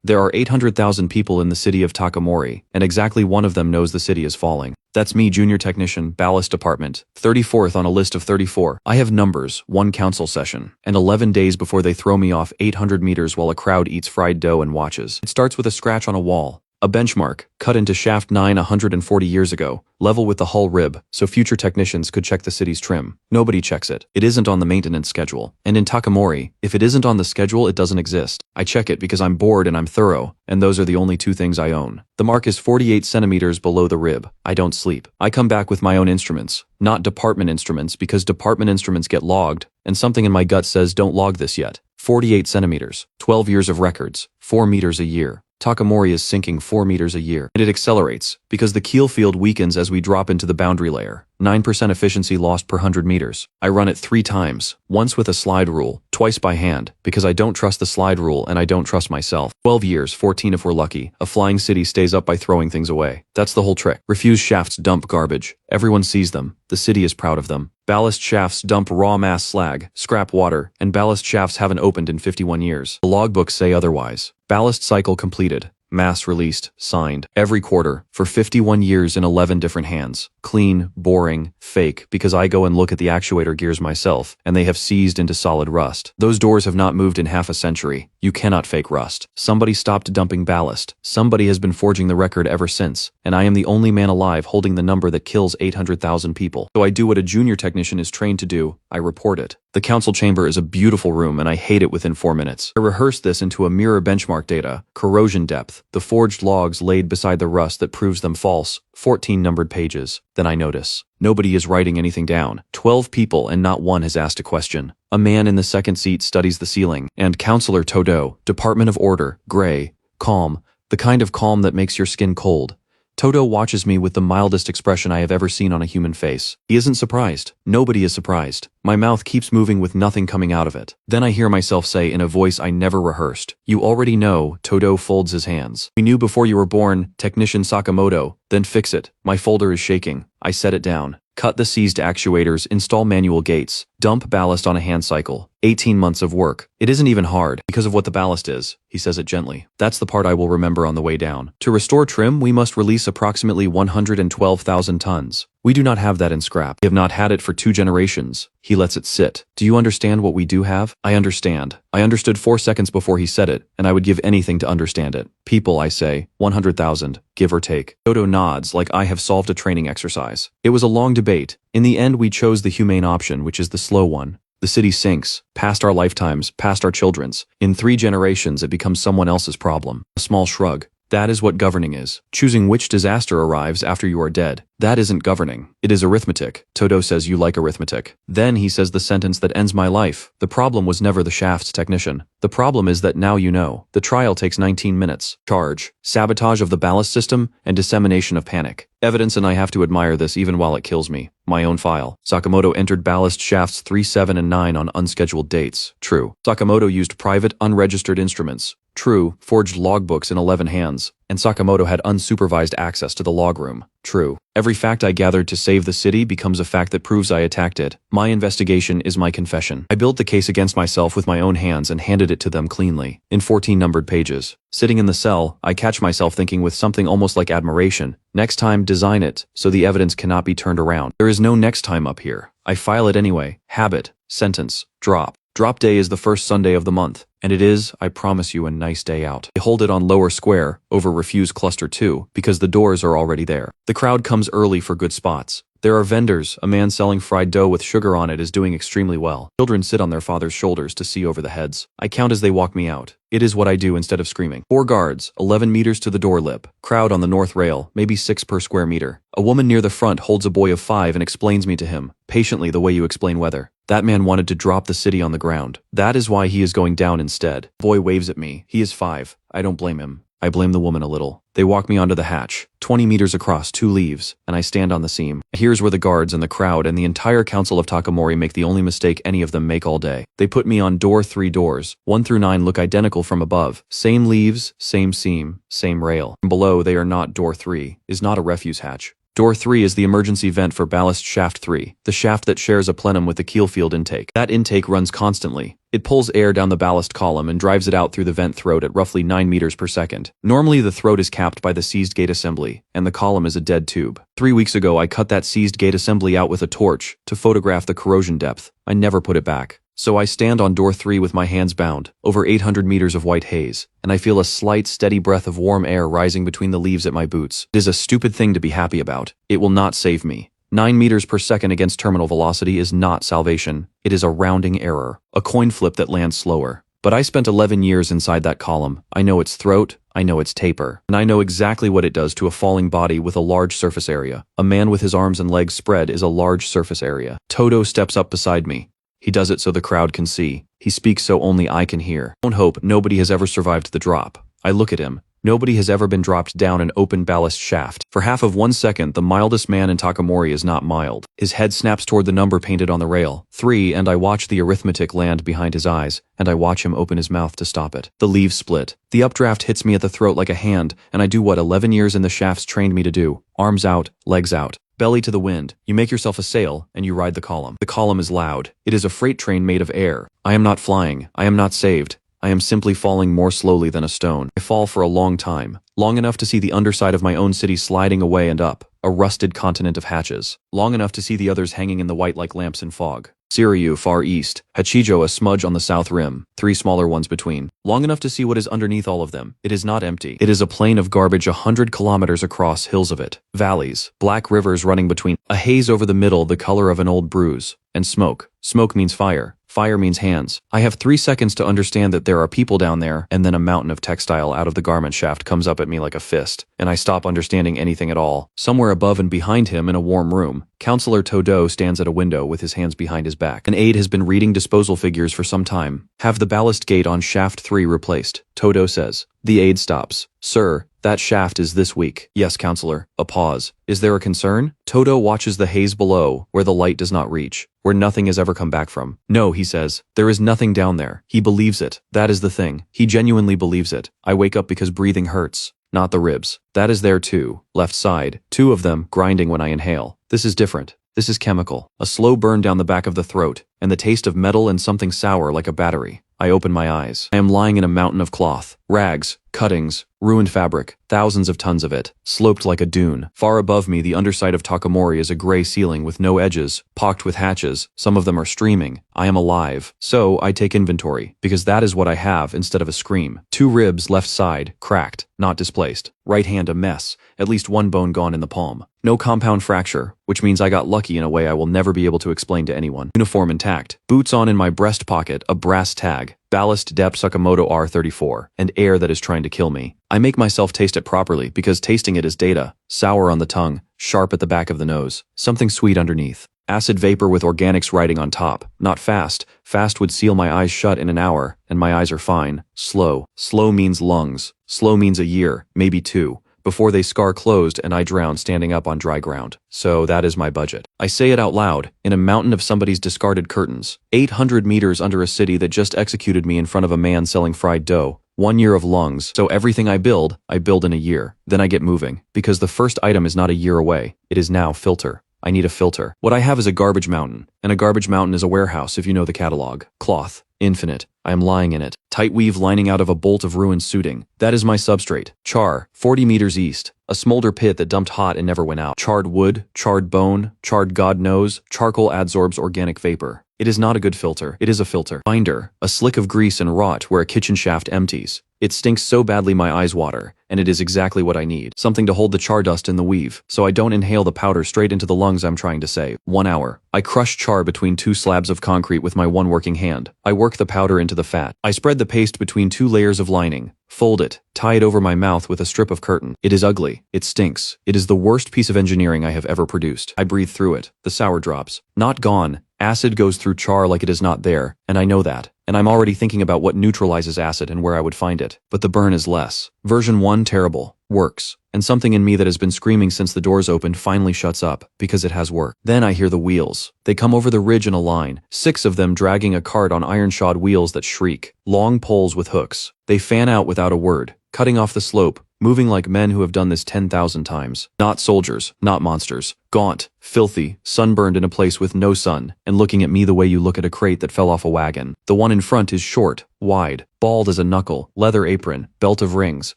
There are 800,000 people in the city of Takamori, and exactly one of them knows the city is falling. That's me, junior technician, ballast department, 34th on a list of 34. I have numbers, 1 council session, and 11 days before they throw me off 800 meters while a crowd eats fried dough and watches. It starts with a scratch on a wall. A benchmark, cut into shaft 9 140 years ago, level with the hull rib, so future technicians could check the city's trim. Nobody checks it. It isn't on the maintenance schedule. And in Takamori, if it isn't on the schedule, it doesn't exist. I check it because I'm bored and I'm thorough, and those are the only 2 things I own. The mark is 48 centimeters below the rib. I don't sleep. I come back with my own instruments, not department instruments, because department instruments get logged, and something in my gut says don't log this yet. 48 centimeters, 12 years of records, 4 meters a year. Takamori is sinking 4 meters a year, and it accelerates, because the keel field weakens as we drop into the boundary layer. 9% efficiency lost per 100 meters. I run it 3 times, once with a slide rule, twice by hand, because I don't trust the slide rule and I don't trust myself. 12 years, 14 if we're lucky. A flying city stays up by throwing things away. That's the whole trick. Refuse shafts dump garbage. Everyone sees them. The city is proud of them. Ballast shafts dump raw mass slag, scrap water, and ballast shafts haven't opened in 51 years. The logbooks say otherwise. Ballast cycle completed. Mass released, signed, every quarter, for 51 years in 11 different hands. Clean, boring, fake, because I go and look at the actuator gears myself, and they have seized into solid rust. Those doors have not moved in half a century. You cannot fake rust. Somebody stopped dumping ballast. Somebody has been forging the record ever since, and I am the only man alive holding the number that kills 800,000 people. So I do what a junior technician is trained to do. I report it. The council chamber is a beautiful room, and I hate it within 4 minutes. I rehearse this into a mirror benchmark data, corrosion depth, the forged logs laid beside the rust that proves them false, 14 numbered pages. Then I notice. Nobody is writing anything down. 12 people and not one has asked a question. A man in the second seat studies the ceiling, and Counselor Todo, Department of Order, gray, calm, the kind of calm that makes your skin cold. Todo watches me with the mildest expression I have ever seen on a human face. He isn't surprised. Nobody is surprised. My mouth keeps moving with nothing coming out of it. Then I hear myself say in a voice I never rehearsed, "You already know." Todo folds his hands. "We knew before you were born, Technician Sakamoto. Then fix it." My folder is shaking. I set it down. Cut the seized actuators, install manual gates, dump ballast on a hand cycle. 18 months of work. It isn't even hard, because of what the ballast is. He says it gently. That's the part I will remember on the way down. To restore trim, we must release approximately 112,000 tons. We do not have that in scrap. We have not had it for 2 generations. He lets it sit. Do you understand what we do have? I understand. I understood 4 seconds before he said it, and I would give anything to understand it. People, I say, 100,000, give or take. Todo nods like I have solved a training exercise. It was a long debate. In the end, we chose the humane option, which is the slow one. The city sinks, past our lifetimes, past our children's. In 3 generations, it becomes someone else's problem. A small shrug. That is what governing is. Choosing which disaster arrives after you are dead. That isn't governing. It is arithmetic. Todo says you like arithmetic. Then he says the sentence that ends my life. The problem was never the shaft's technician. The problem is that now you know. The trial takes 19 minutes. Charge, sabotage of the ballast system, and dissemination of panic. Evidence, and I have to admire this even while it kills me. My own file. Sakamoto entered ballast shafts 3, 7, and 9 on unscheduled dates. True. Sakamoto used private, unregistered instruments. True. Forged logbooks in 11 hands. And Sakamoto had unsupervised access to the log room. True. Every fact I gathered to save the city becomes a fact that proves I attacked it. My investigation is my confession. I built the case against myself with my own hands and handed it to them cleanly, in 14 numbered pages. Sitting in the cell, I catch myself thinking with something almost like admiration. Next time, design it, so the evidence cannot be turned around. There is no next time up here. I file it anyway. Habit. Sentence. Drop. Drop day is the first Sunday of the month, and it is, I promise you, a nice day out. I hold it on lower square, over refuse cluster 2, because the doors are already there. The crowd comes early for good spots. There are vendors. A man selling fried dough with sugar on it is doing extremely well. Children sit on their father's shoulders to see over the heads. I count as they walk me out. It is what I do instead of screaming. 4 guards, 11 meters to the door lip. Crowd on the north rail, maybe 6 per square meter. A woman near the front holds a boy of 5 and explains me to him, patiently the way you explain weather. That man wanted to drop the city on the ground. That is why he is going down instead. The boy waves at me. He is 5. I don't blame him. I blame the woman a little. They walk me onto the hatch, 20 meters across, 2 leaves, and I stand on the seam. Here's where the guards and the crowd and the entire council of Takamori make the only mistake any of them make all day. They put me on door 3 doors. 1 through 9 look identical from above. Same leaves, same seam, same rail. From below, they are not door 3, is not a refuse hatch. Door 3 is the emergency vent for ballast shaft 3, the shaft that shares a plenum with the keel field intake. That intake runs constantly. It pulls air down the ballast column and drives it out through the vent throat at roughly 9 meters per second. Normally the throat is capped by the seized gate assembly, and the column is a dead tube. 3 weeks ago I cut that seized gate assembly out with a torch to photograph the corrosion depth. I never put it back. So I stand on door 3 with my hands bound, over 800 meters of white haze, and I feel a slight, steady breath of warm air rising between the leaves at my boots. It is a stupid thing to be happy about. It will not save me. 9 meters per second against terminal velocity is not salvation. It is a rounding error, a coin flip that lands slower. But I spent 11 years inside that column. I know its throat, I know its taper, and I know exactly what it does to a falling body with a large surface area. A man with his arms and legs spread is a large surface area. Todo steps up beside me. He does it so the crowd can see. He speaks so only I can hear. Don't hope nobody has ever survived the drop. I look at him. Nobody has ever been dropped down an open ballast shaft. For half of 1 second, the mildest man in Takamori is not mild. His head snaps toward the number painted on the rail, 3, and I watch the arithmetic land behind his eyes, and I watch him open his mouth to stop it. The leaves split. The updraft hits me at the throat like a hand, and I do what 11 years in the shafts trained me to do. Arms out, legs out. Belly to the wind. You make yourself a sail, and you ride the column. The column is loud. It is a freight train made of air. I am not flying. I am not saved. I am simply falling more slowly than a stone. I fall for a long time. Long enough to see the underside of my own city sliding away and up. A rusted continent of hatches. Long enough to see the others hanging in the white like lamps in fog. Siryu, far east. Hachijo, a smudge on the south rim. 3 smaller ones between. Long enough to see what is underneath all of them. It is not empty. It is a plain of garbage 100 kilometers across, hills of it. Valleys. Black rivers running between. A haze over the middle, the color of an old bruise. And smoke. Smoke means fire. Fire means hands. I have 3 seconds to understand that there are people down there, and then a mountain of textile out of the garment shaft comes up at me like a fist, and I stop understanding anything at all. Somewhere above and behind him in a warm room, Counselor Todo stands at a window with his hands behind his back. An aide has been reading disposal figures for some time. Have the ballast gate on shaft 3 replaced, Todo says. The aide stops. Sir, that shaft is this week. Yes, Counselor. A pause. Is there a concern? Todo watches the haze below, where the light does not reach, where nothing has ever come back from. No, he says. There is nothing down there. He believes it. That is the thing. He genuinely believes it. I wake up because breathing hurts. Not the ribs. That is there too. Left side. 2 of them, grinding when I inhale. This is different. This is chemical. A slow burn down the back of the throat, and the taste of metal and something sour like a battery. I open my eyes. I am lying in a mountain of cloth, rags, cuttings, ruined fabric, thousands of tons of it, sloped like a dune. Far above me, the underside of Takamori is a gray ceiling with no edges, pocked with hatches. Some of them are streaming. I am alive. So I take inventory, because that is what I have instead of a scream. 2 ribs left side, cracked, not displaced. Right hand a mess, at least 1 bone gone in the palm. No compound fracture, which means I got lucky in a way I will never be able to explain to anyone. Uniform intact. Boots on in my breast pocket, a brass tag. Ballast depth Sakamoto R34, and air that is trying to kill me. I make myself taste it properly because tasting it is data. Sour on the tongue, sharp at the back of the nose, something sweet underneath. Acid vapor with organics writing on top. Not fast. Fast would seal my eyes shut in an hour, and my eyes are fine. Slow. Slow means lungs. Slow means a year, maybe 2. Before they scar closed and I drown standing up on dry ground. So that is my budget. I say it out loud, in a mountain of somebody's discarded curtains. 800 meters under a city that just executed me in front of a man selling fried dough. 1 year of lungs. So everything I build in a year. Then I get moving. Because the first item is not a year away. It is now filter. I need a filter. What I have is a garbage mountain. And a garbage mountain is a warehouse if you know the catalog. Cloth. Infinite. I am lying in it. Tight weave lining out of a bolt of ruined suiting. That is my substrate. Char, 40 meters east. A smolder pit that dumped hot and never went out. Charred wood, charred bone, charred God knows, charcoal adsorbs organic vapor. It is not a good filter. It is a filter. Binder, a slick of grease and rot where a kitchen shaft empties. It stinks so badly my eyes water, and it is exactly what I need. Something to hold the char dust in the weave, so I don't inhale the powder straight into the lungs I'm trying to save. 1 hour. I crush char between 2 slabs of concrete with my one working hand. I work the powder into the fat. I spread the paste between 2 layers of lining. Fold it. Tie it over my mouth with a strip of curtain. It is ugly. It stinks. It is the worst piece of engineering I have ever produced. I breathe through it. The sour drops. Not gone. Acid goes through char like it is not there, and I know that. And I'm already thinking about what neutralizes acid and where I would find it. But the burn is less. Version 1 terrible. Works. And something in me that has been screaming since the doors opened finally shuts up, because it has worked. Then I hear the wheels. They come over the ridge in a line, 6 of them dragging a cart on iron-shod wheels that shriek. Long poles with hooks. They fan out without a word, cutting off the slope, moving like men who have done this 10,000 times. Not soldiers, not monsters. Gaunt, filthy, sunburned in a place with no sun, and looking at me the way you look at a crate that fell off a wagon. The one in front is short, wide, bald as a knuckle, leather apron, belt of rings,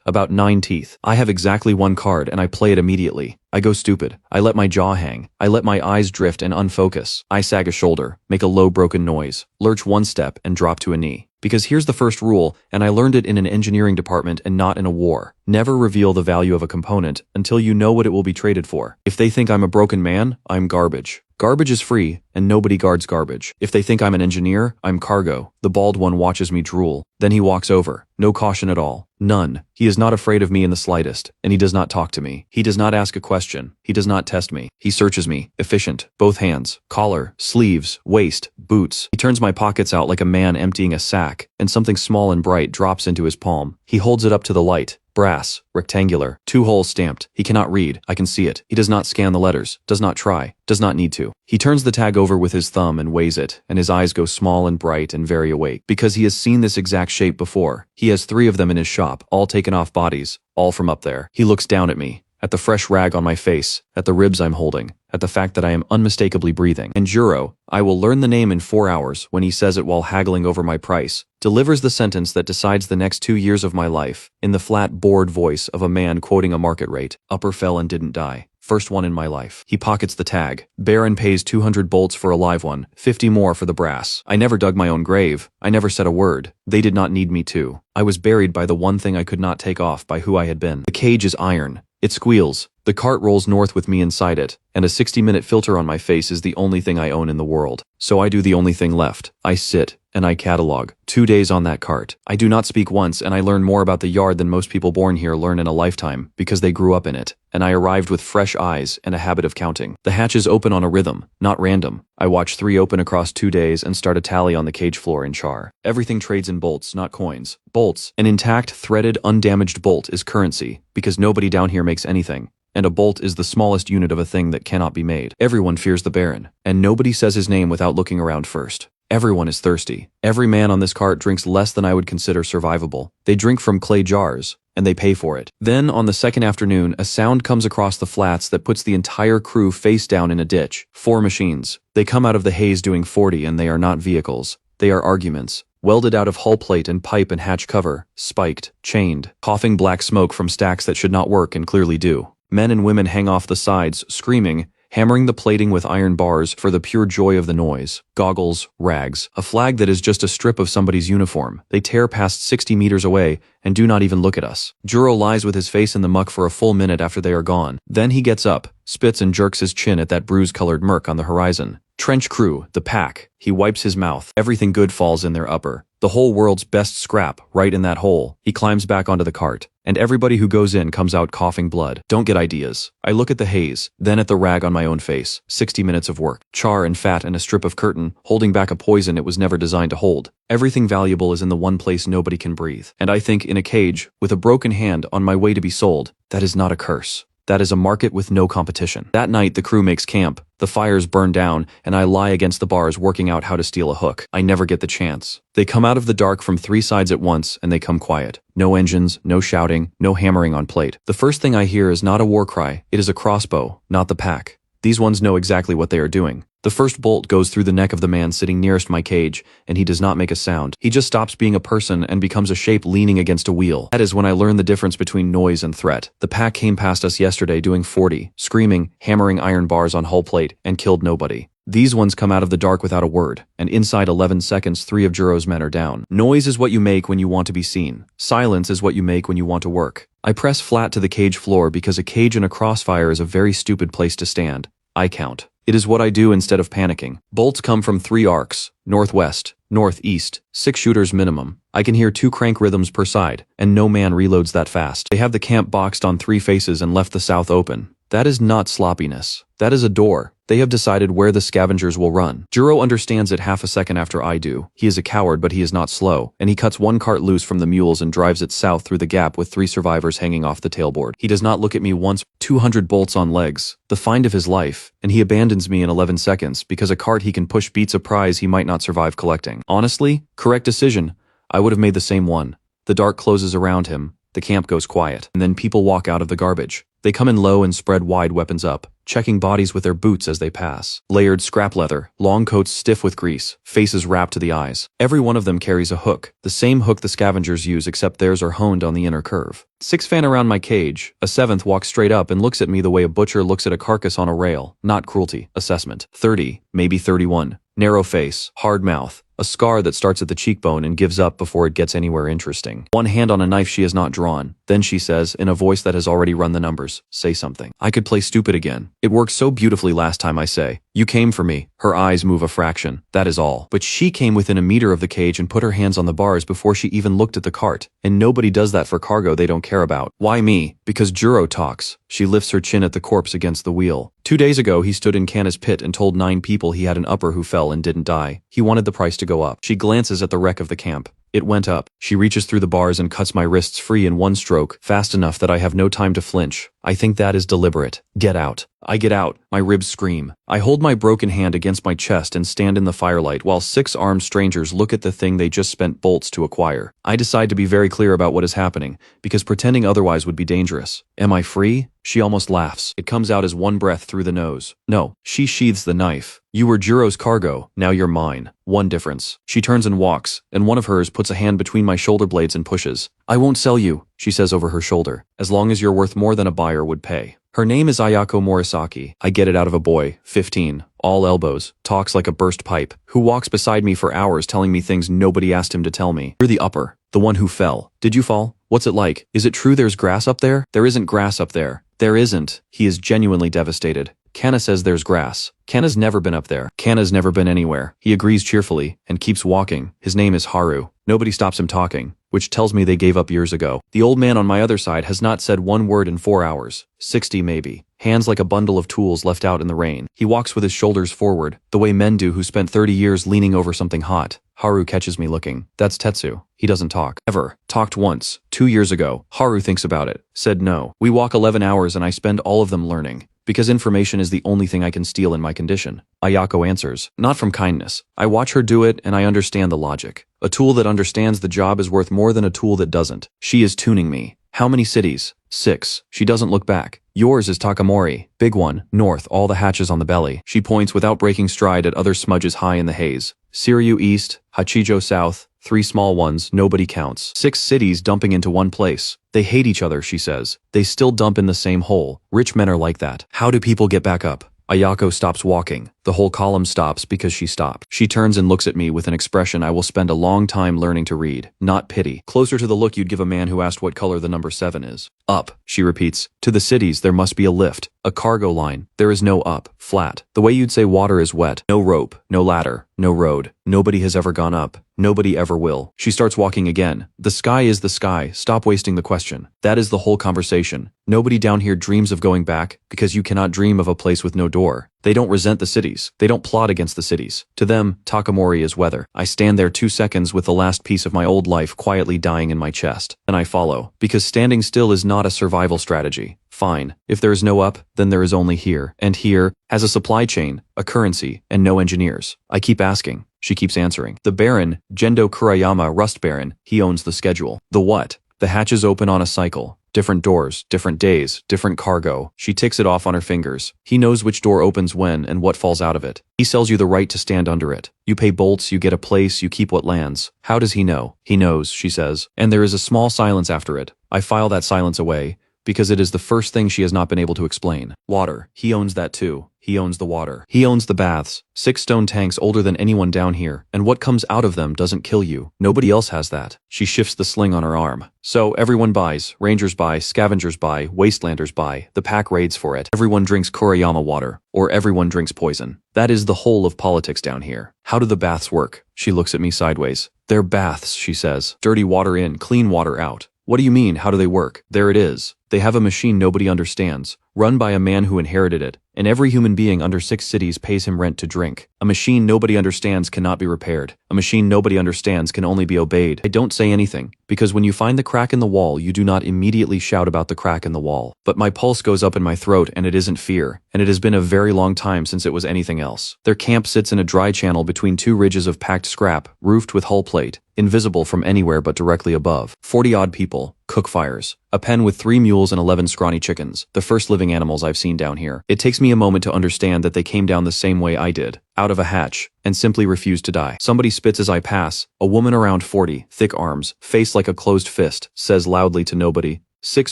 about 9 teeth. I have exactly one card and I play it immediately. I go stupid. I let my jaw hang. I let my eyes drift and unfocus. I sag a shoulder, make a low broken noise, lurch one step and drop to a knee. Because here's the first rule, and I learned it in an engineering department and not in a war. Never reveal the value of a component until you know what it will be traded for. If they think I'm a broken man, I'm garbage. Garbage is free, and nobody guards garbage. If they think I'm an engineer, I'm cargo. The bald one watches me drool. Then he walks over. No caution at all. None. He is not afraid of me in the slightest, and he does not talk to me. He does not ask a question. He does not test me. He searches me. Efficient. Both hands. Collar. Sleeves. Waist. Boots. He turns my pockets out like a man emptying a sack, and something small and bright drops into his palm. He holds it up to the light. Brass, rectangular, 2 holes stamped. He cannot read. I can see it. He does not scan the letters, does not try, does not need to. He turns the tag over with his thumb and weighs it, and his eyes go small and bright and very awake. Because he has seen this exact shape before. He has 3 of them in his shop, all taken off bodies, all from up there. He looks down at me, at the fresh rag on my face, at the ribs I'm holding, at the fact that I am unmistakably breathing. And Juro, I will learn the name in 4 hours when he says it while haggling over my price, delivers the sentence that decides the next 2 years of my life, in the flat, bored voice of a man quoting a market rate. Upper fell and didn't die. First one in my life. He pockets the tag. Baron pays 200 bolts for a live one, 50 more for the brass. I never dug my own grave. I never said a word. They did not need me to. I was buried by the one thing I could not take off by who I had been. The cage is iron. It squeals. The cart rolls north with me inside it, and a 60-minute filter on my face is the only thing I own in the world. So I do the only thing left. I sit, and I catalog. 2 days on that cart. I do not speak once, and I learn more about the yard than most people born here learn in a lifetime, because they grew up in it. And I arrived with fresh eyes and a habit of counting. The hatches open on a rhythm, not random. I watch 3 open across 2 days and start a tally on the cage floor in char. Everything trades in bolts, not coins. Bolts. An intact, threaded, undamaged bolt is currency, because nobody down here makes anything. And a bolt is the smallest unit of a thing that cannot be made. Everyone fears the Baron, and nobody says his name without looking around first. Everyone is thirsty. Every man on this cart drinks less than I would consider survivable. They drink from clay jars, and they pay for it. Then, on the second afternoon, a sound comes across the flats that puts the entire crew face down in a ditch. 4 machines. They come out of the haze doing 40, and they are not vehicles. They are arguments. Welded out of hull plate and pipe and hatch cover. Spiked. Chained. Coughing black smoke from stacks that should not work and clearly do. Men and women hang off the sides, screaming, hammering the plating with iron bars for the pure joy of the noise. Goggles, rags, a flag that is just a strip of somebody's uniform. They tear past 60 meters away and do not even look at us. Juro lies with his face in the muck for a full minute after they are gone. Then he gets up, spits and jerks his chin at that bruise-colored murk on the horizon. Trench crew, the pack. He wipes his mouth. Everything good falls in their upper. The whole world's best scrap, right in that hole. He climbs back onto the cart. And everybody who goes in comes out coughing blood. Don't get ideas. I look at the haze, then at the rag on my own face. 60 minutes of work. Char and fat and a strip of curtain, holding back a poison it was never designed to hold. Everything valuable is in the one place nobody can breathe. And I think in a cage, with a broken hand on my way to be sold, that is not a curse. That is a market with no competition. That night, the crew makes camp, the fires burn down, and I lie against the bars working out how to steal a hook. I never get the chance. They come out of the dark from 3 sides at once, and they come quiet. No engines, no shouting, no hammering on plate. The first thing I hear is not a war cry, it is a crossbow, not the pack. These ones know exactly what they are doing. The first bolt goes through the neck of the man sitting nearest my cage, and he does not make a sound. He just stops being a person and becomes a shape leaning against a wheel. That is when I learn the difference between noise and threat. The pack came past us yesterday doing 40, screaming, hammering iron bars on hull plate, and killed nobody. These ones come out of the dark without a word, and inside 11 seconds 3 of Juro's men are down. Noise is what you make when you want to be seen. Silence is what you make when you want to work. I press flat to the cage floor because a cage in a crossfire is a very stupid place to stand. I count. It is what I do instead of panicking. Bolts come from 3 arcs, northwest, northeast, 6 shooters minimum. I can hear 2 crank rhythms per side, and no man reloads that fast. They have the camp boxed on 3 faces and left the south open. That is not sloppiness. That is a door. They have decided where the scavengers will run. Juro understands it half a second after I do. He is a coward, but he is not slow, and he cuts 1 cart loose from the mules and drives it south through the gap with 3 survivors hanging off the tailboard. He does not look at me once. 200 bolts on legs. The find of his life, and he abandons me in 11 seconds because a cart he can push beats a prize he might not survive collecting. Honestly, correct decision. I would have made the same one. The dark closes around him, the camp goes quiet, and then people walk out of the garbage. They come in low and spread wide, weapons up, checking bodies with their boots as they pass. Layered scrap leather, long coats stiff with grease, faces wrapped to the eyes. Every one of them carries a hook, the same hook the scavengers use except theirs are honed on the inner curve. 6 fan around my cage, a 7th walks straight up and looks at me the way a butcher looks at a carcass on a rail. Not cruelty, assessment. 30, maybe 31. Narrow face, hard mouth, a scar that starts at the cheekbone and gives up before it gets anywhere interesting. One hand on a knife she has not drawn. Then she says, in a voice that has already run the numbers, say something. I could play stupid again. It worked so beautifully last time, I say. You came for me. Her eyes move a fraction. That is all. But she came within a meter of the cage and put her hands on the bars before she even looked at the cart. And nobody does that for cargo they don't care about. Why me? Because Juro talks. She lifts her chin at the corpse against the wheel. 2 days ago, he stood in Kanna's pit and told 9 people he had an upper who fell and didn't die. He wanted the price to go up. She glances at the wreck of the camp. It went up. She reaches through the bars and cuts my wrists free in one stroke, fast enough that I have no time to flinch. I think that is deliberate. Get out. I get out. My ribs scream. I hold my broken hand against my chest and stand in the firelight while 6 armed strangers look at the thing they just spent bolts to acquire. I decide to be very clear about what is happening, because pretending otherwise would be dangerous. Am I free? She almost laughs. It comes out as one breath through the nose. No. She sheathes the knife. You were Juro's cargo, now you're mine. One difference. She turns and walks, and one of hers puts a hand between my shoulder blades and pushes. I won't sell you, she says over her shoulder, as long as you're worth more than a buyer would pay. Her name is Ayako Morisaki. I get it out of a boy, 15, all elbows, talks like a burst pipe, who walks beside me for hours telling me things nobody asked him to tell me. You're the upper, the one who fell. Did you fall? What's it like? Is it true there's grass up there? There isn't grass up there. There isn't. He is genuinely devastated. Kanna says there's grass. Kanna's never been up there. Kanna's never been anywhere. He agrees cheerfully and keeps walking. His name is Haru. Nobody stops him talking, which tells me they gave up years ago. The old man on my other side has not said one word in 4 hours. 60 maybe. Hands like a bundle of tools left out in the rain. He walks with his shoulders forward, the way men do who spent 30 years leaning over something hot. Haru catches me looking. That's Tetsu. He doesn't talk. Ever. Talked once. 2 years ago. Haru thinks about it. Said no. We walk 11 hours and I spend all of them learning. Because information is the only thing I can steal in my condition. Ayako answers. Not from kindness. I watch her do it and I understand the logic. A tool that understands the job is worth more than a tool that doesn't. She is tuning me. How many cities? 6. She doesn't look back. Yours is Takamori. Big one. North, all the hatches on the belly. She points without breaking stride at other smudges high in the haze. Siryu East, Hachijo South, 3 small ones, nobody counts. 6 cities dumping into one place. They hate each other, she says. They still dump in the same hole. Rich men are like that. How do people get back up? Ayako stops walking. The whole column stops because she stopped. She turns and looks at me with an expression I will spend a long time learning to read. Not pity. Closer to the look you'd give a man who asked what color the number 7 is. Up, she repeats. To the cities, there must be a lift. A cargo line. There is no up. Flat. The way you'd say water is wet. No rope. No ladder. No road. Nobody has ever gone up. Nobody ever will. She starts walking again. The sky is the sky. Stop wasting the question. That is the whole conversation. Nobody down here dreams of going back, because you cannot dream of a place with no door. They don't resent the cities. They don't plot against the cities. To them, Takamori is weather. I stand there 2 seconds with the last piece of my old life quietly dying in my chest. And I follow. Because standing still is not a survival strategy. Fine. If there is no up, then there is only here. And here has a supply chain, a currency, and no engineers. I keep asking. She keeps answering. The Baron, Gendo Kurayama, Rust Baron, he owns the schedule. The what? The hatches open on a cycle. Different doors, different days, different cargo. She ticks it off on her fingers. He knows which door opens when and what falls out of it. He sells you the right to stand under it. You pay bolts, you get a place, you keep what lands. How does he know? He knows, she says. And there is a small silence after it. I file that silence away, because it is the first thing she has not been able to explain. Water. He owns that too. He owns the water. He owns the baths. 6 stone tanks older than anyone down here, and what comes out of them doesn't kill you. Nobody else has that. She shifts the sling on her arm. So everyone buys. Rangers buy, scavengers buy, wastelanders buy. The pack raids for it. Everyone drinks Kurayama water, or everyone drinks poison. That is the whole of politics down here. How do the baths work? She looks at me sideways. They're baths, she says. Dirty water in, clean water out. What do you mean, how do they work? There it is. They have a machine nobody understands, run by a man who inherited it, and every human being under 6 cities pays him rent to drink. A machine nobody understands cannot be repaired. A machine nobody understands can only be obeyed. I don't say anything, because when you find the crack in the wall, you do not immediately shout about the crack in the wall. But my pulse goes up in my throat, and it isn't fear, and it has been a very long time since it was anything else. Their camp sits in a dry channel between 2 ridges of packed scrap, roofed with hull plate, invisible from anywhere but directly above. 40-odd people, cook fires. A pen with 3 mules and 11 scrawny chickens, the first living animals I've seen down here. It takes me a moment to understand that they came down the same way I did, out of a hatch, and simply refused to die. Somebody spits as I pass. A woman around 40, thick arms, face like a closed fist, says loudly to nobody, 6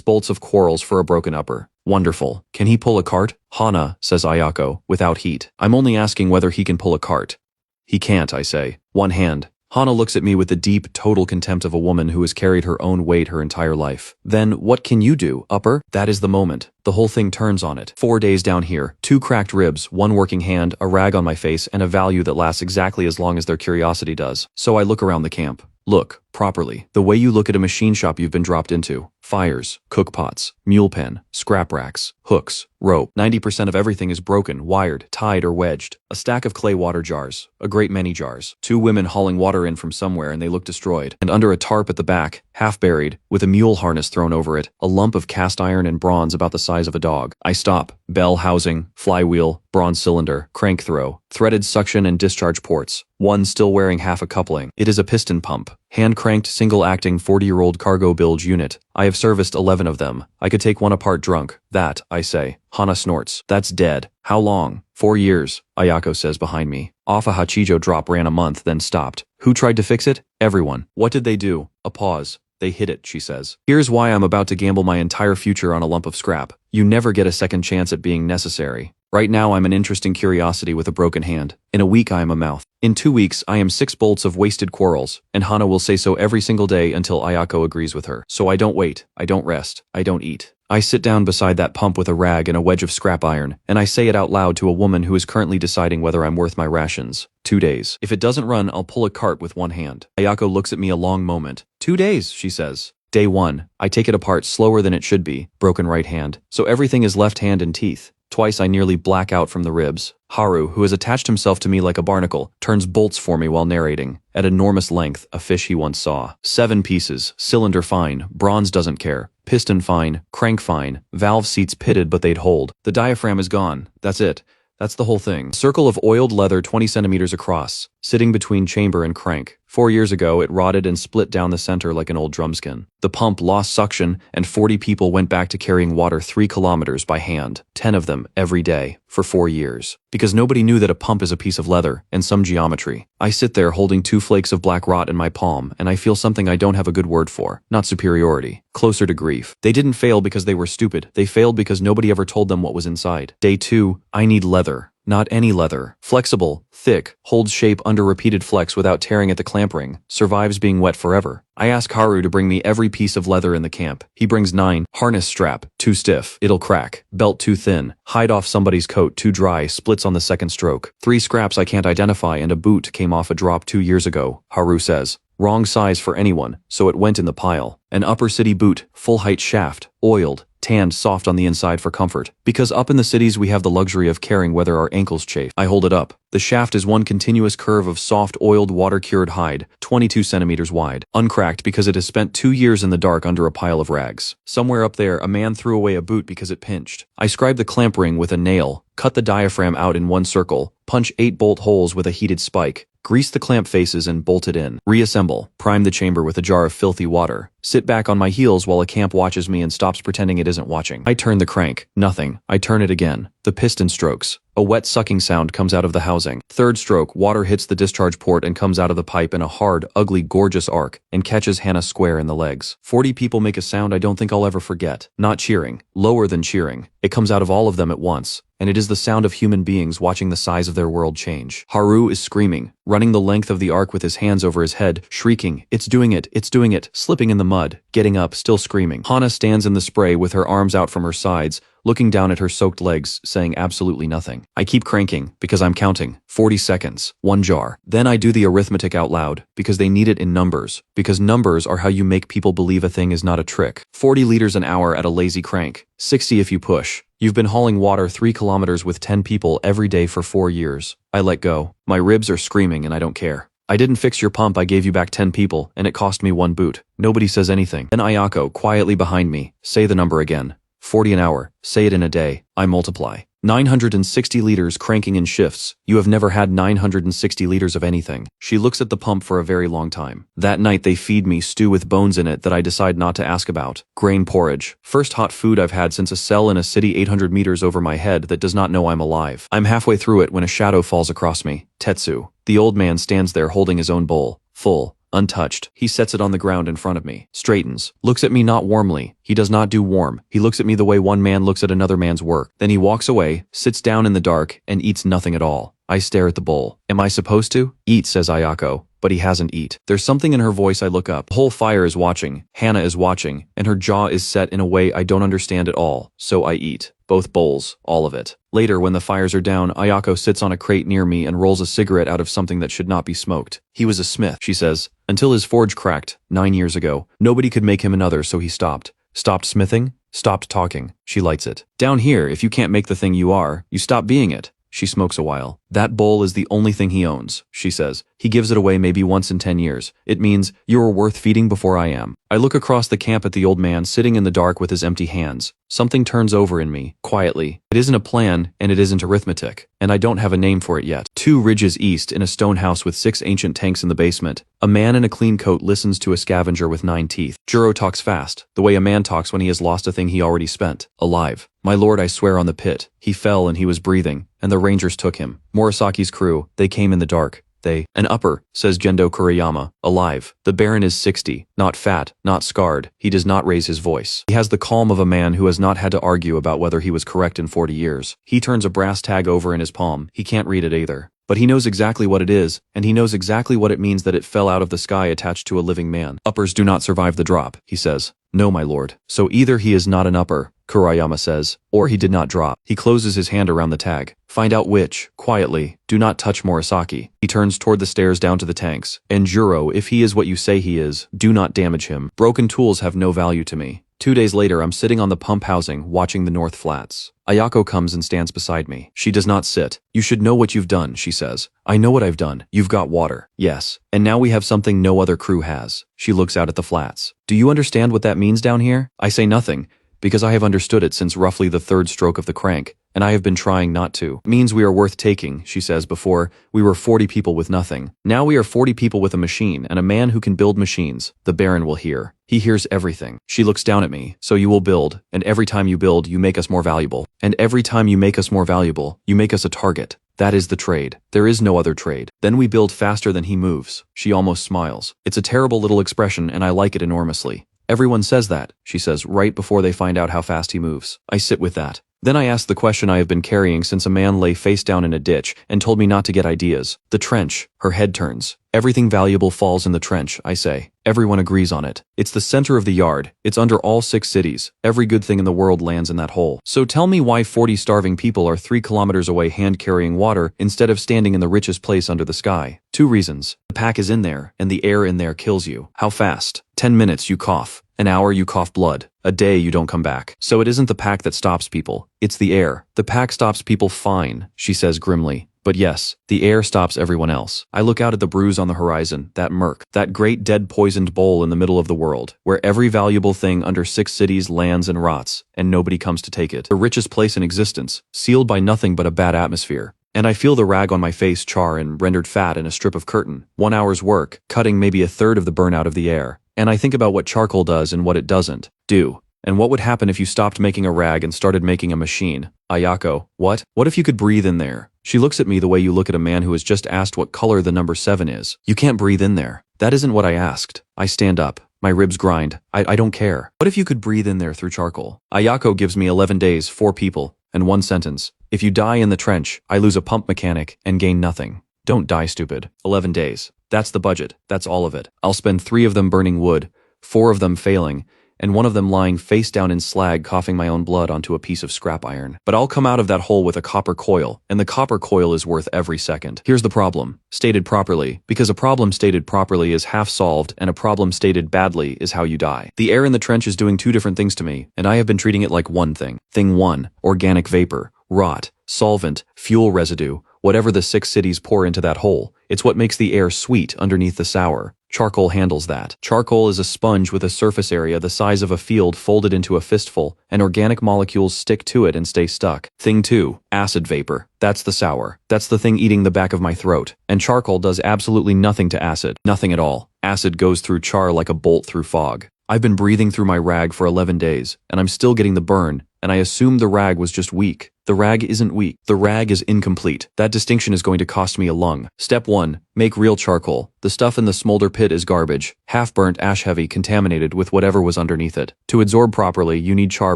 bolts of quarrels for a broken upper. Wonderful. Can he pull a cart? Hana, says Ayako, without heat. I'm only asking whether he can pull a cart. He can't, I say. One hand. Hana looks at me with the deep, total contempt of a woman who has carried her own weight her entire life. Then, what can you do, upper? That is the moment. The whole thing turns on it. 4 days down here, 2 cracked ribs, 1 working hand, a rag on my face, and a value that lasts exactly as long as their curiosity does. So I look around the camp. Look, properly. The way you look at a machine shop you've been dropped into. Fires, cook pots, mule pen, scrap racks, hooks, rope. 90% of everything is broken, wired, tied, or wedged. A stack of clay water jars. A great many jars. 2 women hauling water in from somewhere and they look destroyed. And under a tarp at the back, half buried, with a mule harness thrown over it, a lump of cast iron and bronze about the size of a dog. I stop. Bell housing, flywheel, bronze cylinder, crank throw, threaded suction and discharge ports. One still wearing half a coupling. It is a piston pump. Hand-cranked, single-acting 40-year-old cargo bilge unit. I have serviced 11 of them. I could take one apart drunk. That, I say. Hana snorts. That's dead. How long? 4 years, Ayako says behind me. Off a Hachijo drop ran a month, then stopped. Who tried to fix it? Everyone. What did they do? A pause. They hit it, she says. Here's why I'm about to gamble my entire future on a lump of scrap. You never get a second chance at being necessary. Right now I'm an interesting curiosity with a broken hand. In a week I am a mouth. In 2 weeks I am 6 bolts of wasted quarrels, and Hana will say so every single day until Ayako agrees with her. So I don't wait, I don't rest, I don't eat. I sit down beside that pump with a rag and a wedge of scrap iron, and I say it out loud to a woman who is currently deciding whether I'm worth my rations. 2 days. If it doesn't run, I'll pull a cart with one hand. Ayako looks at me a long moment. 2 days, she says. Day 1. I take it apart slower than it should be, broken right hand. So everything is left hand and teeth. Twice I nearly black out from the ribs. Haru, who has attached himself to me like a barnacle, turns bolts for me while narrating. At enormous length, a fish he once saw. 7 pieces, cylinder fine, bronze doesn't care, piston fine, crank fine, valve seats pitted but they'd hold. The diaphragm is gone. That's it. That's the whole thing. Circle of oiled leather 20 centimeters across, sitting between chamber and crank. 4 years ago, it rotted and split down the center like an old drumskin. The pump lost suction, and 40 people went back to carrying water 3 kilometers by hand, 10 of them every day, for 4 years. Because nobody knew that a pump is a piece of leather and some geometry. I sit there holding 2 flakes of black rot in my palm, and I feel something I don't have a good word for. Not superiority. Closer to grief. They didn't fail because they were stupid. They failed because nobody ever told them what was inside. Day 2, I need leather. Not any leather. Flexible, thick, holds shape under repeated flex without tearing at the clamp ring, survives being wet forever. I ask Haru to bring me every piece of leather in the camp. He brings 9. Harness strap, too stiff, it'll crack. Belt too thin. Hide off somebody's coat, too dry, splits on the second stroke. 3 scraps I can't identify and a boot came off a drop 2 years ago, Haru says. Wrong size for anyone, so it went in the pile. An upper city boot, full height shaft, oiled, tanned soft on the inside for comfort. Because up in the cities we have the luxury of caring whether our ankles chafe. I hold it up. The shaft is one continuous curve of soft oiled water-cured hide, 22 centimeters wide. Uncracked because it has spent 2 years in the dark under a pile of rags. Somewhere up there a man threw away a boot because it pinched. I scribe the clamp ring with a nail, cut the diaphragm out in one circle, punch 8 bolt holes with a heated spike, grease the clamp faces and bolt it in. Reassemble, prime the chamber with a jar of filthy water. Sit back on my heels while a camp watches me and stops pretending it isn't watching. I turn the crank. Nothing. I turn it again. The piston strokes. A wet sucking sound comes out of the housing. 3rd stroke, water hits the discharge port and comes out of the pipe in a hard, ugly, gorgeous arc and catches Hannah square in the legs. 40 people make a sound I don't think I'll ever forget. Not cheering. Lower than cheering. It comes out of all of them at once. And it is the sound of human beings watching the size of their world change. Haru is screaming, running the length of the arc with his hands over his head, shrieking, "It's doing it, it's doing it," slipping in the mud, getting up, still screaming. Hana stands in the spray with her arms out from her sides, looking down at her soaked legs, saying absolutely nothing. I keep cranking, because I'm counting. 40 seconds. 1 jar. Then I do the arithmetic out loud, because they need it in numbers. Because numbers are how you make people believe a thing is not a trick. 40 liters an hour at a lazy crank. 60 if you push. You've been hauling water 3 kilometers with 10 people every day for 4 years. I let go. My ribs are screaming and I don't care. I didn't fix your pump, I gave you back 10 people, and it cost me 1 boot. Nobody says anything. Then Ayako, quietly behind me, say the number again. 40 an hour. Say it in a day. I multiply. 960 liters cranking in shifts. You have never had 960 liters of anything. She looks at the pump for a very long time. That night they feed me stew with bones in it that I decide not to ask about. Grain porridge. First hot food I've had since a cell in a city 800 meters over my head that does not know I'm alive. I'm halfway through it when a shadow falls across me. Tetsu. The old man stands there holding his own bowl. Full. Untouched. He sets it on the ground in front of me. Straightens. Looks at me not warmly. He does not do warm. He looks at me the way one man looks at another man's work. Then he walks away, sits down in the dark, and eats nothing at all. I stare at the bowl. Am I supposed to? Eat, says Ayako. But he hasn't eat. There's something in her voice. I look up. The whole fire is watching. Hana is watching. And her jaw is set in a way I don't understand at all. So I eat. Both bowls. All of it. Later, when the fires are down, Ayako sits on a crate near me and rolls a cigarette out of something that should not be smoked. He was a smith, she says. Until his forge cracked, 9 years ago. Nobody could make him another, so he stopped. Stopped smithing? Stopped talking. She lights it. Down here, if you can't make the thing you are, you stop being it. She smokes a while. That bowl is the only thing he owns, she says. He gives it away maybe once in 10 years. It means you are worth feeding before I am. I look across the camp at the old man sitting in the dark with his empty hands. Something turns over in me, quietly. It isn't a plan, and it isn't arithmetic. And I don't have a name for it yet. 2 ridges east in a stone house with 6 ancient tanks in the basement. A man in a clean coat listens to a scavenger with 9 teeth. Juro talks fast, the way a man talks when he has lost a thing he already spent. Alive. My lord, I swear on the pit. He fell and he was breathing, and the rangers took him. Morisaki's crew, they came in the dark. An upper, says Gendo Kuriyama, alive. The Baron is 60, not fat, not scarred. He does not raise his voice. He has the calm of a man who has not had to argue about whether he was correct in 40 years. He turns a brass tag over in his palm. He can't read it either. But he knows exactly what it is, and he knows exactly what it means that it fell out of the sky attached to a living man. Uppers do not survive the drop, he says. No, my lord. So either he is not an upper, Kuriyama says, or he did not drop. He closes his hand around the tag. Find out which, quietly. Do not touch Morisaki. He turns toward the stairs down to the tanks. And Juro, if he is what you say he is, do not damage him. Broken tools have no value to me. 2 days later, I'm sitting on the pump housing, watching the North Flats. Ayako comes and stands beside me. She does not sit. You should know what you've done, she says. I know what I've done. You've got water. Yes. And now we have something no other crew has. She looks out at the flats. Do you understand what that means down here? I say nothing, because I have understood it since roughly the 3rd stroke of the crank, and I have been trying not to. It means we are worth taking, she says. Before, we were 40 people with nothing. Now we are 40 people with a machine, and a man who can build machines. The Baron will hear. He hears everything. She looks down at me. So you will build, and every time you build, you make us more valuable. And every time you make us more valuable, you make us a target. That is the trade. There is no other trade. Then we build faster than he moves. She almost smiles. It's a terrible little expression, and I like it enormously. Everyone says that, she says, right before they find out how fast he moves. I sit with that. Then I ask the question I have been carrying since a man lay face down in a ditch and told me not to get ideas. The trench. Her head turns. Everything valuable falls in the trench, I say. Everyone agrees on it. It's the center of the yard. It's under all 6 cities. Every good thing in the world lands in that hole. So tell me why 40 starving people are 3 kilometers away hand-carrying water instead of standing in the richest place under the sky. 2 reasons. The pack is in there, and the air in there kills you. How fast? 10 minutes you cough. An hour you cough blood. A day you don't come back. So it isn't the pack that stops people. It's the air. The pack stops people fine, she says grimly. But yes, the air stops everyone else. I look out at the bruise on the horizon, that murk, that great dead poisoned bowl in the middle of the world, where every valuable thing under 6 cities lands and rots, and nobody comes to take it. The richest place in existence, sealed by nothing but a bad atmosphere. And I feel the rag on my face char and rendered fat in a strip of curtain. 1 hour's work, cutting maybe a third of the burnout of the air. And I think about what charcoal does and what it doesn't do. And what would happen if you stopped making a rag and started making a machine? Ayako, what? What if you could breathe in there? She looks at me the way you look at a man who has just asked what color the number 7 is. You can't breathe in there. That isn't what I asked. I stand up. My ribs grind. I don't care. What if you could breathe in there through charcoal? Ayako gives me 11 days, 4 people, and 1 sentence. If you die in the trench, I lose a pump mechanic and gain nothing. Don't die, stupid. 11 days. That's the budget. That's all of it. I'll spend 3 of them burning wood, 4 of them failing, and 1 of them lying face down in slag coughing my own blood onto a piece of scrap iron. But I'll come out of that hole with a copper coil, and the copper coil is worth every second. Here's the problem, stated properly, because a problem stated properly is half solved, and a problem stated badly is how you die. The air in the trench is doing 2 different things to me, and I have been treating it like one thing. Thing 1, organic vapor, rot, solvent, fuel residue, whatever the 6 cities pour into that hole. It's what makes the air sweet underneath the sour. Charcoal handles that. Charcoal is a sponge with a surface area the size of a field folded into a fistful, and organic molecules stick to it and stay stuck. Thing 2, acid vapor. That's the sour. That's the thing eating the back of my throat. And charcoal does absolutely nothing to acid. Nothing at all. Acid goes through char like a bolt through fog. I've been breathing through my rag for 11 days, and I'm still getting the burn, and I assumed the rag was just weak. The rag isn't weak. The rag is incomplete. That distinction is going to cost me a lung. Step 1. Make real charcoal. The stuff in the smolder pit is garbage. Half-burnt, ash-heavy, contaminated with whatever was underneath it. To adsorb properly, you need char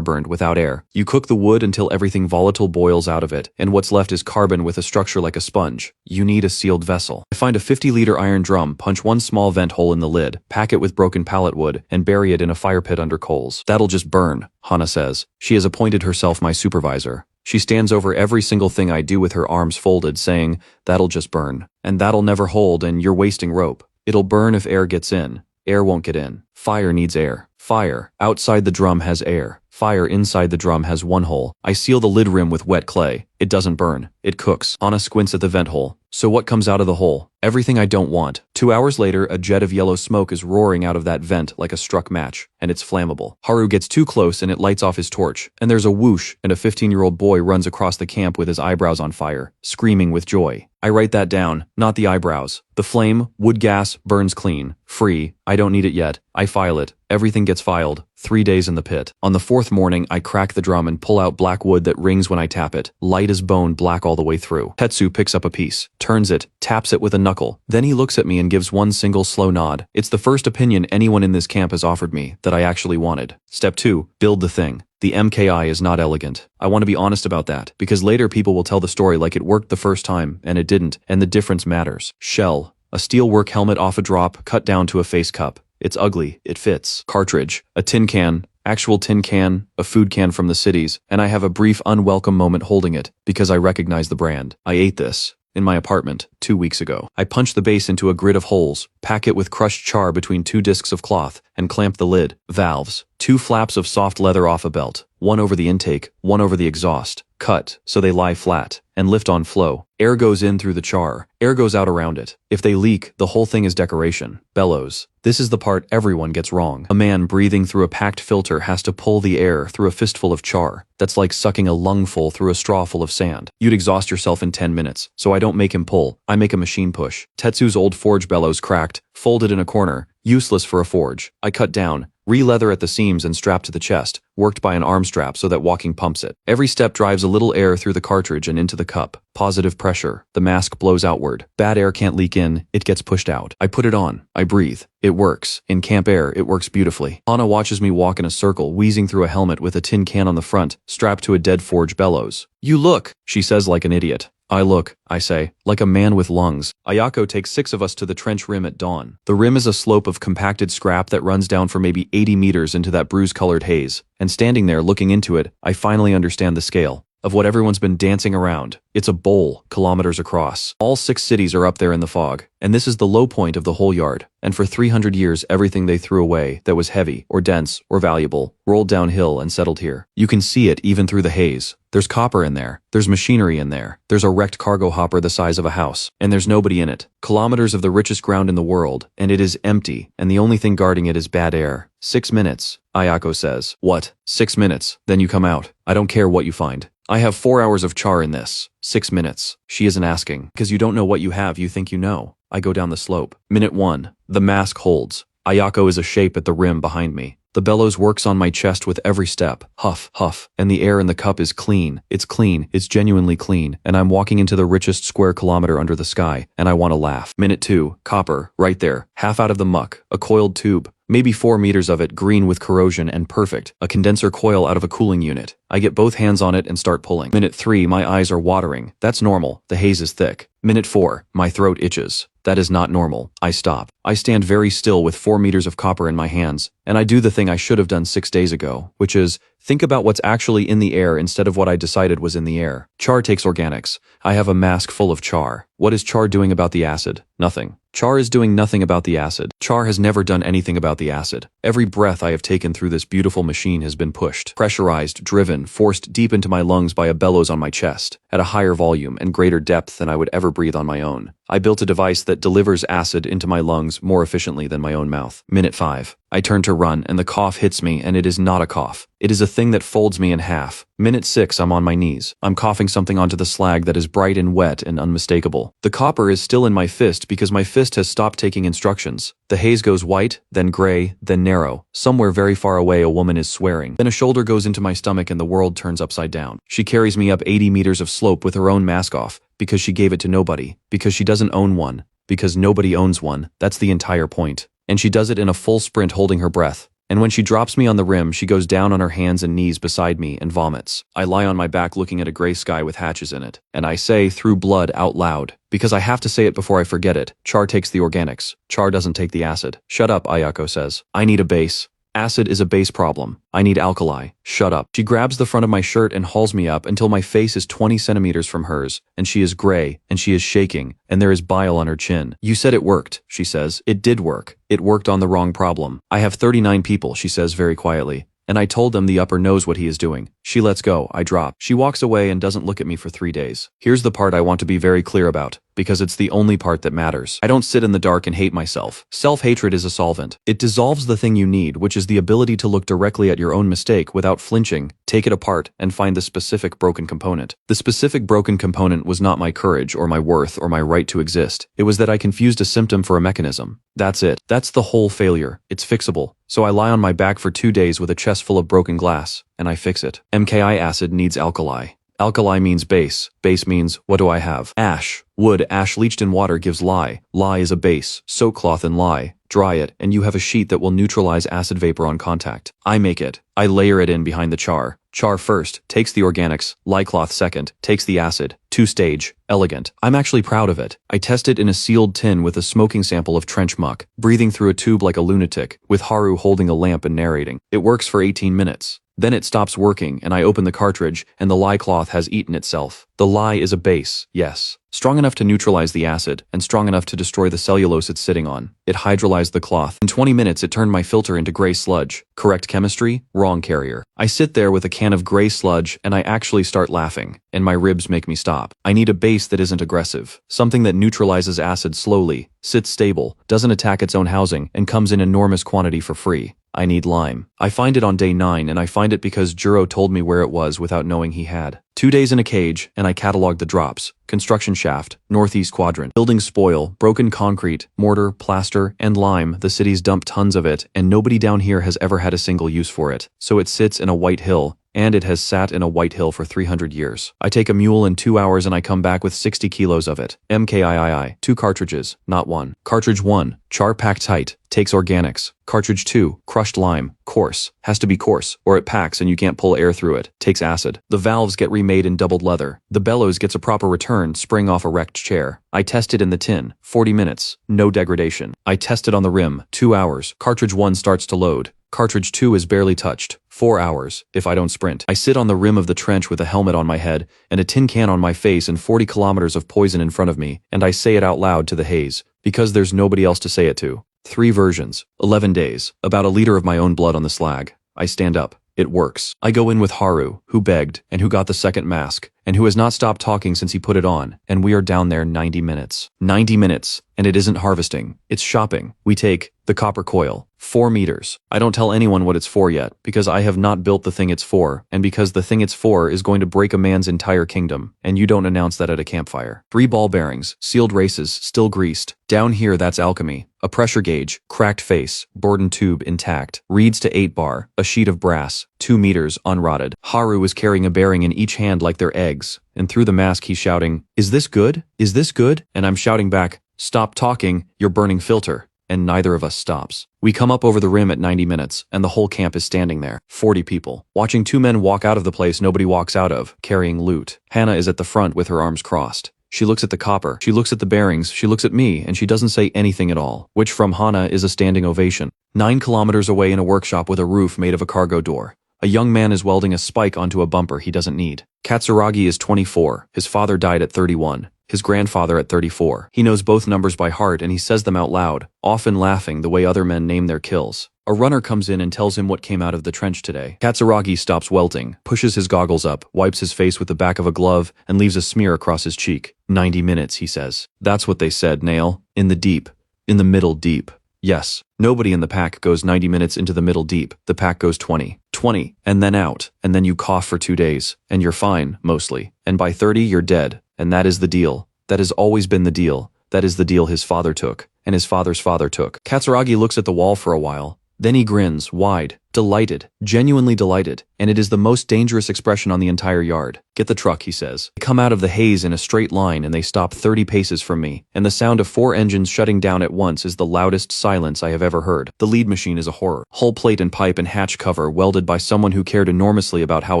burned without air. You cook the wood until everything volatile boils out of it, and what's left is carbon with a structure like a sponge. You need a sealed vessel. I find a 50-liter iron drum, punch one small vent hole in the lid, pack it with broken pallet wood, and bury it in a fire pit under coals. That'll just burn, Hannah says. She has appointed herself my supervisor. She stands over every single thing I do with her arms folded, saying, "That'll just burn. And that'll never hold, and you're wasting rope. It'll burn if air gets in. Air won't get in. Fire needs air. Fire outside the drum has air. Fire inside the drum has one hole. I seal the lid rim with wet clay. It doesn't burn. It cooks." Anna squints at the vent hole. "So what comes out of the hole?" "Everything I don't want." 2 hours later, a jet of yellow smoke is roaring out of that vent like a struck match, and it's flammable. Haru gets too close and it lights off his torch, and there's a whoosh, and a 15-year-old boy runs across the camp with his eyebrows on fire, screaming with joy. I write that down, not the eyebrows. The flame, wood gas, burns clean. Free. I don't need it yet. I file it. Everything gets filed. 3 days in the pit. On the 4th morning, I crack the drum and pull out black wood that rings when I tap it. Light as bone, black all the way through. Tetsu picks up a piece, turns it, taps it with a knuckle. Then he looks at me and gives one single slow nod. It's the first opinion anyone in this camp has offered me that I actually wanted. Step 2. Build the thing. The MKI is not elegant. I want to be honest about that, because later people will tell the story like it worked the first time, and it didn't, and the difference matters. Shell. A steel work helmet off a drop, cut down to a face cup. It's ugly. It fits. Cartridge. A tin can. Actual tin can, a food can from the cities, and I have a brief unwelcome moment holding it, because I recognize the brand. I ate this in my apartment 2 weeks ago. I punch the base into a grid of holes, pack it with crushed char between 2 discs of cloth, and clamp the lid. Valves. 2 flaps of soft leather off a belt, one over the intake, one over the exhaust. Cut, so they lie flat, and lift on flow. Air goes in through the char, air goes out around it. If they leak, the whole thing is decoration. Bellows. This is the part everyone gets wrong. A man breathing through a packed filter has to pull the air through a fistful of char. That's like sucking a lungful through a straw full of sand. You'd exhaust yourself in 10 minutes, so I don't make him pull. I make a machine push. Tetsu's old forge bellows cracked, folded in a corner, useless for a forge. I cut down, re-leather at the seams and strap to the chest, worked by an arm strap so that walking pumps it. Every step drives a little air through the cartridge and into the cup. Positive pressure. The mask blows outward. Bad air can't leak in, it gets pushed out. I put it on. I breathe. It works. In Camp Air, it works beautifully. Hana watches me walk in a circle, wheezing through a helmet with a tin can on the front, strapped to a dead forge bellows. "You look," she says like an idiot. I look, I say, like a man with lungs. Ayako takes 6 of us to the trench rim at dawn. The rim is a slope of compacted scrap that runs down for maybe 80 meters into that bruise-colored haze. And standing there looking into it, I finally understand the scale of what everyone's been dancing around. It's a bowl, kilometers across. All 6 cities are up there in the fog, and this is the low point of the whole yard. And for 300 years, everything they threw away that was heavy, or dense, or valuable, rolled downhill and settled here. You can see it even through the haze. There's copper in there. There's machinery in there. There's a wrecked cargo hopper the size of a house. And there's nobody in it. Kilometers of the richest ground in the world, and it is empty, and the only thing guarding it is bad air. 6 minutes, Ayako says. What? 6 minutes. Then you come out. I don't care what you find. I have 4 hours of char in this. 6 minutes. She isn't asking. Because you don't know what you have, you think you know. I go down the slope. Minute 1. The mask holds. Ayako is a shape at the rim behind me. The bellows works on my chest with every step. Huff, huff. And the air in the cup is clean. It's clean. It's genuinely clean. And I'm walking into the richest square kilometer under the sky. And I want to laugh. Minute 2. Copper. Right there. Half out of the muck. A coiled tube. Maybe 4 meters of it, green with corrosion and perfect. A condenser coil out of a cooling unit. I get both hands on it and start pulling. Minute 3, my eyes are watering. That's normal. The haze is thick. Minute 4, my throat itches. That is not normal. I stop. I stand very still with 4 meters of copper in my hands, and I do the thing I should have done 6 days ago, which is think about what's actually in the air instead of what I decided was in the air. Char takes organics. I have a mask full of char. What is char doing about the acid? Nothing. Char is doing nothing about the acid. Char has never done anything about the acid. Every breath I have taken through this beautiful machine has been pushed, pressurized, driven, forced deep into my lungs by a bellows on my chest, at a higher volume and greater depth than I would ever breathe on my own. I built a device that delivers acid into my lungs more efficiently than my own mouth. Minute 5. I turn to run and the cough hits me, and it is not a cough. It is a thing that folds me in half. Minute 6, I'm on my knees. I'm coughing something onto the slag that is bright and wet and unmistakable. The copper is still in my fist because my fist has stopped taking instructions. The haze goes white, then gray, then narrow. Somewhere very far away a woman is swearing. Then a shoulder goes into my stomach and the world turns upside down. She carries me up 80 meters of slope with her own mask off, because she gave it to nobody, because she doesn't own one, because nobody owns one. That's the entire point. And she does it in a full sprint holding her breath. And when she drops me on the rim, she goes down on her hands and knees beside me and vomits. I lie on my back looking at a gray sky with hatches in it. And I say, through blood, out loud, because I have to say it before I forget it, Char takes the organics. Char doesn't take the acid. Shut up, Ayako says. I need a base. Acid is a base problem. I need alkali. Shut up. She grabs the front of my shirt and hauls me up until my face is 20 centimeters from hers, and she is gray, and she is shaking, and there is bile on her chin. You said it worked, she says. It did work. It worked on the wrong problem. I have 39 people, she says very quietly. And I told them the upper knows what he is doing. She lets go. I drop. She walks away and doesn't look at me for 3 days. Here's the part I want to be very clear about, because it's the only part that matters. I don't sit in the dark and hate myself. Self-hatred is a solvent. It dissolves the thing you need, which is the ability to look directly at your own mistake without flinching, take it apart, and find the specific broken component. The specific broken component was not my courage or my worth or my right to exist. It was that I confused a symptom for a mechanism. That's it. That's the whole failure. It's fixable. So I lie on my back for 2 days with a chest full of broken glass, and I fix it. MKI acid needs alkali. Alkali means base. Base means, what do I have? Ash. Wood. Ash leached in water gives lye. Lye is a base. Soak cloth in lye. Dry it, and you have a sheet that will neutralize acid vapor on contact. I make it. I layer it in behind the char. Char first, takes the organics. Lye cloth second, takes the acid. 2-stage. Elegant. I'm actually proud of it. I test it in a sealed tin with a smoking sample of trench muck, breathing through a tube like a lunatic, with Haru holding a lamp and narrating. It works for 18 minutes. Then it stops working, and I open the cartridge, and the lye cloth has eaten itself. The lye is a base, yes. Strong enough to neutralize the acid, and strong enough to destroy the cellulose it's sitting on. It hydrolyzed the cloth. In 20 minutes it turned my filter into gray sludge. Correct chemistry? Wrong carrier. I sit there with a can of gray sludge, and I actually start laughing, and my ribs make me stop. I need a base that isn't aggressive. Something that neutralizes acid slowly, sits stable, doesn't attack its own housing, and comes in enormous quantity for free. I need lime. I find it on day 9, and I find it because Juro told me where it was without knowing he had. 2 days in a cage, and I cataloged the drops. Construction shaft, northeast quadrant. Building spoil, broken concrete, mortar, plaster, and lime. The cities dump tons of it, and nobody down here has ever had a single use for it. So it sits in a white hill, and it has sat in a white hill for 300 years. I take a mule in 2 hours and I come back with 60 kilos of it. MKIII. 2 cartridges, not 1. Cartridge 1, char packed tight, takes organics. Cartridge 2, crushed lime, coarse. Has to be coarse, or it packs and you can't pull air through it. Takes acid. The valves get remade in doubled leather. The bellows gets a proper return, spring off a wrecked chair. I test it in the tin. 40 minutes. No degradation. I test it on the rim. 2 hours. Cartridge 1 starts to load. Cartridge 2 is barely touched. 4 hours, if I don't sprint. I sit on the rim of the trench with a helmet on my head and a tin can on my face and 40 kilometers of poison in front of me, and I say it out loud to the haze, because there's nobody else to say it to. 3 versions. 11 days. About a liter of my own blood on the slag. I stand up. It works. I go in with Haru, who begged, and who got the second mask, and who has not stopped talking since he put it on, and we are down there 90 minutes. 90 minutes, and it isn't harvesting. It's shopping. We take the copper coil, 4 meters. I don't tell anyone what it's for yet, because I have not built the thing it's for, and because the thing it's for is going to break a man's entire kingdom, and you don't announce that at a campfire. 3 ball bearings, sealed races, still greased. Down here, that's alchemy. A pressure gauge, cracked face, Borden tube intact, reeds to 8 bar, a sheet of brass, 2 meters, unrotted. Haru is carrying a bearing in each hand like they're eggs, and through the mask he's shouting, "Is this good? Is this good?" And I'm shouting back, "Stop talking, you're burning filter." And neither of us stops. We come up over the rim at 90 minutes, and the whole camp is standing there. 40 people. Watching 2 men walk out of the place nobody walks out of, carrying loot. Hannah is at the front with her arms crossed. She looks at the copper, she looks at the bearings, she looks at me, and she doesn't say anything at all, which from Hannah is a standing ovation. 9 kilometers away in a workshop with a roof made of a cargo door. A young man is welding a spike onto a bumper he doesn't need. Katsuragi is 24. His father died at 31. His grandfather at 34. He knows both numbers by heart and he says them out loud, often laughing the way other men name their kills. A runner comes in and tells him what came out of the trench today. Katsuragi stops welting, pushes his goggles up, wipes his face with the back of a glove, and leaves a smear across his cheek. 90 minutes, he says. That's what they said, Nail. In the deep. In the middle deep. Yes. Nobody in the pack goes 90 minutes into the middle deep. The pack goes 20. 20, and then out, and then you cough for 2 days, and you're fine, mostly. And by 30, you're dead. And that is the deal. That has always been the deal. That is the deal his father took, and his father's father took. Katsuragi looks at the wall for a while. Then he grins, wide, delighted, genuinely delighted, and it is the most dangerous expression on the entire yard. Get the truck, he says. They come out of the haze in a straight line and they stop 30 paces from me, and the sound of 4 engines shutting down at once is the loudest silence I have ever heard. The lead machine is a horror. Hull plate and pipe and hatch cover welded by someone who cared enormously about how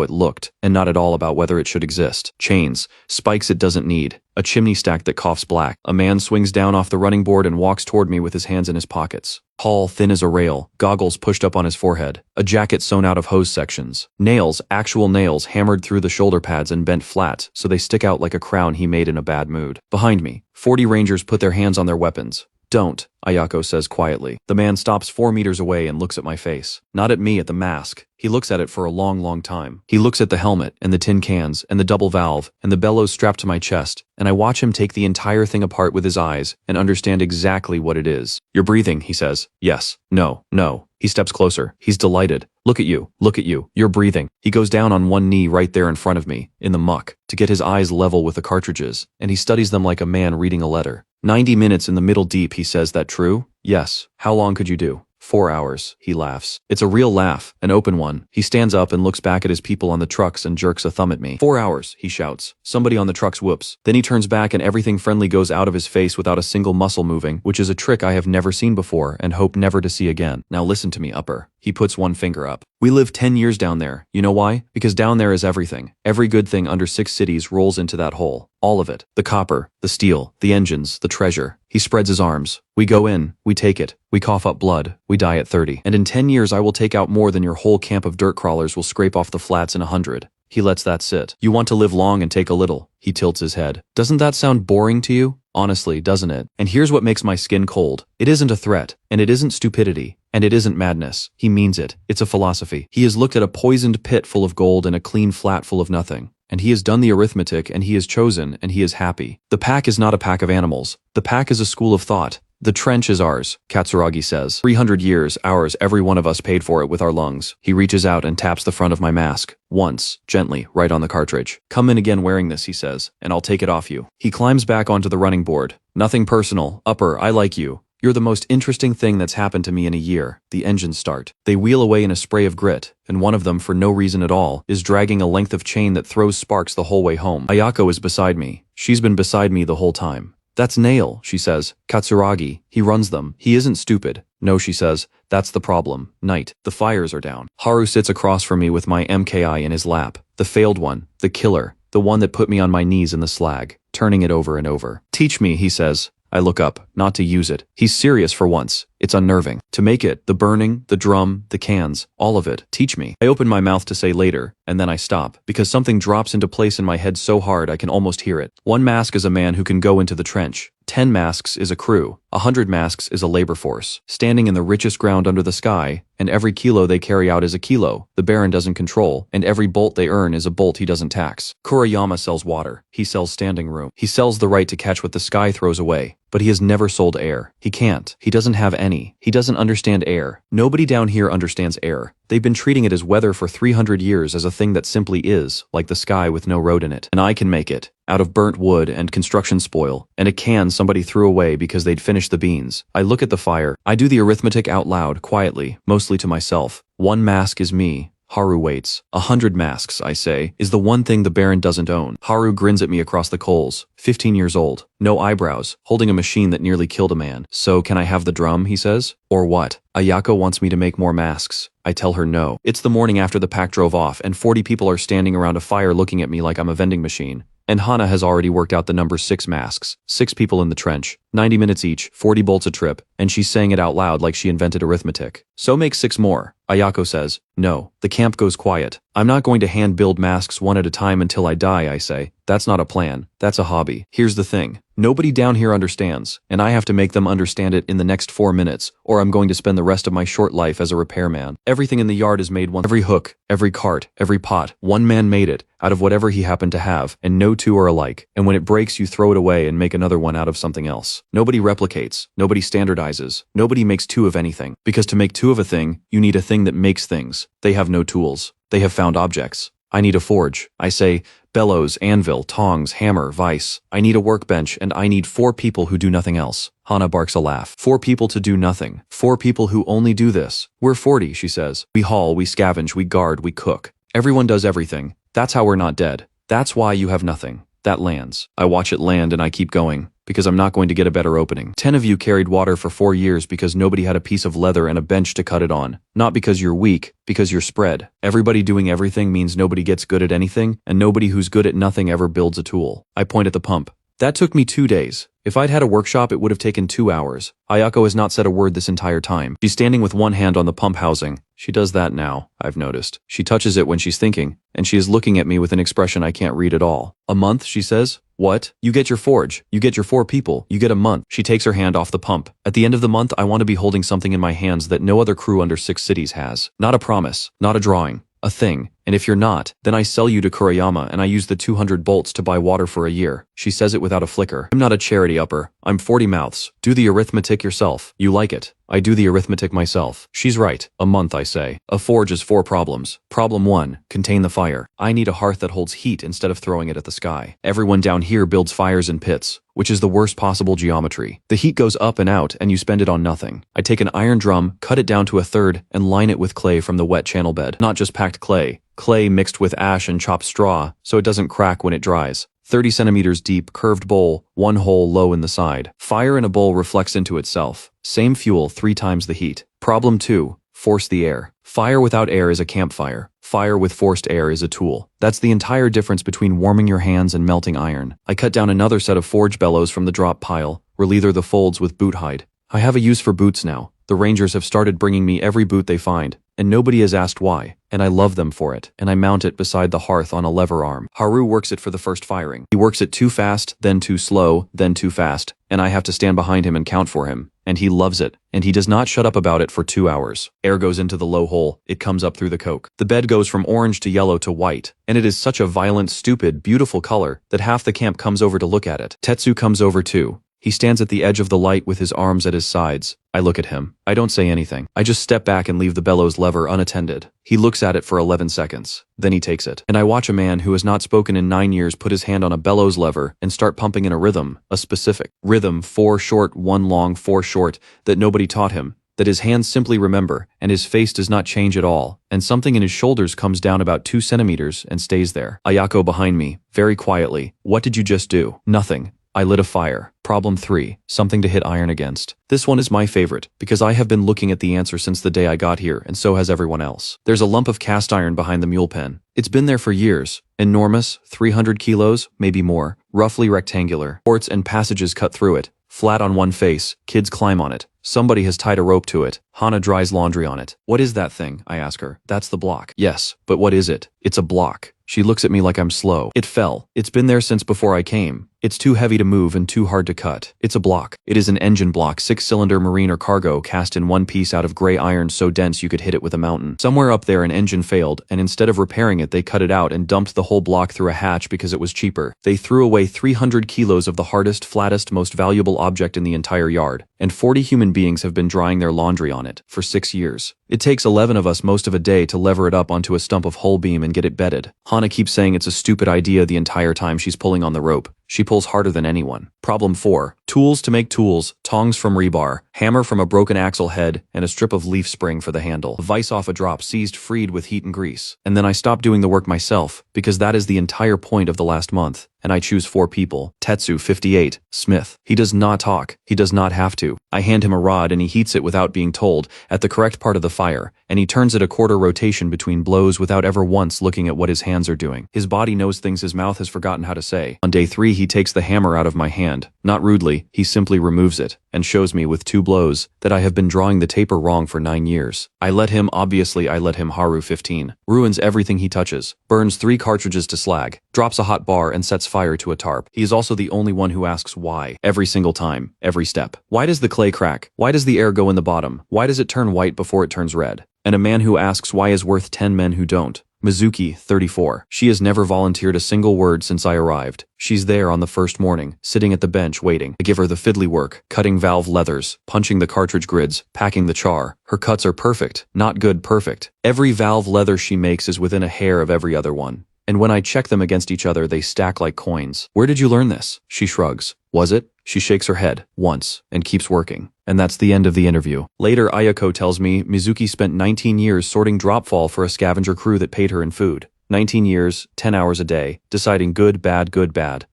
it looked, and not at all about whether it should exist. Chains, spikes it doesn't need, a chimney stack that coughs black. A man swings down off the running board and walks toward me with his hands in his pockets. Tall, thin as a rail, goggles pushed up on his forehead, a jacket sewn out of hose sections. Nails, actual nails hammered through the shoulder pads and bent flat so they stick out like a crown he made in a bad mood. Behind me, 40 Rangers put their hands on their weapons. Don't, Ayako says quietly. The man stops 4 meters away and looks at my face. Not at me, at the mask. He looks at it for a long, long time. He looks at the helmet, and the tin cans, and the double valve, and the bellows strapped to my chest, and I watch him take the entire thing apart with his eyes and understand exactly what it is. You're breathing, he says. Yes. No. No. He steps closer. He's delighted. Look at you. Look at you. You're breathing. He goes down on one knee right there in front of me, in the muck, to get his eyes level with the cartridges, and he studies them like a man reading a letter. 90 minutes in the middle deep, he says. That true? Yes. How long could you do? 4 hours, he laughs. It's a real laugh, an open one. He stands up and looks back at his people on the trucks and jerks a thumb at me. 4 hours, he shouts. Somebody on the trucks whoops. Then he turns back and everything friendly goes out of his face without a single muscle moving, which is a trick I have never seen before and hope never to see again. Now listen to me, Upper. He puts one finger up. We live 10 years down there. You know why? Because down there is everything. Every good thing under 6 cities rolls into that hole. All of it. The copper, the steel, the engines, the treasure. He spreads his arms. We go in, we take it, we cough up blood, we die at 30. And in 10 years I will take out more than your whole camp of dirt crawlers will scrape off the flats in 100. He lets that sit. You want to live long and take a little. He tilts his head. Doesn't that sound boring to you? Honestly, doesn't it? And here's what makes my skin cold. It isn't a threat, and it isn't stupidity, and it isn't madness. He means it. It's a philosophy. He has looked at a poisoned pit full of gold and a clean flat full of nothing. And he has done the arithmetic, and he has chosen, and he is happy. The pack is not a pack of animals. The pack is a school of thought. The trench is ours, Katsuragi says. 300 years, ours, every one of us paid for it with our lungs. He reaches out and taps the front of my mask. Once, gently, right on the cartridge. Come in again wearing this, he says, and I'll take it off you. He climbs back onto the running board. Nothing personal. Upper, I like you. You're the most interesting thing that's happened to me in a year. The engines start. They wheel away in a spray of grit, and one of them, for no reason at all, is dragging a length of chain that throws sparks the whole way home. Ayako is beside me. She's been beside me the whole time. That's Nail, she says. Katsuragi. He runs them. He isn't stupid. No, she says. That's the problem. Night. The fires are down. Haru sits across from me with my MKI in his lap. The failed one. The killer. The one that put me on my knees in the slag. Turning it over and over. Teach me, he says. I look up, not to use it. He's serious for once. It's unnerving. To make it, the burning, the drum, the cans, all of it. Teach me. I open my mouth to say later, and then I stop, because something drops into place in my head so hard I can almost hear it. 1 mask is a man who can go into the trench. 10 masks is a crew. 100 masks is a labor force, standing in the richest ground under the sky, and every kilo they carry out is a kilo the Baron doesn't control, and every bolt they earn is a bolt he doesn't tax. Kurayama sells water. He sells standing room. He sells the right to catch what the sky throws away. But he has never sold air. He can't. He doesn't have any. He doesn't understand air. Nobody down here understands air. They've been treating it as weather for 300 years as a thing that simply is, like the sky with no road in it. And I can make it. Out of burnt wood and construction spoil, and a can somebody threw away because they'd finished the beans. I look at the fire. I do the arithmetic out loud, quietly, mostly to myself. 1 mask is me. Haru waits. 100 masks, I say, is the one thing the Baron doesn't own. Haru grins at me across the coals. 15 years old. No eyebrows. Holding a machine that nearly killed a man. So can I have the drum, he says? Or what? Ayako wants me to make more masks. I tell her no. It's the morning after the pack drove off, and 40 people are standing around a fire looking at me like I'm a vending machine. And Hana has already worked out the number 6 masks. 6 people in the trench. 90 minutes each, 40 bolts a trip, and she's saying it out loud like she invented arithmetic. So make 6 more. Ayako says. No. The camp goes quiet. I'm not going to hand-build masks one at a time until I die, I say. That's not a plan. That's a hobby. Here's the thing. Nobody down here understands, and I have to make them understand it in the next 4 minutes, or I'm going to spend the rest of my short life as a repairman. Everything in the yard is made once. Every hook, every cart, every pot. One man made it, out of whatever he happened to have, and no two are alike. And when it breaks, you throw it away and make another one out of something else. Nobody replicates. Nobody standardizes. Nobody makes two of anything. Because to make two of a thing, you need a thing that makes things. They have no tools. They have found objects. I need a forge. I say, bellows, anvil, tongs, hammer, vise. I need a workbench, and I need 4 people who do nothing else. Hana barks a laugh. 4 people to do nothing. 4 people who only do this. We're 40, she says. We haul, we scavenge, we guard, we cook. Everyone does everything. That's how we're not dead. That's why you have nothing. That lands. I watch it land and I keep going, because I'm not going to get a better opening. 10 of you carried water for 4 years because nobody had a piece of leather and a bench to cut it on. Not because you're weak, because you're spread. Everybody doing everything means nobody gets good at anything, and nobody who's good at nothing ever builds a tool. I point at the pump. That took me 2 days. If I'd had a workshop, it would have taken 2 hours. Ayako has not said a word this entire time. She's standing with one hand on the pump housing. She does that now, I've noticed. She touches it when she's thinking, and she is looking at me with an expression I can't read at all. A month, she says? What? You get your forge. You get your 4 people. You get a month. She takes her hand off the pump. At the end of the month, I want to be holding something in my hands that no other crew under 6 cities has. Not a promise. Not a drawing. A thing. And if you're not, then I sell you to Kurayama and I use the 200 bolts to buy water for a year. She says it without a flicker. I'm not a charity upper. I'm 40 mouths. Do the arithmetic yourself. You like it. I do the arithmetic myself. She's right. A month, I say. A forge is 4 problems. Problem 1, contain the fire. I need a hearth that holds heat instead of throwing it at the sky. Everyone down here builds fires in pits, which is the worst possible geometry. The heat goes up and out and you spend it on nothing. I take an iron drum, cut it down to a third, and line it with clay from the wet channel bed. Not just packed clay. Clay mixed with ash and chopped straw, so it doesn't crack when it dries. 30 centimeters deep, curved bowl, 1 hole low in the side. Fire in a bowl reflects into itself. Same fuel, 3 times the heat. Problem 2, force the air. Fire without air is a campfire. Fire with forced air is a tool. That's the entire difference between warming your hands and melting iron. I cut down another set of forge bellows from the drop pile, releather the folds with boot hide. I have a use for boots now. The Rangers have started bringing me every boot they find, and nobody has asked why, and I love them for it, and I mount it beside the hearth on a lever arm. Haru works it for the first firing. He works it too fast, then too slow, then too fast, and I have to stand behind him and count for him, and he loves it, and he does not shut up about it for 2 hours. Air goes into the low hole, it comes up through the coke. The bed goes from orange to yellow to white, and it is such a violent, stupid, beautiful color that half the camp comes over to look at it. Tetsu comes over too. He stands at the edge of the light with his arms at his sides. I look at him. I don't say anything. I just step back and leave the bellows lever unattended. He looks at it for 11 seconds. Then he takes it. And I watch a man who has not spoken in 9 years put his hand on a bellows lever and start pumping in a rhythm, a specific rhythm, 4 short, 1 long, 4 short, that nobody taught him, that his hands simply remember, and his face does not change at all, and something in his shoulders comes down about 2 centimeters and stays there. Ayako behind me, very quietly. What did you just do? Nothing. I lit a fire. Problem 3, something to hit iron against. This one is my favorite, because I have been looking at the answer since the day I got here, and so has everyone else. There's a lump of cast iron behind the mule pen. It's been there for years. Enormous, 300 kilos, maybe more, roughly rectangular. Ports and passages cut through it. Flat on one face, kids climb on it. Somebody has tied a rope to it. Hana dries laundry on it. What is that thing? I ask her. That's the block. Yes, but what is it? It's a block. She looks at me like I'm slow. It fell. It's been there since before I came. It's too heavy to move and too hard to cut. It's a block. It is an engine block, 6-cylinder marine or cargo, cast in one piece out of gray iron so dense you could hit it with a mountain. Somewhere up there an engine failed, and instead of repairing it they cut it out and dumped the whole block through a hatch because it was cheaper. They threw away 300 kilos of the hardest, flattest, most valuable object in the entire yard, and 40 human beings have been drying their laundry on it for 6 years. It takes 11 of us most of a day to lever it up onto a stump of hull beam and get it bedded. Hana keeps saying it's a stupid idea the entire time she's pulling on the rope. She pulls harder than anyone. Problem 4. Tools to make tools, tongs from rebar, hammer from a broken axle head, and a strip of leaf spring for the handle. A vise off a drop seized freed with heat and grease. And then I stop doing the work myself, because that is the entire point of the last month. And I choose 4 people. Tetsu, 58, Smith. He does not talk. He does not have to. I hand him a rod and he heats it without being told, at the correct part of the fire, and he turns it a quarter rotation between blows without ever once looking at what his hands are doing. His body knows things his mouth has forgotten how to say. On day 3 he takes the hammer out of my hand. Not rudely, he simply removes it and shows me with 2 blows that I have been drawing the taper wrong for 9 years. Obviously I let him. Haru 15. Ruins everything he touches, burns 3 cartridges to slag, drops a hot bar and sets fire to a tarp. He is also the only one who asks why, every single time, every step. Why does the clay crack? Why does the air go in the bottom? Why does it turn white before it turns red? And a man who asks why is worth 10 men who don't. Mizuki, 34. She has never volunteered a single word since I arrived. She's there on the first morning, sitting at the bench waiting. I give her the fiddly work, cutting valve leathers, punching the cartridge grids, packing the char. Her cuts are perfect, not good, perfect. Every valve leather she makes is within a hair of every other one. And when I check them against each other, they stack like coins. Where did you learn this? She shrugs. Was it? She shakes her head, once, and keeps working. And that's the end of the interview. Later, Ayako tells me Mizuki spent 19 years sorting dropfall for a scavenger crew that paid her in food. 19 years, 10 hours a day, deciding good, bad,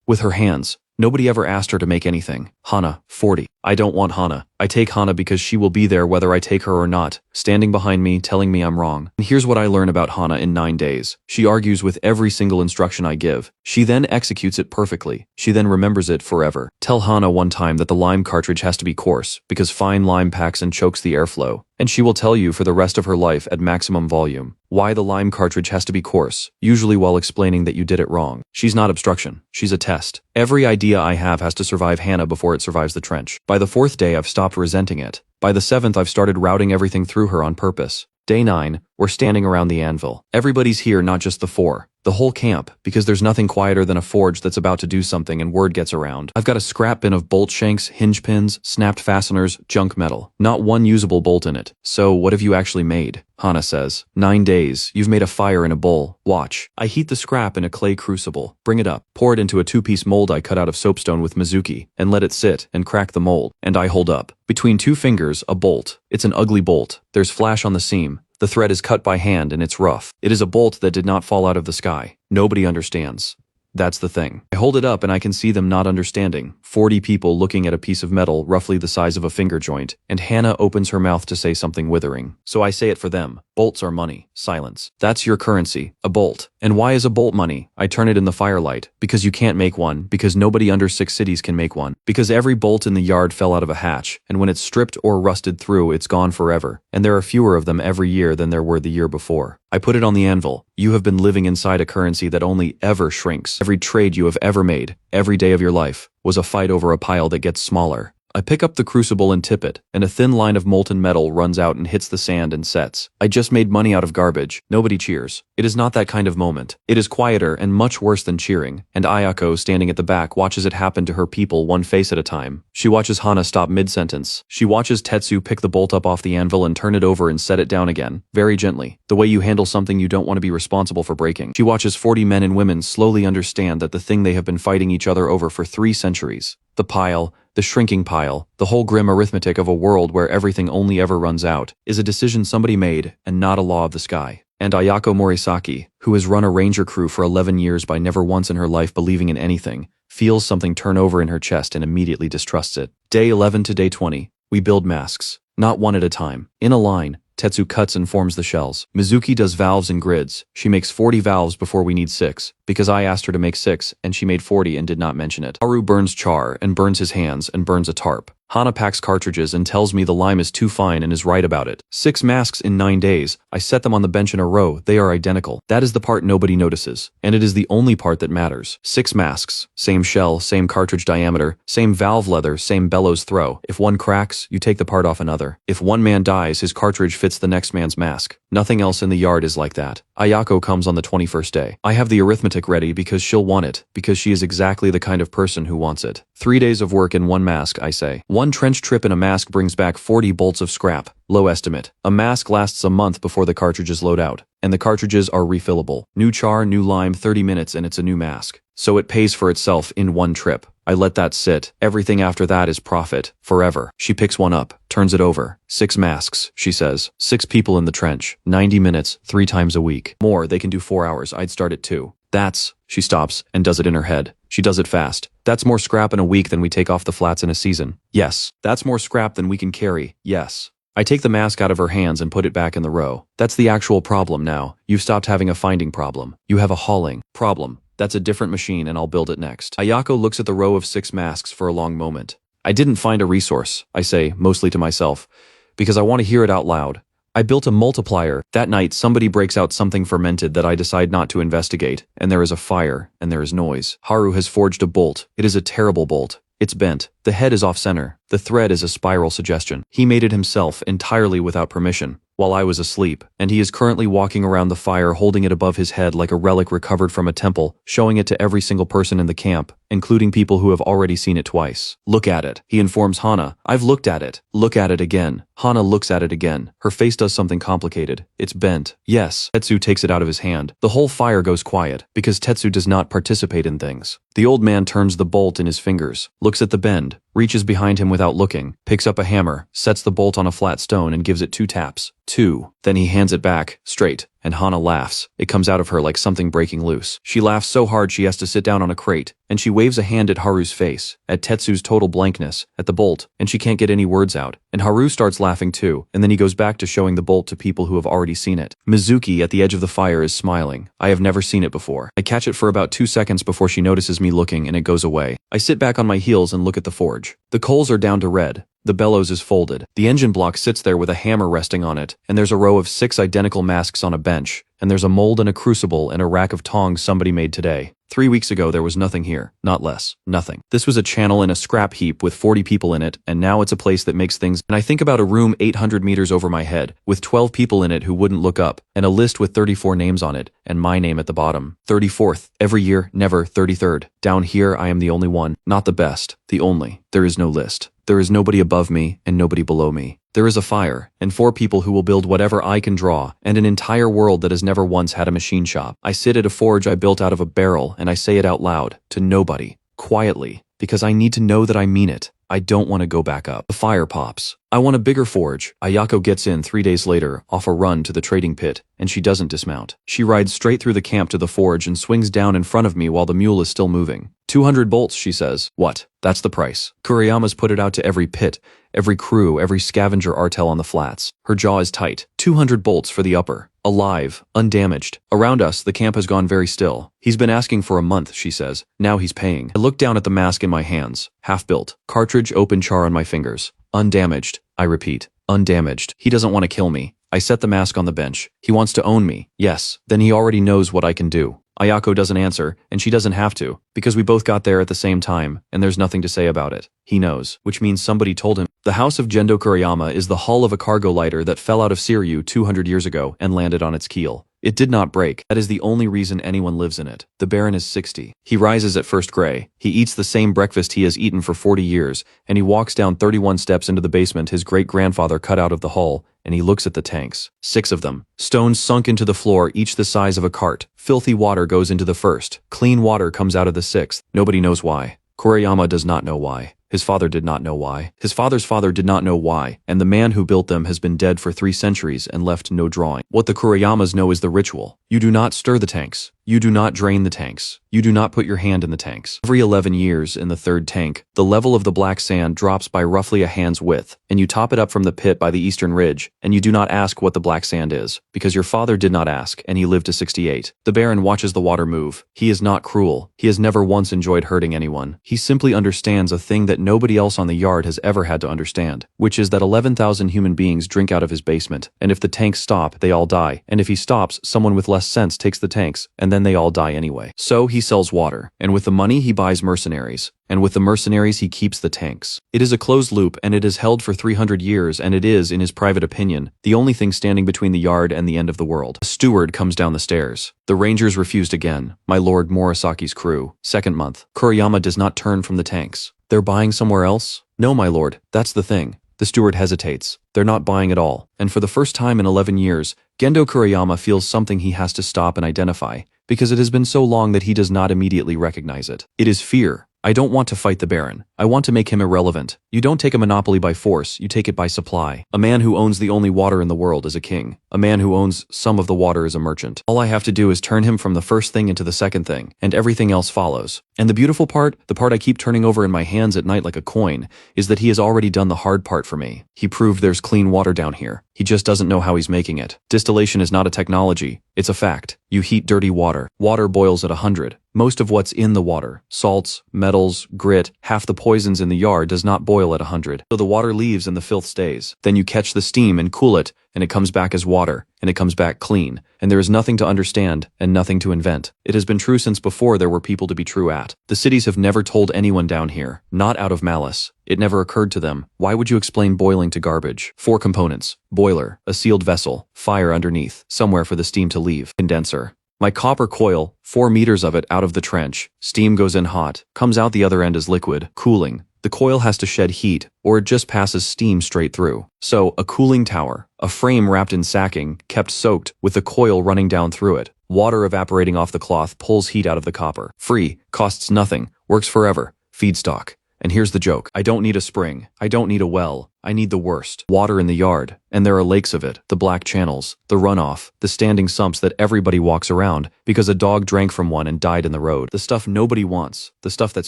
with her hands. Nobody ever asked her to make anything. Hana, 40. I don't want Hana. I take Hana because she will be there whether I take her or not, standing behind me, telling me I'm wrong. And here's what I learn about Hana in 9 days. She argues with every single instruction I give. She then executes it perfectly. She then remembers it forever. Tell Hana one time that the lime cartridge has to be coarse, because fine lime packs and chokes the airflow. And she will tell you for the rest of her life at maximum volume why the lime cartridge has to be coarse, usually while explaining that you did it wrong. She's not obstruction. She's a test. Every idea I have has to survive Hana before it survives the trench. By the 4th day, I've stopped resenting it. By the 7th, I've started routing everything through her on purpose. Day 9, we're standing around the anvil. Everybody's here, not just the 4. The whole camp, because there's nothing quieter than a forge that's about to do something and word gets around. I've got a scrap bin of bolt shanks, hinge pins, snapped fasteners, junk metal. Not one usable bolt in it. So what have you actually made? Hana says. 9 days. You've made a fire in a bowl. Watch. I heat the scrap in a clay crucible. Bring it up. Pour it into a 2-piece mold I cut out of soapstone with Mizuki, and let it sit and crack the mold. And I hold up. Between 2 fingers, a bolt. It's an ugly bolt. There's flash on the seam. The thread is cut by hand and it's rough. It is a bolt that did not fall out of the sky. Nobody understands. That's the thing. I hold it up and I can see them not understanding. 40 people looking at a piece of metal roughly the size of a finger joint, and Hana opens her mouth to say something withering. So I say it for them. Bolts are money. Silence. That's your currency. A bolt. And why is a bolt money? I turn it in the firelight. Because you can't make one. Because nobody under 6 cities can make one. Because every bolt in the yard fell out of a hatch, and when it's stripped or rusted through, it's gone forever. And there are fewer of them every year than there were the year before. I put it on the anvil. You have been living inside a currency that only ever shrinks. Every trade you have ever made, every day of your life, was a fight over a pile that gets smaller. I pick up the crucible and tip it, and a thin line of molten metal runs out and hits the sand and sets. I just made money out of garbage. Nobody cheers. It is not that kind of moment. It is quieter and much worse than cheering, and Ayako, standing at the back, watches it happen to her people one face at a time. She watches Hana stop mid-sentence. She watches Tetsu pick the bolt up off the anvil and turn it over and set it down again, very gently, the way you handle something you don't want to be responsible for breaking. She watches 40 men and women slowly understand that the thing they have been fighting each other over for 3 centuries, the pile, the shrinking pile, the whole grim arithmetic of a world where everything only ever runs out, is a decision somebody made and not a law of the sky. And Ayako Morisaki, who has run a ranger crew for 11 years by never once in her life believing in anything, feels something turn over in her chest and immediately distrusts it. Day 11 to day 20, we build masks. Not one at a time. In a line, Tetsu cuts and forms the shells. Mizuki does valves and grids. She makes 40 valves before we need 6, because I asked her to make 6 and she made 40 and did not mention it. Haru burns char and burns his hands and burns a tarp. Hana packs cartridges and tells me the lime is too fine and is right about it. 6 masks in 9 days. I set them on the bench in a row. They are identical. That is the part nobody notices. And it is the only part that matters. 6 masks. Same shell, same cartridge diameter, same valve leather, same bellows throw. If one cracks, you take the part off another. If one man dies, his cartridge fits the next man's mask. Nothing else in the yard is like that. Ayako comes on the 21st day. I have the arithmetic ready because she'll want it, because she is exactly the kind of person who wants it. 3 days of work in 1 mask, I say. 1 trench trip in a mask brings back 40 bolts of scrap. Low estimate. A mask lasts a month before the cartridges load out, and the cartridges are refillable. New char, new lime, 30 minutes and it's a new mask. So it pays for itself in 1 trip. I let that sit. Everything after that is profit. Forever. She picks one up, turns it over. 6 masks, she says. 6 people in the trench. 90 minutes, 3 times a week. More, they can do 4 hours. I'd start at 2. That's, she stops and does it in her head. She does it fast. That's more scrap in a week than we take off the flats in a season. Yes. That's more scrap than we can carry. Yes. I take the mask out of her hands and put it back in the row. That's the actual problem now. You've stopped having a finding problem. You have a hauling problem. That's a different machine and I'll build it next. Ayako looks at the row of 6 masks for a long moment. I didn't find a resource, I say, mostly to myself, because I want to hear it out loud. I built a multiplier. That night, somebody breaks out something fermented that I decide not to investigate, and there is a fire, and there is noise. Haru has forged a bolt. It is a terrible bolt. It's bent. The head is off-center. The thread is a spiral suggestion. He made it himself, entirely without permission, while I was asleep, and he is currently walking around the fire holding it above his head like a relic recovered from a temple, showing it to every single person in the camp, including people who have already seen it twice. Look at it, he informs Hana. I've looked at it. Look at it again. Hana looks at it again. Her face does something complicated. It's bent. Yes. Tetsu takes it out of his hand. The whole fire goes quiet, because Tetsu does not participate in things. The old man turns the bolt in his fingers, looks at the bend, reaches behind him without looking, picks up a hammer, sets the bolt on a flat stone and gives it 2 taps. 2. Then he hands it back, straight, and Hana laughs. It comes out of her like something breaking loose. She laughs so hard she has to sit down on a crate, and she waves a hand at Haru's face, at Tetsu's total blankness, at the bolt, and she can't get any words out. And Haru starts laughing too, and then he goes back to showing the bolt to people who have already seen it. Mizuki at the edge of the fire is smiling. I have never seen it before. I catch it for about 2 seconds before she notices me looking and it goes away. I sit back on my heels and look at the forge. The coals are down to red. The bellows is folded. The engine block sits there with a hammer resting on it, and there's a row of 6 identical masks on a bench, and there's a mold and a crucible and a rack of tongs somebody made today. 3 weeks ago there was nothing here. Not less. Nothing. This was a channel in a scrap heap with 40 people in it, and now it's a place that makes things. And I think about a room 800 meters over my head, with 12 people in it who wouldn't look up, and a list with 34 names on it, and my name at the bottom. 34th. Every year, never 33rd. Down here I am the only one. Not the best. The only. There is no list. There is nobody above me and nobody below me. There is a fire, and 4 people who will build whatever I can draw, and an entire world that has never once had a machine shop. I sit at a forge I built out of a barrel, and I say it out loud, to nobody, quietly, because I need to know that I mean it. I don't want to go back up. The fire pops. I want a bigger forge. Ayako gets in 3 days later, off a run to the trading pit, and she doesn't dismount. She rides straight through the camp to the forge and swings down in front of me while the mule is still moving. 200 bolts, she says. What? That's the price. Kuriyama's put it out to every pit, every crew, every scavenger artel on the flats. Her jaw is tight. 200 bolts for the upper. Alive, undamaged. Around us, the camp has gone very still. He's been asking for a month, she says. Now he's paying. I look down at the mask in my hands. Half-built. Cartridge, open char on my fingers. Undamaged. I repeat. Undamaged. He doesn't want to kill me. I set the mask on the bench. He wants to own me. Yes. Then he already knows what I can do. Ayako doesn't answer, and she doesn't have to, because we both got there at the same time, and there's nothing to say about it. He knows, which means somebody told him. The house of Gendo Kuriyama is the hull of a cargo lighter that fell out of Seiryu 200 years ago and landed on its keel. It did not break. That is the only reason anyone lives in it. The Baron is 60. He rises at first gray. He eats the same breakfast he has eaten for 40 years, and he walks down 31 steps into the basement his great-grandfather cut out of the hull, and he looks at the tanks. 6 of them. Stones sunk into the floor, each the size of a cart. Filthy water goes into the first. Clean water comes out of the 6th. Nobody knows why. Kuriyama does not know why. His father did not know why. His father's father did not know why, and the man who built them has been dead for 3 centuries and left no drawing. What the Kuriyamas know is the ritual. You do not stir the tanks. You do not drain the tanks. You do not put your hand in the tanks. Every 11 years in the 3rd tank, the level of the black sand drops by roughly a hand's width, and you top it up from the pit by the eastern ridge, and you do not ask what the black sand is, because your father did not ask, and he lived to 68. The Baron watches the water move. He is not cruel. He has never once enjoyed hurting anyone. He simply understands a thing that nobody else on the yard has ever had to understand, which is that 11,000 human beings drink out of his basement, and if the tanks stop, they all die, and if he stops, someone with less sense takes the tanks, and then they all die anyway. So he sells water, and with the money he buys mercenaries, and with the mercenaries he keeps the tanks. It is a closed loop, and it is held for 300 years, and it is, in his private opinion, the only thing standing between the yard and the end of the world. A steward comes down the stairs. The Rangers refused again. My Lord Morisaki's crew. 2nd month. Kuriyama does not turn from the tanks. They're buying somewhere else? No, my lord. That's the thing. The steward hesitates. They're not buying at all. And for the first time in 11 years, Gendo Kuriyama feels something he has to stop and identify, because it has been so long that he does not immediately recognize it. It is fear. I don't want to fight the Baron. I want to make him irrelevant. You don't take a monopoly by force, you take it by supply. A man who owns the only water in the world is a king. A man who owns some of the water is a merchant. All I have to do is turn him from the first thing into the second thing, and everything else follows. And the beautiful part, the part I keep turning over in my hands at night like a coin, is that he has already done the hard part for me. He proved there's clean water down here. He just doesn't know how he's making it. Distillation is not a technology, it's a fact. You heat dirty water. Water boils at 100. Most of what's in the water, salts, metals, grit, half the poisons in the yard does not boil at 100. So the water leaves and the filth stays. Then you catch the steam and cool it, and it comes back as water, and it comes back clean. And there is nothing to understand, and nothing to invent. It has been true since before there were people to be true at. The cities have never told anyone down here, not out of malice. It never occurred to them. Why would you explain boiling to garbage? 4 components. Boiler, a sealed vessel, fire underneath, somewhere for the steam to leave, condenser. My copper coil, 4 meters of it out of the trench. Steam goes in hot, comes out the other end as liquid, cooling. The coil has to shed heat, or it just passes steam straight through. So, a cooling tower, a frame wrapped in sacking, kept soaked, with the coil running down through it. Water evaporating off the cloth pulls heat out of the copper. Free, costs nothing, works forever. Feedstock. And here's the joke. I don't need a spring. I don't need a well. I need the worst. Water in the yard. And there are lakes of it. The black channels. The runoff. The standing sumps that everybody walks around because a dog drank from one and died in the road. The stuff nobody wants. The stuff that's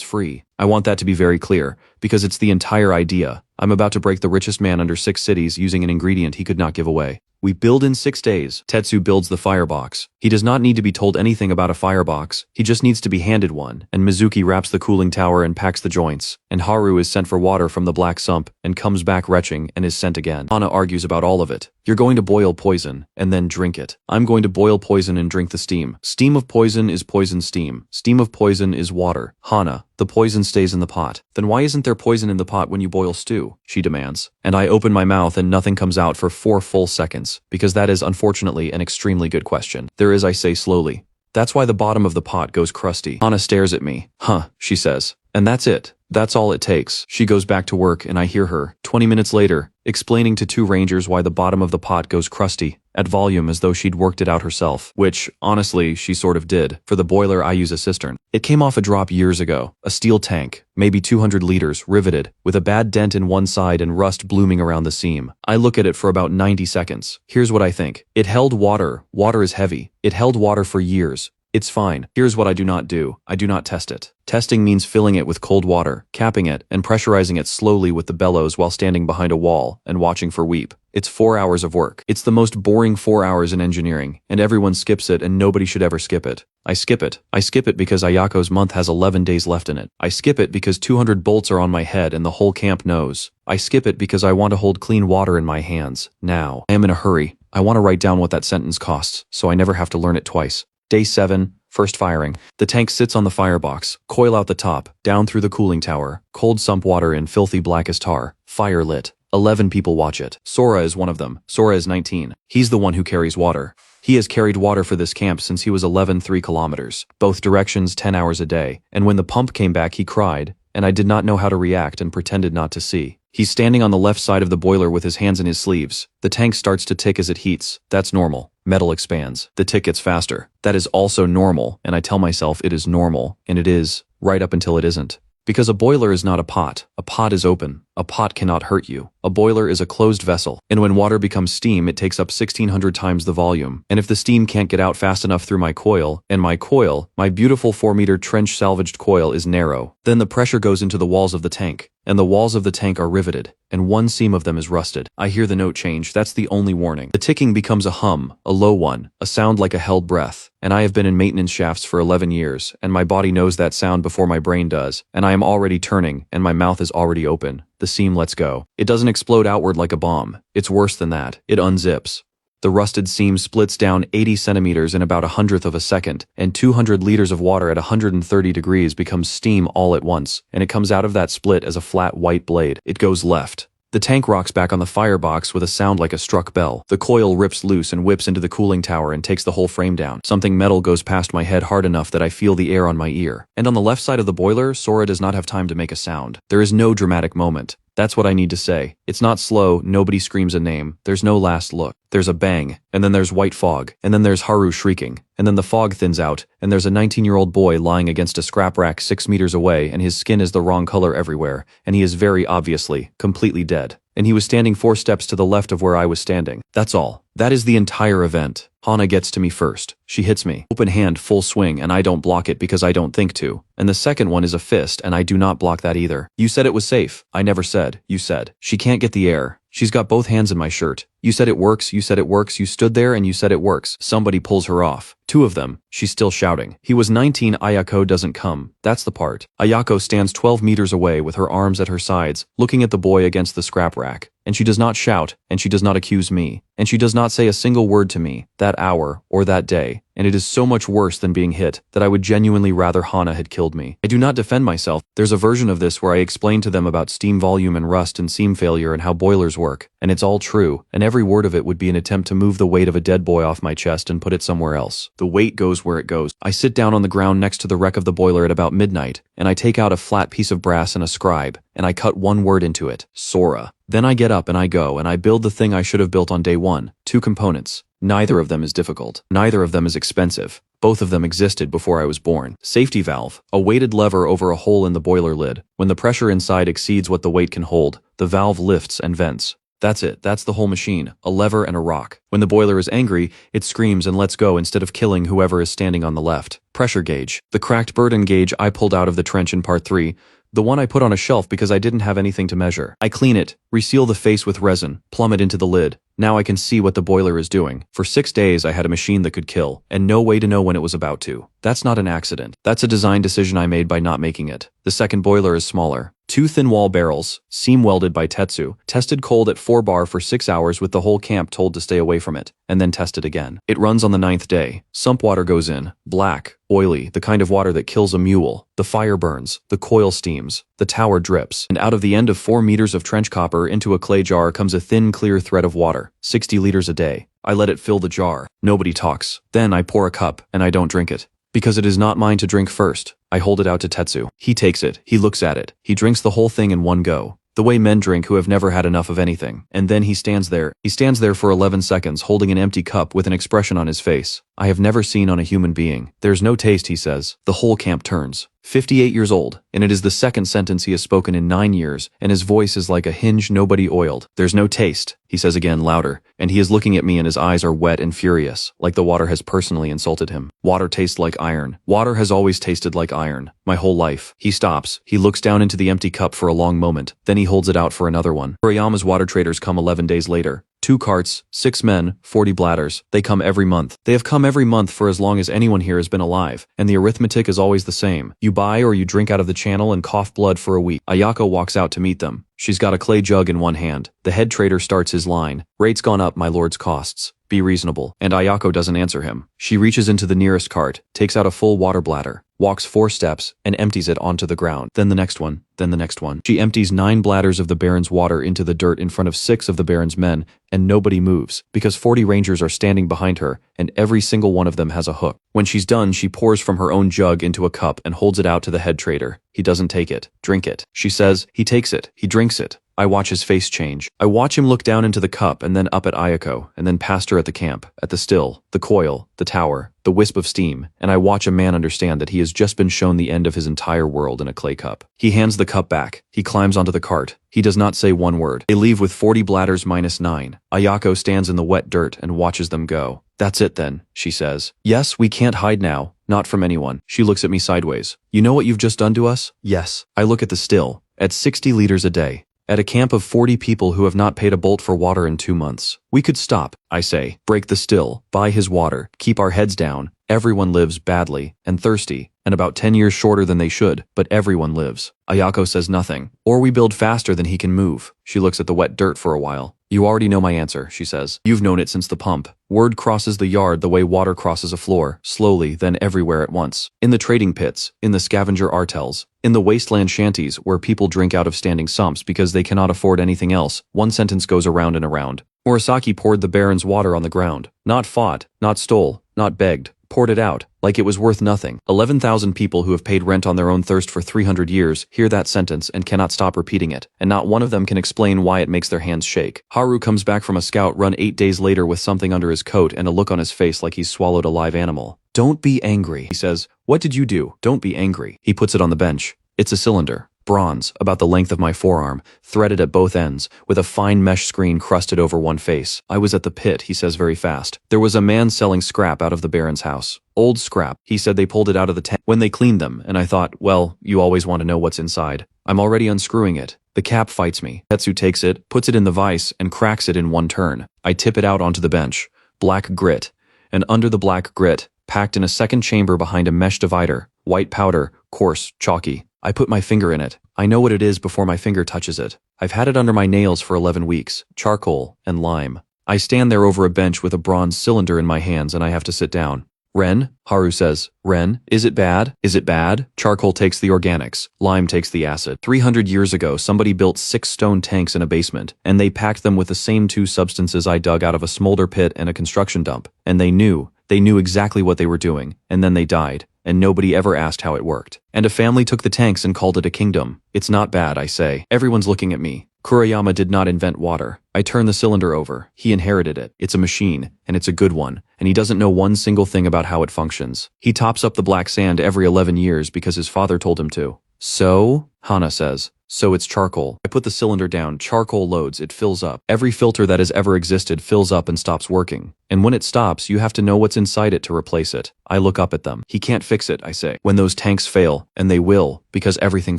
free. I want that to be very clear because it's the entire idea. I'm about to break the richest man under 6 cities using an ingredient he could not give away. We build in 6 days. Tetsu builds the firebox. He does not need to be told anything about a firebox. He just needs to be handed one. And Mizuki wraps the cooling tower and packs the joints. And Haru is sent for water from the black sump and comes back retching and is sent again. Hana argues about all of it. You're going to boil poison and then drink it. I'm going to boil poison and drink the steam. Steam of poison is poison steam. Steam of poison is water. Hana, the poison stays in the pot. Then why isn't there poison in the pot when you boil stew? She demands. And I open my mouth and nothing comes out for 4 full seconds, because that is unfortunately an extremely good question. There is, I say slowly. That's why the bottom of the pot goes crusty. Hana stares at me. Huh, she says. And that's it. That's all it takes. She goes back to work and I hear her, 20 minutes later, explaining to 2 rangers why the bottom of the pot goes crusty, at volume as though she'd worked it out herself, which, honestly, she sort of did. For the boiler, I use a cistern. It came off a drop years ago, a steel tank, maybe 200 liters, riveted, with a bad dent in one side and rust blooming around the seam. I look at it for about 90 seconds. Here's what I think. It held water. Water is heavy. It held water for years. It's fine. Here's what I do not do. I do not test it. Testing means filling it with cold water, capping it, and pressurizing it slowly with the bellows while standing behind a wall and watching for weep. It's 4 hours of work. It's the most boring 4 hours in engineering, and everyone skips it and nobody should ever skip it. I skip it. I skip it because Ayako's month has 11 days left in it. I skip it because 200 bolts are on my head and the whole camp knows. I skip it because I want to hold clean water in my hands, now. I am in a hurry. I want to write down what that sentence costs, so I never have to learn it twice. Day 7. First firing. The tank sits on the firebox, coil out the top, down through the cooling tower, cold sump water in filthy black as tar, fire lit. 11 people watch it. Sora is one of them. Sora is 19. He's the one who carries water. He has carried water for this camp since he was 3 kilometers, both directions 10 hours a day, and when the pump came back he cried, and I did not know how to react and pretended not to see. He's standing on the left side of the boiler with his hands in his sleeves. The tank starts to tick as it heats. That's normal. Metal expands. The tick gets faster. That is also normal, and I tell myself it is normal, and it is, right up until it isn't. Because a boiler is not a pot. A pot is open. A pot cannot hurt you. A boiler is a closed vessel, and when water becomes steam, it takes up 1,600 times the volume. And if the steam can't get out fast enough through my coil, and my coil, my beautiful 4-meter trench salvaged coil is narrow, then the pressure goes into the walls of the tank, and the walls of the tank are riveted, and one seam of them is rusted. I hear the note change. That's the only warning. The ticking becomes a hum, a low one, a sound like a held breath. And I have been in maintenance shafts for 11 years, and my body knows that sound before my brain does, and I am already turning, and my mouth is already open. The seam lets go. It doesn't explode outward like a bomb. It's worse than that. It unzips. The rusted seam splits down 80 centimeters in about 1/100 of a second, and 200 liters of water at 130 degrees becomes steam all at once, and it comes out of that split as a flat white blade. It goes left. The tank rocks back on the firebox with a sound like a struck bell. The coil rips loose and whips into the cooling tower and takes the whole frame down. Something metal goes past my head hard enough that I feel the air on my ear. And on the left side of the boiler, Sora does not have time to make a sound. There is no dramatic moment. That's what I need to say. It's not slow, nobody screams a name, there's no last look. There's a bang, and then there's white fog, and then there's Haru shrieking, and then the fog thins out, and there's a 19-year-old boy lying against a scrap rack 6 meters away, and his skin is the wrong color everywhere, and he is very obviously, completely dead. and he was standing 4 steps to the left of where I was standing. That's all. That is the entire event. Hana gets to me first. She hits me. Open hand, full swing, and I don't block it because I don't think to. And the second one is a fist, and I do not block that either. You said it was safe. I never said. You said. She can't get the air. She's got both hands in my shirt. You said it works, you said it works, you stood there and you said it works. Somebody pulls her off. 2 of them. She's still shouting. He was 19, Ayako doesn't come. That's the part. Ayako stands 12 meters away with her arms at her sides, looking at the boy against the scrap rack. And she does not shout, and she does not accuse me, and she does not say a single word to me, that hour, or that day. And it is so much worse than being hit, that I would genuinely rather Hana had killed me. I do not defend myself. There's a version of this where I explain to them about steam volume and rust and seam failure and how boilers work, and it's all true, and every word of it would be an attempt to move the weight of a dead boy off my chest and put it somewhere else. The weight goes where it goes. I sit down on the ground next to the wreck of the boiler at about midnight, and I take out a flat piece of brass and a scribe, and I cut one word into it, Sora. Then I get up and I go and I build the thing I should have built on day 1. 2 components. Neither of them is difficult. Neither of them is expensive. Both of them existed before I was born. Safety valve, a weighted lever over a hole in the boiler lid. When the pressure inside exceeds what the weight can hold, the valve lifts and vents. That's it. That's the whole machine. A lever and a rock. When the boiler is angry, it screams and lets go instead of killing whoever is standing on the left. Pressure gauge. The cracked Burden gauge I pulled out of the trench in part 3. The one I put on a shelf because I didn't have anything to measure. I clean it, reseal the face with resin, plumb it into the lid. Now I can see what the boiler is doing. For 6 days I had a machine that could kill, and no way to know when it was about to. That's not an accident. That's a design decision I made by not making it. The second boiler is smaller. 2 thin wall barrels, seam welded by Tetsu, tested cold at 4 bar for 6 hours with the whole camp told to stay away from it, and then tested again. It runs on the 9th day. Sump water goes in, black, oily, the kind of water that kills a mule. The fire burns, the coil steams, the tower drips, and out of the end of 4 meters of trench copper into a clay jar comes a thin clear thread of water, 60 liters a day. I let it fill the jar. Nobody talks. Then I pour a cup, and I don't drink it. Because it is not mine to drink first. I hold it out to Tetsu. He takes it, he looks at it, he drinks the whole thing in one go. The way men drink who have never had enough of anything. And then he stands there. He stands there for 11 seconds holding an empty cup with an expression on his face I have never seen on a human being. There's no taste, he says. The whole camp turns. 58 years old, and it is the second sentence he has spoken in 9 years, and his voice is like a hinge nobody oiled. There's no taste, he says again louder, and he is looking at me and his eyes are wet and furious, like the water has personally insulted him. Water tastes like iron. Water has always tasted like iron. My whole life. He stops. He looks down into the empty cup for a long moment, then he holds it out for another one. Kuriyama's water traders come 11 days later. 2 carts, 6 men, 40 bladders. They come every month. They have come every month for as long as anyone here has been alive, and the arithmetic is always the same. You buy or you drink out of the channel and cough blood for a week. Ayako walks out to meet them. She's got a clay jug in one hand. The head trader starts his line. Rates gone up, my lord's costs. Be reasonable. And Ayako doesn't answer him. She reaches into the nearest cart, takes out a full water bladder, walks 4 steps, and empties it onto the ground. Then the next one, then the next one. She empties 9 bladders of the Baron's water into the dirt in front of 6 of the Baron's men, and nobody moves, because 40 rangers are standing behind her, and every single one of them has a hook. When she's done, she pours from her own jug into a cup and holds it out to the head trader. He doesn't take it. Drink it. She says, he takes it. He drinks it. I watch his face change. I watch him look down into the cup and then up at Ayako, and then past her at the camp, at the still, the coil, the tower, the wisp of steam, and I watch a man understand that he has just been shown the end of his entire world in a clay cup. He hands the cup back. He climbs onto the cart. He does not say one word. They leave with 40 bladders minus 9. Ayako stands in the wet dirt and watches them go. That's it then, she says. Yes, we can't hide now. Not from anyone. She looks at me sideways. You know what you've just done to us? Yes. I look at the still. At 60 liters a day. At a camp of 40 people who have not paid a bolt for water in 2 months. We could stop, I say, break the still, buy his water, keep our heads down. Everyone lives badly and thirsty, and about 10 years shorter than they should, but everyone lives. Ayako says nothing. Or we build faster than he can move. She looks at the wet dirt for a while. You already know my answer, she says. You've known it since the pump. Word crosses the yard the way water crosses a floor, slowly, then everywhere at once. In the trading pits, in the scavenger artels, in the wasteland shanties where people drink out of standing sumps because they cannot afford anything else, one sentence goes around and around. Murasaki poured the Baron's water on the ground. Not fought, not stole, not begged. Poured it out, like it was worth nothing. 11,000 people who have paid rent on their own thirst for 300 years hear that sentence and cannot stop repeating it, and not one of them can explain why it makes their hands shake. Haru comes back from a scout run 8 days later with something under his coat and a look on his face like he's swallowed a live animal. Don't be angry, he says. What did you do? Don't be angry. He puts it on the bench. It's a cylinder. Bronze, about the length of my forearm, threaded at both ends, with a fine mesh screen crusted over one face. I was at the pit, he says very fast. There was a man selling scrap out of the Baron's house. Old scrap. He said they pulled it out of the tank when they cleaned them, and I thought, well, you always want to know what's inside. I'm already unscrewing it. The cap fights me. Tetsu takes it, puts it in the vise, and cracks it in one turn. I tip it out onto the bench. Black grit. And under the black grit, packed in a second chamber behind a mesh divider, white powder, coarse, chalky. I put my finger in it. I know what it is before my finger touches it. I've had it under my nails for 11 weeks. Charcoal and lime. I stand there over a bench with a bronze cylinder in my hands and I have to sit down. Ren, Haru says. Ren, is it bad? Is it bad? Charcoal takes the organics. Lime takes the acid. 300 years ago, somebody built 6 stone tanks in a basement, and they packed them with the same 2 substances I dug out of a smolder pit and a construction dump. And they knew exactly what they were doing, and then they died, and nobody ever asked how it worked. And a family took the tanks and called it a kingdom. It's not bad, I say. Everyone's looking at me. Kurayama did not invent water. I turn the cylinder over. He inherited it. It's a machine, and it's a good one, and he doesn't know one single thing about how it functions. He tops up the black sand every 11 years because his father told him to. So? Hana says. So it's charcoal. I put the cylinder down, charcoal loads, it fills up. Every filter that has ever existed fills up and stops working. And when it stops, you have to know what's inside it to replace it. I look up at them. He can't fix it, I say. When those tanks fail, and they will, because everything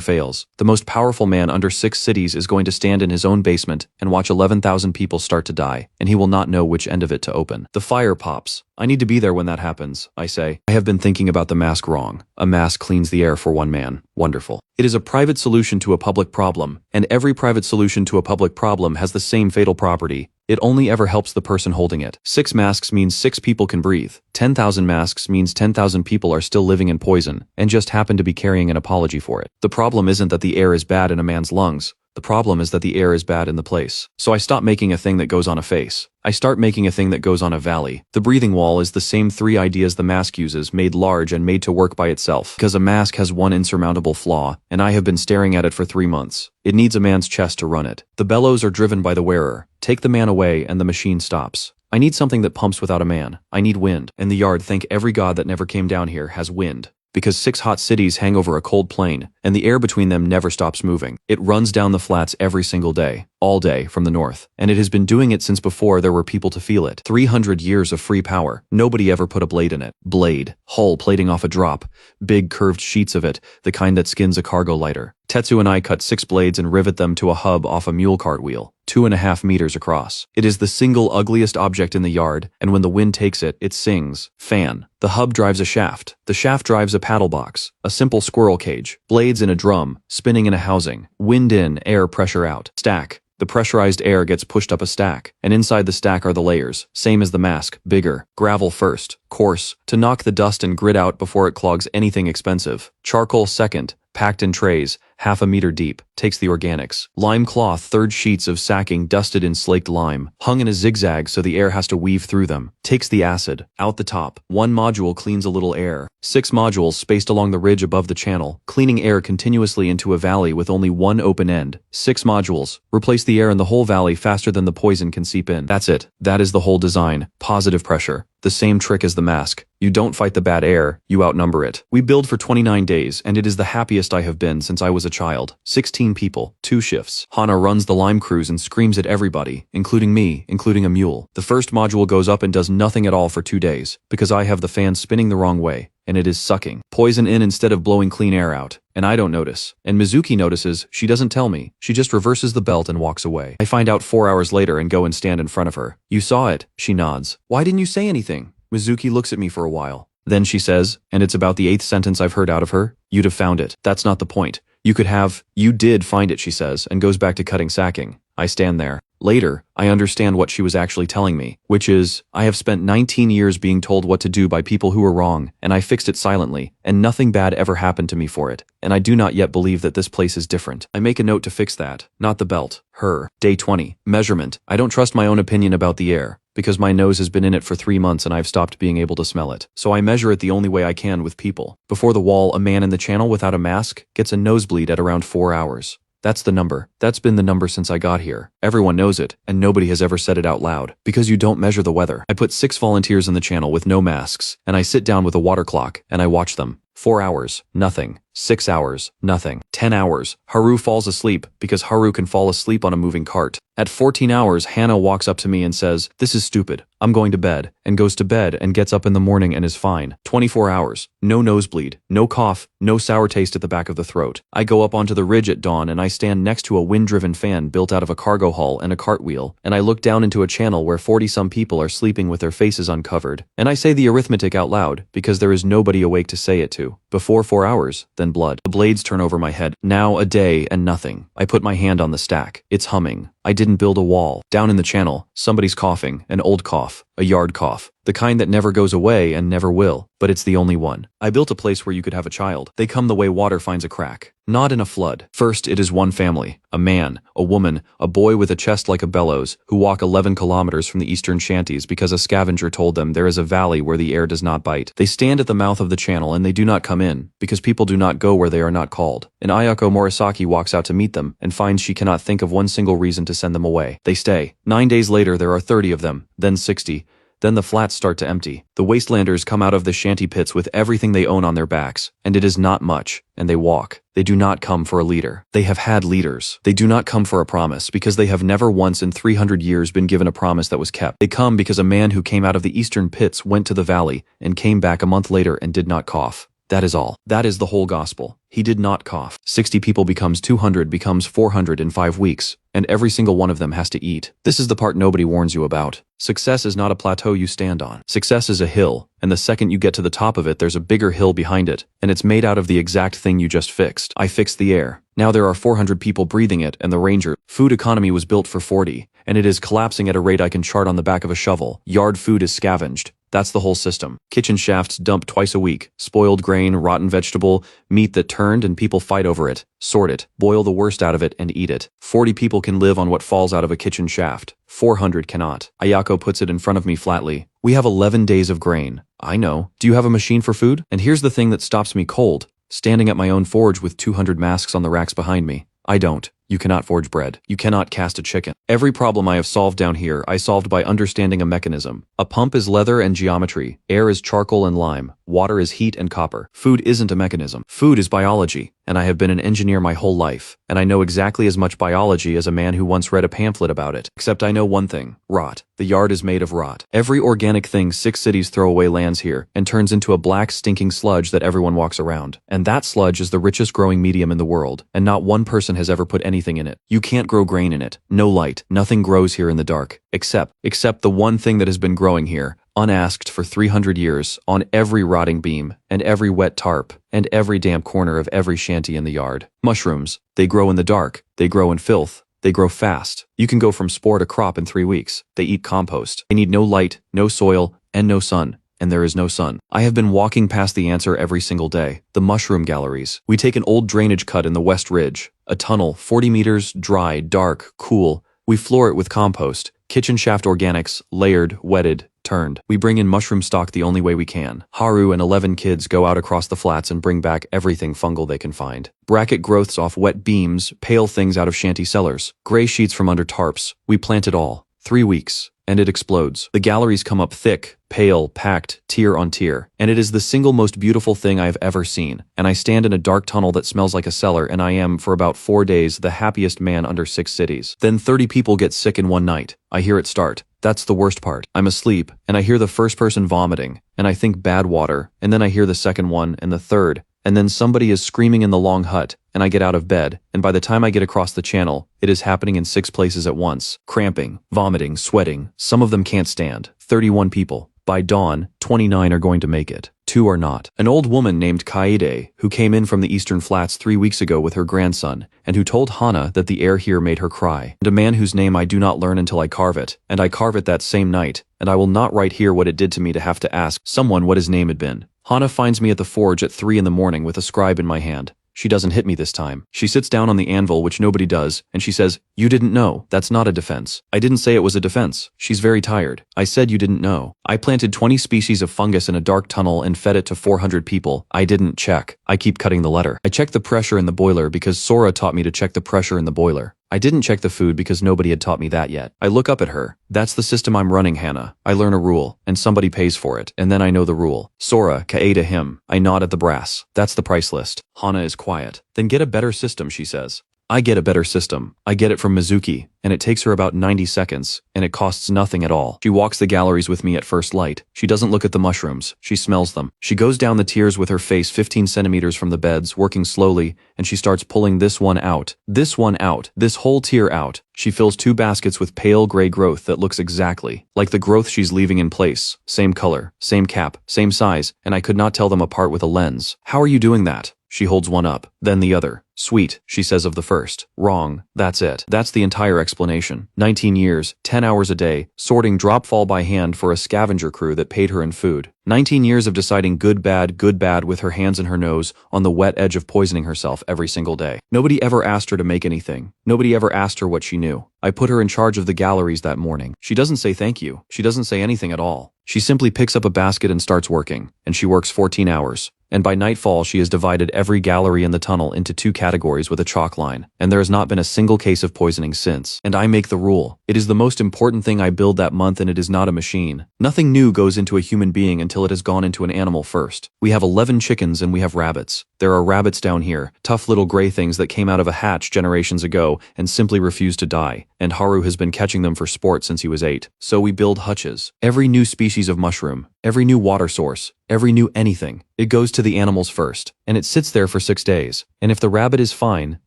fails, the most powerful man under 6 cities is going to stand in his own basement and watch 11,000 people start to die, and he will not know which end of it to open. The fire pops. I need to be there when that happens, I say. I have been thinking about the mask wrong. A mask cleans the air for one man. Wonderful. It is a private solution to a public problem, and every private solution to a public problem has the same fatal property. It only ever helps the person holding it. 6 masks means 6 people can breathe. 10,000 masks means 10,000 people are still living in poison, and just happen to be carrying an apology for it. The problem isn't that the air is bad in a man's lungs. The problem is that the air is bad in the place. So I stop making a thing that goes on a face. I start making a thing that goes on a valley. The breathing wall is the same 3 ideas the mask uses, made large and made to work by itself. Because a mask has one insurmountable flaw, and I have been staring at it for 3 months. It needs a man's chest to run it. The bellows are driven by the wearer. Take the man away and the machine stops. I need something that pumps without a man. I need wind. And the yard, thank every god that never came down here, has wind. Because 6 hot cities hang over a cold plain, and the air between them never stops moving. It runs down the flats every single day, all day from the north, and it has been doing it since before there were people to feel it. 300 years of free power. Nobody ever put a blade in it. Blade. Hull plating off a drop. Big curved sheets of it, the kind that skins a cargo lighter. Tetsu and I cut 6 blades and rivet them to a hub off a mule cart wheel, 2.5 meters across. It is the single ugliest object in the yard, and when the wind takes it, it sings. Fan. The hub drives a shaft. The shaft drives a paddle box, a simple squirrel cage, blades in a drum, spinning in a housing, wind in, air pressure out. Stack. The pressurized air gets pushed up a stack, and inside the stack are the layers, same as the mask, bigger. Gravel first, coarse, to knock the dust and grit out before it clogs anything expensive. Charcoal second, packed in trays, 1/2 meter deep, takes the organics. Lime cloth, 3rd sheets of sacking dusted in slaked lime, hung in a zigzag so the air has to weave through them. Takes the acid, out the top. 1 module cleans a little air. 6 modules spaced along the ridge above the channel, cleaning air continuously into a valley with only 1 open end. 6 modules, replace the air in the whole valley faster than the poison can seep in. That's it. That is the whole design. Positive pressure. The same trick as the mask. You don't fight the bad air, you outnumber it. We build for 29 days, and it is the happiest I have been since I was a child. 16 people, 2 shifts. Hana runs the lime crews and screams at everybody, including me, including a mule. The first module goes up and does nothing at all for 2 days, because I have the fan spinning the wrong way, and it is sucking poison in instead of blowing clean air out. And I don't notice. And Mizuki notices, she doesn't tell me. She just reverses the belt and walks away. I find out 4 hours later and go and stand in front of her. You saw it, she nods. Why didn't you say anything? Mizuki looks at me for a while. Then she says, and it's about the 8th sentence I've heard out of her, you'd have found it. That's not the point. You did find it, she says, and goes back to cutting sacking. I stand there. Later, I understand what she was actually telling me, which is, I have spent 19 years being told what to do by people who were wrong, and I fixed it silently, and nothing bad ever happened to me for it, and I do not yet believe that this place is different. I make a note to fix that, not the belt, her. Day 20. Measurement. I don't trust my own opinion about the air, because my nose has been in it for 3 months and I've stopped being able to smell it. So I measure it the only way I can with people. Before the wall, a man in the channel without a mask gets a nosebleed at around 4 hours. That's the number. That's been the number since I got here. Everyone knows it, and nobody has ever said it out loud. Because you don't measure the weather. I put 6 volunteers in the channel with no masks, and I sit down with a water clock, and I watch them. 4 hours, nothing. 6 hours, nothing. 10 hours, Haru falls asleep because Haru can fall asleep on a moving cart. At 14 hours, Hannah walks up to me and says, "This is stupid. I'm going to bed," and goes to bed and gets up in the morning and is fine. 24 hours, no nosebleed, no cough, no sour taste at the back of the throat. I go up onto the ridge at dawn and I stand next to a wind-driven fan built out of a cargo hull and a cartwheel, and I look down into a channel where 40-some people are sleeping with their faces uncovered. And I say the arithmetic out loud because there is nobody awake to say it to. Before 4 hours, then blood. The blades turn over my head. Now a day and nothing. I put my hand on the stack. It's humming. I didn't build a wall. Down in the channel, somebody's coughing, an old cough, a yard cough, the kind that never goes away and never will, but it's the only one. I built a place where you could have a child. They come the way water finds a crack. Not in a flood. First, it is one family, a man, a woman, a boy with a chest like a bellows, who walk 11 kilometers from the eastern shanties because a scavenger told them there is a valley where the air does not bite. They stand at the mouth of the channel and they do not come in, because people do not go where they are not called. And Ayako Morisaki walks out to meet them and finds she cannot think of one single reason to send them away. They stay. 9 days later, there are 30 of them, then 60. Then the flats start to empty. The wastelanders come out of the shanty pits with everything they own on their backs, and it is not much, and they walk. They do not come for a leader. They have had leaders. They do not come for a promise because they have never once in 300 years been given a promise that was kept. They come because a man who came out of the eastern pits went to the valley and came back a month later and did not cough. That is all. That is the whole gospel. He did not cough. 60 people becomes 200 becomes 400 in 5 weeks, and every single one of them has to eat. This is the part nobody warns you about. Success is not a plateau you stand on. Success is a hill, and the second you get to the top of it, there's a bigger hill behind it, and it's made out of the exact thing you just fixed. I fixed the air. Now there are 400 people breathing it, and the Ranger food economy was built for 40, and it is collapsing at a rate I can chart on the back of a shovel. Yard food is scavenged. That's the whole system. Kitchen shafts dump twice a week. Spoiled grain, rotten vegetable, meat that turned and people fight over it. Sort it, boil the worst out of it and eat it. 40 people can live on what falls out of a kitchen shaft. 400 cannot. Ayako puts it in front of me flatly. We have 11 days of grain. I know. Do you have a machine for food? And here's the thing that stops me cold. Standing at my own forge with 200 masks on the racks behind me. I don't. You cannot forge bread. You cannot cast a chicken. Every problem I have solved down here, I solved by understanding a mechanism. A pump is leather and geometry. Air is charcoal and lime. Water is heat and copper. Food isn't a mechanism. Food is biology. And I have been an engineer my whole life. And I know exactly as much biology as a man who once read a pamphlet about it. Except I know one thing. Rot. The yard is made of rot. Every organic thing 6 cities throw away lands here and turns into a black stinking sludge that everyone walks around. And that sludge is the richest growing medium in the world. And not one person has ever put anything in it. You can't grow grain in it. No light. Nothing grows here in the dark. Except the one thing that has been growing here, unasked for 300 years, on every rotting beam, and every wet tarp, and every damp corner of every shanty in the yard. Mushrooms. They grow in the dark. They grow in filth. They grow fast. You can go from spore to crop in 3 weeks. They eat compost. They need no light, no soil, and no sun. And there is no sun. I have been walking past the answer every single day. The mushroom galleries. We take an old drainage cut in the West Ridge. A tunnel, 40 meters, dry, dark, cool. We floor it with compost. Kitchen shaft organics, layered, wetted, turned. We bring in mushroom stock the only way we can. Haru and 11 kids go out across the flats and bring back everything fungal they can find. Bracket growths off wet beams, pale things out of shanty cellars, gray sheets from under tarps. We plant it all. 3 weeks. And it explodes. The galleries come up thick, pale, packed, tier on tier. And it is the single most beautiful thing I have ever seen. And I stand in a dark tunnel that smells like a cellar, and I am, for about 4 days, the happiest man under 6 cities. Then 30 people get sick in one night. I hear it start. That's the worst part. I'm asleep, and I hear the first person vomiting, and I think bad water, and then I hear the second one, and the third, and then somebody is screaming in the long hut, and I get out of bed, and by the time I get across the channel, it is happening in 6 places at once. Cramping, vomiting, sweating. Some of them can't stand. 31 people. By dawn, 29 are going to make it. 2 are not. An old woman named Kaede, who came in from the eastern flats 3 weeks ago with her grandson, and who told Hana that the air here made her cry. And a man whose name I do not learn until I carve it, and I carve it that same night, and I will not write here what it did to me to have to ask someone what his name had been. Hana finds me at the forge at 3 in the morning with a scribe in my hand. She doesn't hit me this time. She sits down on the anvil, which nobody does, and she says, "You didn't know. That's not a defense." I didn't say it was a defense. She's very tired. I said you didn't know. I planted 20 species of fungus in a dark tunnel and fed it to 400 people. I didn't check. I keep cutting the letter. I check the pressure in the boiler because Sora taught me to check the pressure in the boiler. I didn't check the food because nobody had taught me that yet. I look up at her. That's the system I'm running, Hannah. I learn a rule, and somebody pays for it, and then I know the rule. Sora, Ka'e to him. I nod at the brass. That's the price list. Hana is quiet. Then get a better system, she says. I get a better system. I get it from Mizuki, and it takes her about 90 seconds, and it costs nothing at all. She walks the galleries with me at first light. She doesn't look at the mushrooms. She smells them. She goes down the tiers with her face 15 centimeters from the beds, working slowly, and she starts pulling this one out, this whole tier out. She fills 2 baskets with pale gray growth that looks exactly like the growth she's leaving in place. Same color, same cap, same size, and I could not tell them apart with a lens. How are you doing that? She holds one up, then the other. Sweet, she says of the first. Wrong. That's it. That's the entire explanation. 19 years, 10 hours a day, sorting drop fall by hand for a scavenger crew that paid her in food. 19 years of deciding good bad with her hands in her nose on the wet edge of poisoning herself every single day. Nobody ever asked her to make anything. Nobody ever asked her what she knew. I put her in charge of the galleries that morning. She doesn't say thank you. She doesn't say anything at all. She simply picks up a basket and starts working, and she works 14 hours. And by nightfall, she has divided every gallery in the tunnel into 2 categories with a chalk line, and there has not been a single case of poisoning since. And I make the rule. It is the most important thing I build that month, and it is not a machine. Nothing new goes into a human being until it has gone into an animal first. We have 11 chickens and we have rabbits. There are rabbits down here, tough little gray things that came out of a hatch generations ago and simply refused to die, and Haru has been catching them for sport since he was 8. So we build hutches. Every new species of mushroom, every new water source, every new anything, it goes to the animals first, and it sits there for 6 days. And if the rabbit is fine,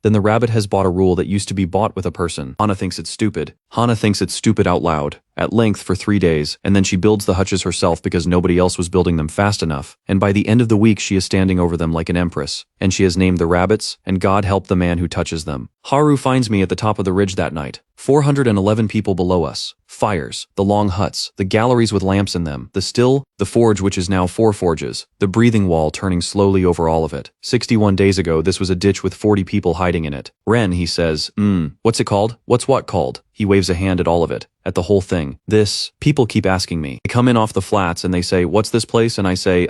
then the rabbit has bought a rule that used to be bought with a person. Hana thinks it's stupid. Hana thinks it's stupid out loud, at length for 3 days, and then she builds the hutches herself because nobody else was building them fast enough. And by the end of the week, she is standing over them like an empress, and she has named the rabbits, and God help the man who touches them. Haru finds me at the top of the ridge that night. 411 people below us. Fires, the long huts, the galleries with lamps in them, the still, the forge which is now 4 forges, the breathing wall turning slowly over all of it. 61 days ago, this was a ditch with 40 people hiding in it. Ren, he says, what's it called? What's what called? He waves a hand at all of it, at the whole thing. This, people keep asking me. They come in off the flats and they say, what's this place? And I say,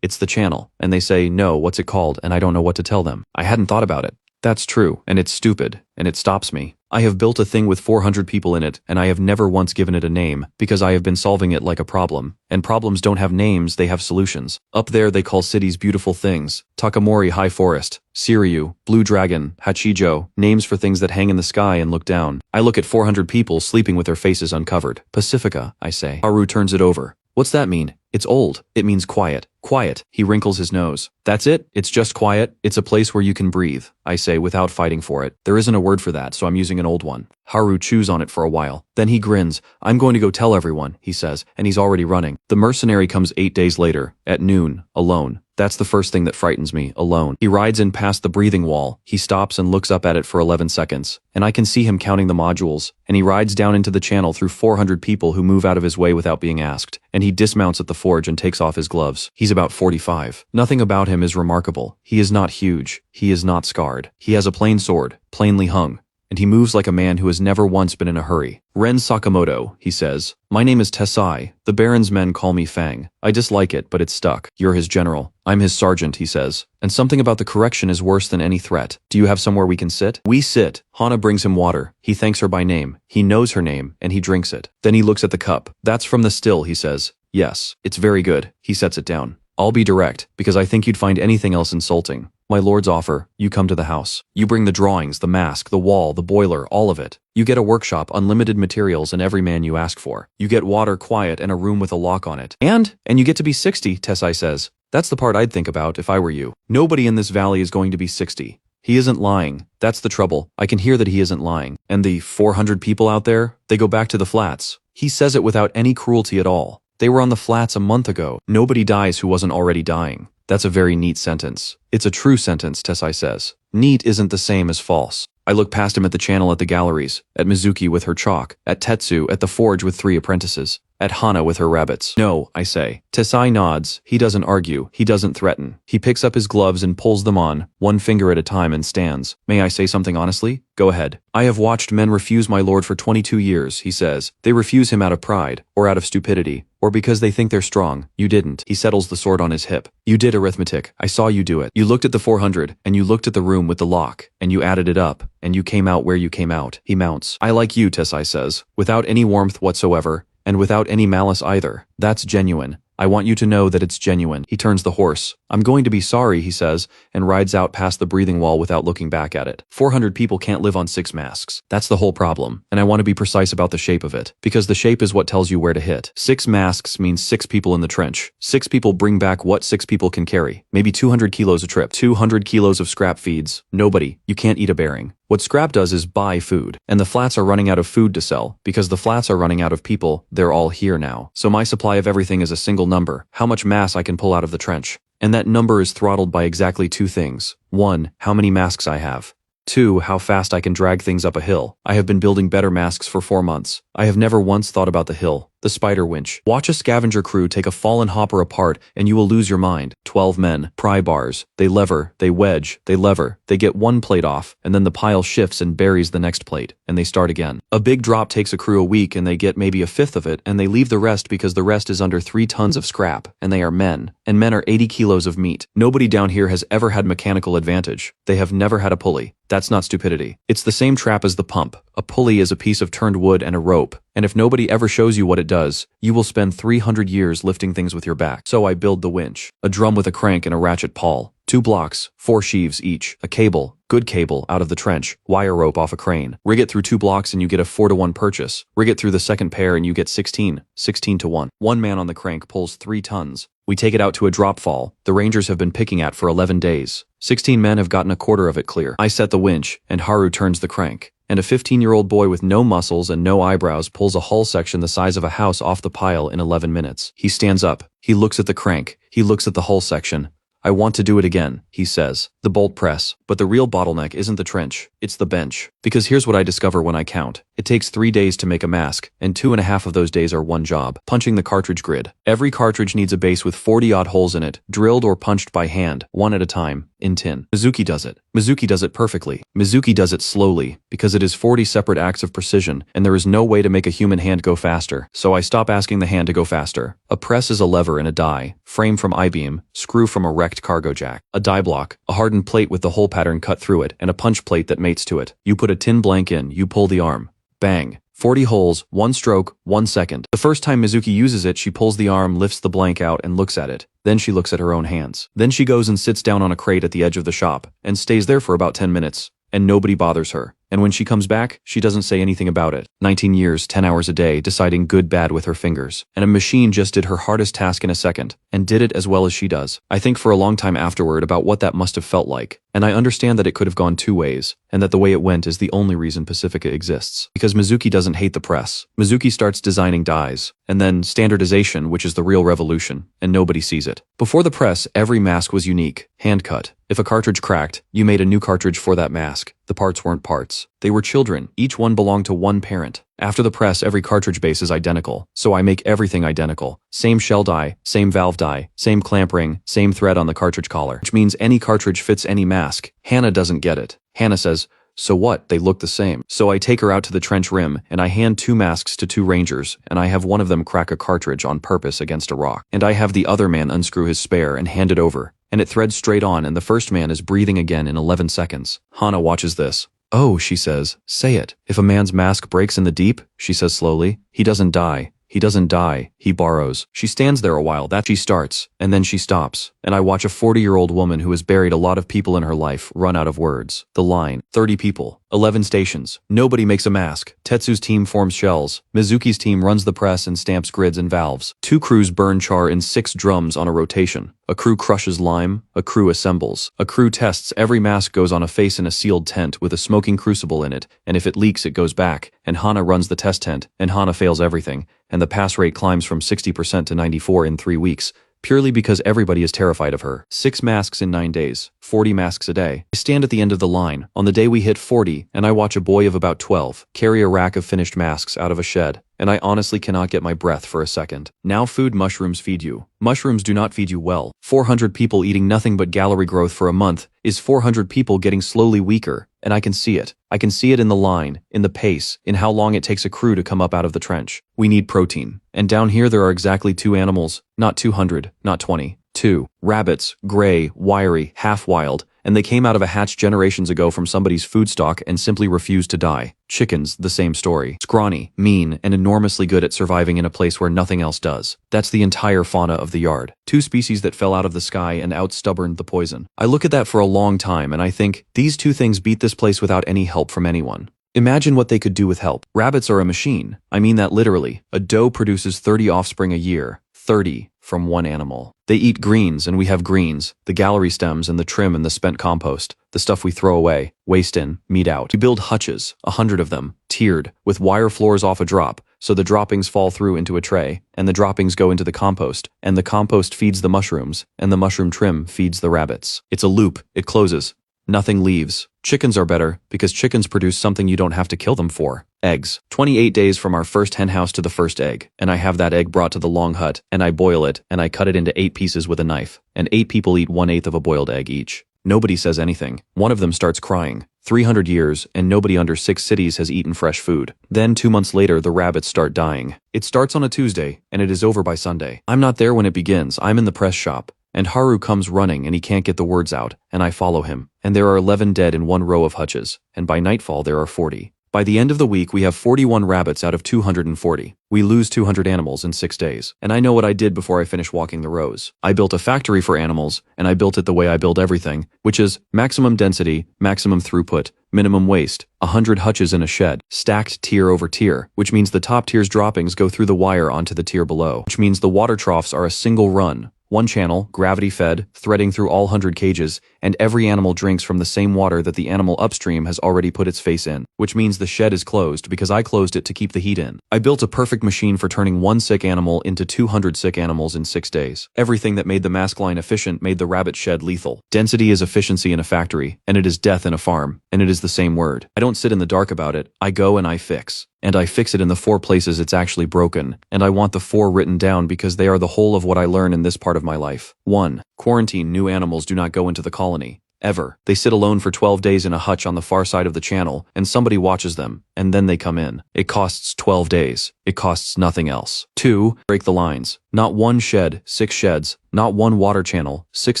it's the channel. And they say, no, what's it called? And I don't know what to tell them. I hadn't thought about it. That's true, and it's stupid, and it stops me. I have built a thing with 400 people in it, and I have never once given it a name, because I have been solving it like a problem. And problems don't have names, they have solutions. Up there they call cities beautiful things. Takamori High Forest, Siryu, Blue Dragon, Hachijo, names for things that hang in the sky and look down. I look at 400 people sleeping with their faces uncovered. Pacifica, I say. Haru turns it over. What's that mean? It's old. It means quiet. Quiet. He wrinkles his nose. That's it? It's just quiet? It's a place where you can breathe, I say without fighting for it. There isn't a word for that, so I'm using an old one. Haru chews on it for a while. Then he grins. I'm going to go tell everyone, he says, and he's already running. The mercenary comes 8 days later, at noon, alone. That's the first thing that frightens me, alone. He rides in past the breathing wall. He stops and looks up at it for 11 seconds. And I can see him counting the modules. And he rides down into the channel through 400 people who move out of his way without being asked. And he dismounts at the forge and takes off his gloves. He's about 45. Nothing about him is remarkable. He is not huge. He is not scarred. He has a plain sword, plainly hung. And he moves like a man who has never once been in a hurry. Ren Sakamoto, he says. My name is Tessai. The Baron's men call me Fang. I dislike it, but it's stuck. You're his general. I'm his sergeant, he says. And something about the correction is worse than any threat. Do you have somewhere we can sit? We sit. Hana brings him water. He thanks her by name. He knows her name, and he drinks it. Then he looks at the cup. That's from the still, he says. Yes, it's very good. He sets it down. I'll be direct, because I think you'd find anything else insulting. My lord's offer, you come to the house. You bring the drawings, the mask, the wall, the boiler, all of it. You get a workshop, unlimited materials, and every man you ask for. You get water, quiet, and a room with a lock on it. And you get to be 60, Tessai says. That's the part I'd think about if I were you. Nobody in this valley is going to be 60. He isn't lying. That's the trouble. I can hear that he isn't lying. And the 400 people out there, they go back to the flats. He says it without any cruelty at all. They were on the flats a month ago. Nobody dies who wasn't already dying. That's a very neat sentence. It's a true sentence, Tessai says. Neat isn't the same as false. I look past him at the channel at the galleries, at Mizuki with her chalk, at Tetsu at the forge with 3 apprentices. At Hana with her rabbits. No, I say. Tessai nods. He doesn't argue. He doesn't threaten. He picks up his gloves and pulls them on, one finger at a time, and stands. May I say something honestly? Go ahead. I have watched men refuse my lord for 22 years, he says. They refuse him out of pride, or out of stupidity, or because they think they're strong. You didn't. He settles the sword on his hip. You did arithmetic. I saw you do it. You looked at the 400, and you looked at the room with the lock, and you added it up, and you came out where you came out. He mounts. I like you, Tessai says, without any warmth whatsoever, and without any malice either. That's genuine. I want you to know that it's genuine. He turns the horse. I'm going to be sorry, he says, and rides out past the breathing wall without looking back at it. 400 people can't live on 6 masks. That's the whole problem. And I want to be precise about the shape of it, because the shape is what tells you where to hit. 6 masks means 6 people in the trench. 6 people bring back what 6 people can carry. Maybe 200 kilos a trip. 200 kilos of scrap feeds. Nobody. You can't eat a bearing. What scrap does is buy food, and the flats are running out of food to sell. Because the flats are running out of people, they're all here now. So my supply of everything is a single number, how much mass I can pull out of the trench. And that number is throttled by exactly 2 things. 1, how many masks I have. 2, how fast I can drag things up a hill. I have been building better masks for 4 months. I have never once thought about the hill. The spider winch. Watch a scavenger crew take a fallen hopper apart and you will lose your mind. 12 men, pry bars. They lever, they wedge, they lever. They get one plate off, and then the pile shifts and buries the next plate, and they start again. A big drop takes a crew a week and they get maybe a fifth of it, and they leave the rest because the rest is under 3 tons of scrap, and they are men. And men are 80 kilos of meat. Nobody down here has ever had mechanical advantage. They have never had a pulley. That's not stupidity. It's the same trap as the pump. A pulley is a piece of turned wood and a rope, and if nobody ever shows you what it does, you will spend 300 years lifting things with your back. So I build the winch. A drum with a crank and a ratchet pawl. 2 blocks, 4 sheaves each. A cable, good cable, out of the trench. Wire rope off a crane. Rig it through 2 blocks and you get a 4-to-1 purchase. Rig it through the second pair and you get 16 to 1. One man on the crank pulls 3 tons. We take it out to a drop fall. The Rangers have been picking at for 11 days. 16 men have gotten a quarter of it clear. I set the winch, and Haru turns the crank. And a 15-year-old boy with no muscles and no eyebrows pulls a hull section the size of a house off the pile in 11 minutes. He stands up. He looks at the crank. He looks at the hull section. I want to do it again, he says. The bolt press. But the real bottleneck isn't the trench, it's the bench. Because here's what I discover when I count. It takes 3 days to make a mask, and 2.5 of those days are one job: punching the cartridge grid. Every cartridge needs a base with 40-odd holes in it, drilled or punched by hand, one at a time, in tin. Mizuki does it. Mizuki does it perfectly. Mizuki does it slowly, because it is 40 separate acts of precision, and there is no way to make a human hand go faster. So I stop asking the hand to go faster. A press is a lever and a die, frame from I-beam, screw from a wrecked cargo jack, a die block, a hardened plate with the hole pattern cut through it, and a punch plate that mates to it. You put a tin blank in, you pull the arm. Bang. 40 holes, 1 stroke, 1 second. The first time Mizuki uses it, she pulls the arm, lifts the blank out, and looks at it. Then she looks at her own hands. Then she goes and sits down on a crate at the edge of the shop, and stays there for about 10 minutes. And nobody bothers her. And when she comes back, she doesn't say anything about it. 19 years, 10 hours a day, deciding good bad with her fingers. And a machine just did her hardest task in a second, and did it as well as she does. I think for a long time afterward about what that must have felt like. And I understand that it could have gone 2 ways, and that the way it went is the only reason Pacifica exists. Because Mizuki doesn't hate the press. Mizuki starts designing dies, and then standardization, which is the real revolution, and nobody sees it. Before the press, every mask was unique, hand-cut. If a cartridge cracked, you made a new cartridge for that mask. The parts weren't parts. They were children. Each one belonged to one parent. After the press, every cartridge base is identical. So I make everything identical. Same shell die, same valve die, same clamp ring, same thread on the cartridge collar. Which means any cartridge fits any mask. Hannah doesn't get it. Hannah says, "So what? They look the same." So I take her out to the trench rim, and I hand 2 masks to 2 rangers, and I have one of them crack a cartridge on purpose against a rock. And I have the other man unscrew his spare and hand it over. And it threads straight on, and the first man is breathing again in 11 seconds. Hana watches this. "Oh," she says, "say it. If a man's mask breaks in the deep," she says slowly, "he doesn't die. He doesn't die, he borrows." She stands there a while, that she starts, and then she stops, and I watch a 40-year-old woman who has buried a lot of people in her life run out of words. The line, 30 people, 11 stations, nobody makes a mask. Tetsu's team forms shells, Mizuki's team runs the press and stamps grids and valves. 2 crews burn char in 6 drums on a rotation. A crew crushes lime, a crew assembles. A crew tests every mask goes on a face in a sealed tent with a smoking crucible in it, and if it leaks it goes back, and Hana runs the test tent, and Hana fails everything, and the pass rate climbs from 60% to 94% in 3 weeks, purely because everybody is terrified of her. 6 masks in 9 days, 40 masks a day. I stand at the end of the line, on the day we hit 40, and I watch a boy of about 12 carry a rack of finished masks out of a shed, and I honestly cannot get my breath for a second. Now food mushrooms feed you. Mushrooms do not feed you well. 400 people eating nothing but gallery growth for a month is 400 people getting slowly weaker, and I can see it. I can see it in the line, in the pace, in how long it takes a crew to come up out of the trench. We need protein. And down here there are exactly 2 animals, not 200, not 20. 2. Rabbits, gray, wiry, half-wild, and they came out of a hatch generations ago from somebody's food stock and simply refused to die. Chickens, the same story. Scrawny, mean, and enormously good at surviving in a place where nothing else does. That's the entire fauna of the yard. 2 species that fell out of the sky and outstubborned the poison. I look at that for a long time and I think, these 2 things beat this place without any help from anyone. Imagine what they could do with help. Rabbits are a machine. I mean that literally. A doe produces 30 offspring a year. 30 from one animal. They eat greens and we have greens, the gallery stems and the trim and the spent compost, the stuff we throw away, waste in, meat out. We build hutches, 100 of them, tiered, with wire floors off a drop, so the droppings fall through into a tray, and the droppings go into the compost, and the compost feeds the mushrooms, and the mushroom trim feeds the rabbits. It's a loop, it closes. Nothing leaves. Chickens are better, because chickens produce something you don't have to kill them for. Eggs. 28 days from our first hen house to the first egg, and I have that egg brought to the long hut, and I boil it, and I cut it into 8 pieces with a knife, and 8 people eat 1/8 of a boiled egg each. Nobody says anything. One of them starts crying. 300 years, and nobody under 6 cities has eaten fresh food. Then 2 months later, the rabbits start dying. It starts on a Tuesday, and it is over by Sunday. I'm not there when it begins. I'm in the press shop. And Haru comes running and he can't get the words out, and I follow him. And there are 11 dead in one row of hutches, and by nightfall there are 40. By the end of the week, we have 41 rabbits out of 240. We lose 200 animals in 6 days. And I know what I did before I finished walking the rows. I built a factory for animals, and I built it the way I build everything, which is maximum density, maximum throughput, minimum waste, 100 hutches in a shed, stacked tier over tier, which means the top tier's droppings go through the wire onto the tier below, which means the water troughs are a single run. One channel, gravity-fed, threading through all 100 cages, and every animal drinks from the same water that the animal upstream has already put its face in, which means the shed is closed because I closed it to keep the heat in. I built a perfect machine for turning 1 sick animal into 200 sick animals in 6 days. Everything that made the mask line efficient made the rabbit shed lethal. Density is efficiency in a factory, and it is death in a farm, and it is the same word. I don't sit in the dark about it, I go and I fix. And I fix it in the 4 places it's actually broken, and I want the 4 written down because they are the whole of what I learn in this part of my life. 1. Quarantine. New animals do not go into the colony. Ever. They sit alone for 12 days in a hutch on the far side of the channel, and somebody watches them, and then they come in. It costs 12 days. It costs nothing else. 2. Break the lines. Not 1 shed, 6 sheds. Not 1 water channel, 6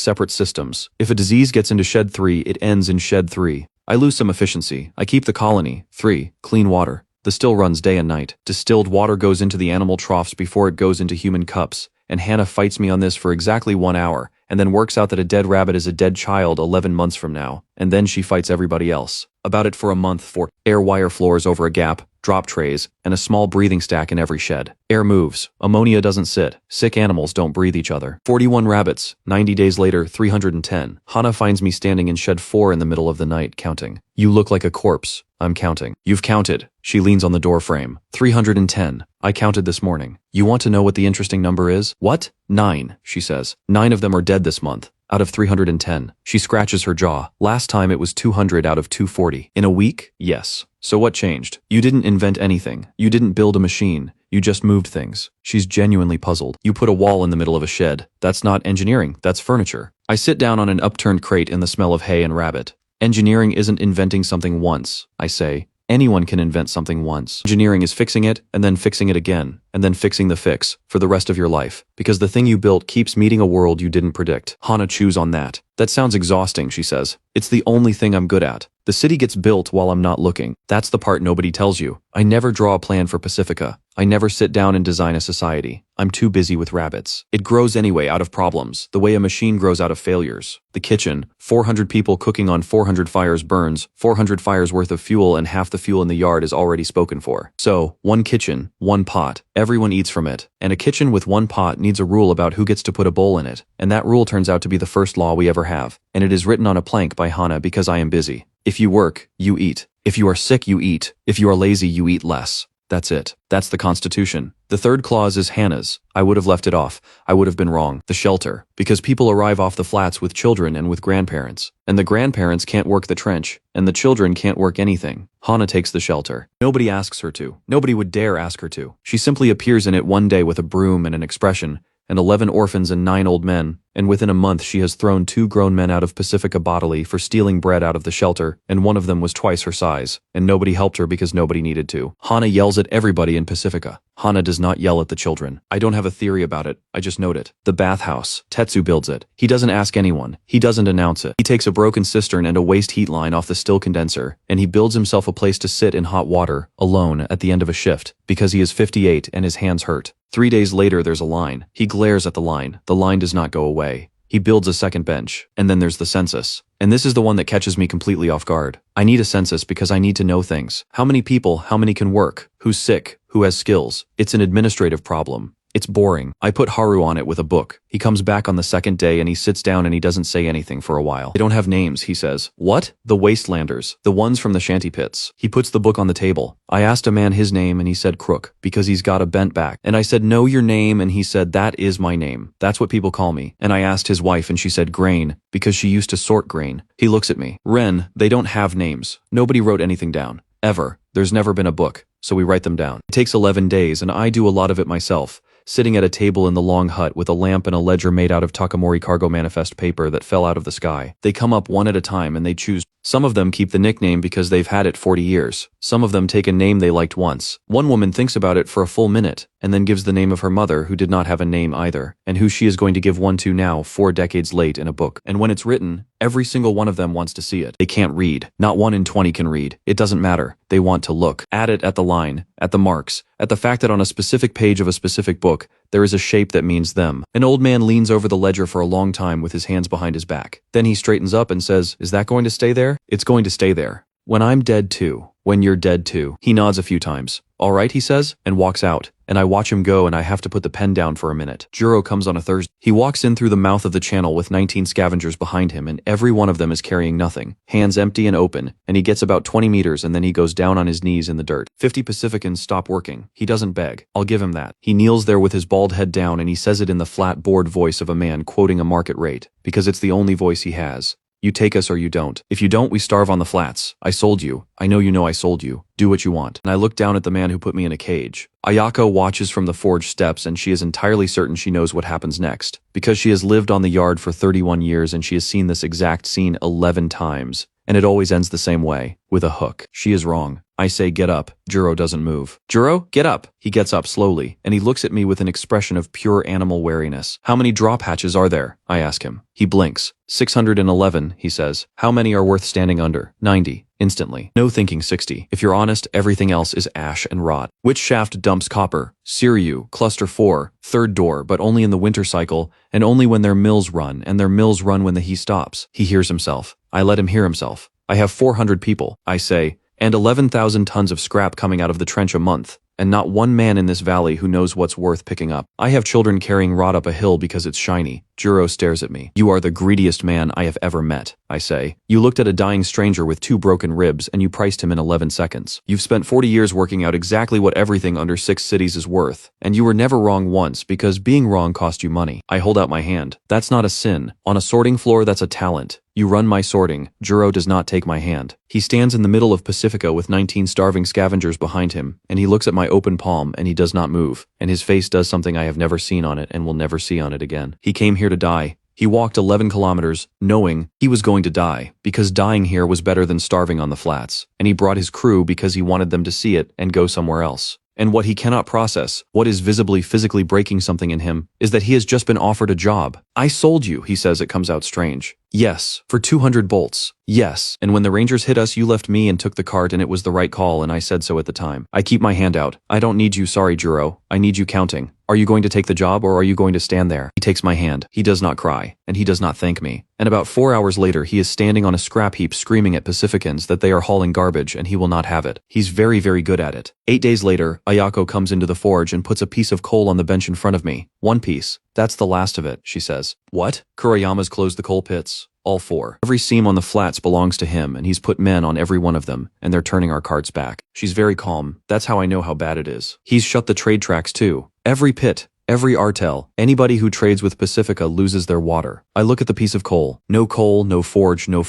separate systems. If a disease gets into shed 3, it ends in shed 3. I lose some efficiency. I keep the colony. 3. Clean water. The still runs day and night. Distilled water goes into the animal troughs before it goes into human cups, and Hannah fights me on this for exactly 1 hour, and then works out that a dead rabbit is a dead child 11 months from now, and then she fights everybody else. About it for a month for air wire floors over a gap, drop trays, and a small breathing stack in every shed. Air moves. Ammonia doesn't sit. Sick animals don't breathe each other. 41 rabbits. 90 days later, 310. Hannah finds me standing in shed 4 in the middle of the night, counting. You look like a corpse. I'm counting. You've counted. She leans on the door frame. 310. I counted this morning. You want to know what the interesting number is? What? 9, she says. 9 of them are dead this month. Out of 310. She scratches her jaw. Last time it was 200 out of 240. In a week? Yes. So what changed? You didn't invent anything. You didn't build a machine. You just moved things. She's genuinely puzzled. You put a wall in the middle of a shed. That's not engineering. That's furniture. I sit down on an upturned crate in the smell of hay and rabbit. Engineering isn't inventing something once, I say. Anyone can invent something once. Engineering is fixing it, and then fixing it again, and then fixing the fix, for the rest of your life. Because the thing you built keeps meeting a world you didn't predict. Hannah chews on that. That sounds exhausting, she says. It's the only thing I'm good at. The city gets built while I'm not looking. That's the part nobody tells you. I never draw a plan for Pacifica. I never sit down and design a society. I'm too busy with rabbits. It grows anyway out of problems, the way a machine grows out of failures. The kitchen, 400 people cooking on 400 fires burns, 400 fires worth of fuel, and half the fuel in the yard is already spoken for. So, 1 kitchen, 1 pot. Everyone eats from it. And a kitchen with 1 pot needs a rule about who gets to put a bowl in it. And that rule turns out to be the first law we ever have. And it is written on a plank by Hannah because I am busy. If you work, you eat. If you are sick, you eat. If you are lazy, you eat less. That's it. That's the Constitution. The third clause is Hannah's. I would have left it off. I would have been wrong. The shelter. Because people arrive off the flats with children and with grandparents. And the grandparents can't work the trench. And the children can't work anything. Hannah takes the shelter. Nobody asks her to. Nobody would dare ask her to. She simply appears in it one day with a broom and an expression, and 11 orphans and 9 old men, and within a month she has thrown 2 grown men out of Pacifica bodily for stealing bread out of the shelter, and one of them was twice her size, and nobody helped her because nobody needed to. Hannah yells at everybody in Pacifica. Hannah does not yell at the children. I don't have a theory about it, I just note it. The bathhouse. Tetsu builds it. He doesn't ask anyone. He doesn't announce it. He takes a broken cistern and a waste heat line off the still condenser, and he builds himself a place to sit in hot water, alone, at the end of a shift, because he is 58 and his hands hurt. 3 days later there's a line. He glares at the line. The line does not go away. He builds a second bench. And then there's the census. And this is the one that catches me completely off guard. I need a census because I need to know things. How many people, how many can work, who's sick, who has skills. It's an administrative problem. It's boring. I put Haru on it with a book. He comes back on the second day and he sits down and he doesn't say anything for a while. They don't have names, he says. What? The Wastelanders. The ones from the shanty pits. He puts the book on the table. I asked a man his name and he said Crook, because he's got a bent back. And I said, know your name, and he said, that is my name. That's what people call me. And I asked his wife and she said Grain, because she used to sort grain. He looks at me. Ren, they don't have names. Nobody wrote anything down. Ever. There's never been a book. So we write them down. It takes 11 days and I do a lot of it myself. Sitting at a table in the long hut with a lamp and a ledger made out of Takamori cargo manifest paper that fell out of the sky. They come up one at a time and they choose. Some of them keep the nickname because they've had it 40 years. Some of them take a name they liked once. One woman thinks about it for a full minute and then gives the name of her mother, who did not have a name either, and who she is going to give one to now 4 decades late in a book. And when it's written, every single one of them wants to see it. They can't read. Not 1 in 20 can read. It doesn't matter. They want to look at it, at the line, at the marks, at the fact that on a specific page of a specific book, there is a shape that means them. An old man leans over the ledger for a long time with his hands behind his back. Then he straightens up and says, is that going to stay there? It's going to stay there. When I'm dead too. When you're dead too. He nods a few times. All right, he says, and walks out. And I watch him go and I have to put the pen down for a minute. Juro comes on a Thursday. He walks in through the mouth of the channel with 19 scavengers behind him, and every one of them is carrying nothing. Hands empty and open, and he gets about 20 meters and then he goes down on his knees in the dirt. 50 Pacificans stop working. He doesn't beg. I'll give him that. He kneels there with his bald head down and he says it in the flat, bored voice of a man quoting a market rate, because it's the only voice he has. You take us or you don't. If you don't, we starve on the flats. I sold you. I know you know I sold you. Do what you want. And I look down at the man who put me in a cage. Ayako watches from the forge steps and she is entirely certain she knows what happens next, because she has lived on the yard for 31 years and she has seen this exact scene 11 times. And it always ends the same way, with a hook. She is wrong. I say get up. Juro doesn't move. Juro, get up. He gets up slowly, and he looks at me with an expression of pure animal wariness. How many drop hatches are there? I ask him. He blinks. 611, he says. How many are worth standing under? 90. Instantly. No thinking 60. If you're honest, everything else is ash and rot. Which shaft dumps copper? Siryu, cluster 4, third door, but only in the winter cycle, and only when their mills run, and their mills run when the he stops. He hears himself. I let him hear himself. I have 400 people, I say, and 11,000 tons of scrap coming out of the trench a month, and not one man in this valley who knows what's worth picking up. I have children carrying rot up a hill because it's shiny. Juro stares at me. You are the greediest man I have ever met, I say. You looked at a dying stranger with 2 broken ribs and you priced him in 11 seconds. You've spent 40 years working out exactly what everything under 6 cities is worth, and you were never wrong once because being wrong cost you money. I hold out my hand. That's not a sin. On a sorting floor, that's a talent. You run my sorting. Juro does not take my hand. He stands in the middle of Pacifica with 19 starving scavengers behind him, and he looks at my open palm and he does not move, and his face does something I have never seen on it and will never see on it again. He came here to die. He walked 11 kilometers, knowing he was going to die, because dying here was better than starving on the flats, and he brought his crew because he wanted them to see it and go somewhere else. And what he cannot process, what is visibly physically breaking something in him, is that he has just been offered a job. I sold you, he says. It comes out strange. Yes, for 200 bolts. Yes, and when the Rangers hit us, you left me and took the cart, and it was the right call, and I said so at the time. I keep my hand out. I don't need you, sorry, Juro. I need you counting. Are you going to take the job or are you going to stand there? He takes my hand. He does not cry, and he does not thank me. And about 4 hours later, he is standing on a scrap heap screaming at Pacificans that they are hauling garbage and he will not have it. He's very, very good at it. 8 days later, Ayako comes into the forge and puts a piece of coal on the bench in front of me. 1 piece. That's the last of it, she says. What? Kurayama's closed the coal pits. All 4. Every seam on the flats belongs to him, and he's put men on every one of them, and they're turning our carts back. She's very calm. That's how I know how bad it is. He's shut the trade tracks too. Every pit. Every artel, anybody who trades with Pacifica loses their water. I look at the piece of coal. No coal, no forge, no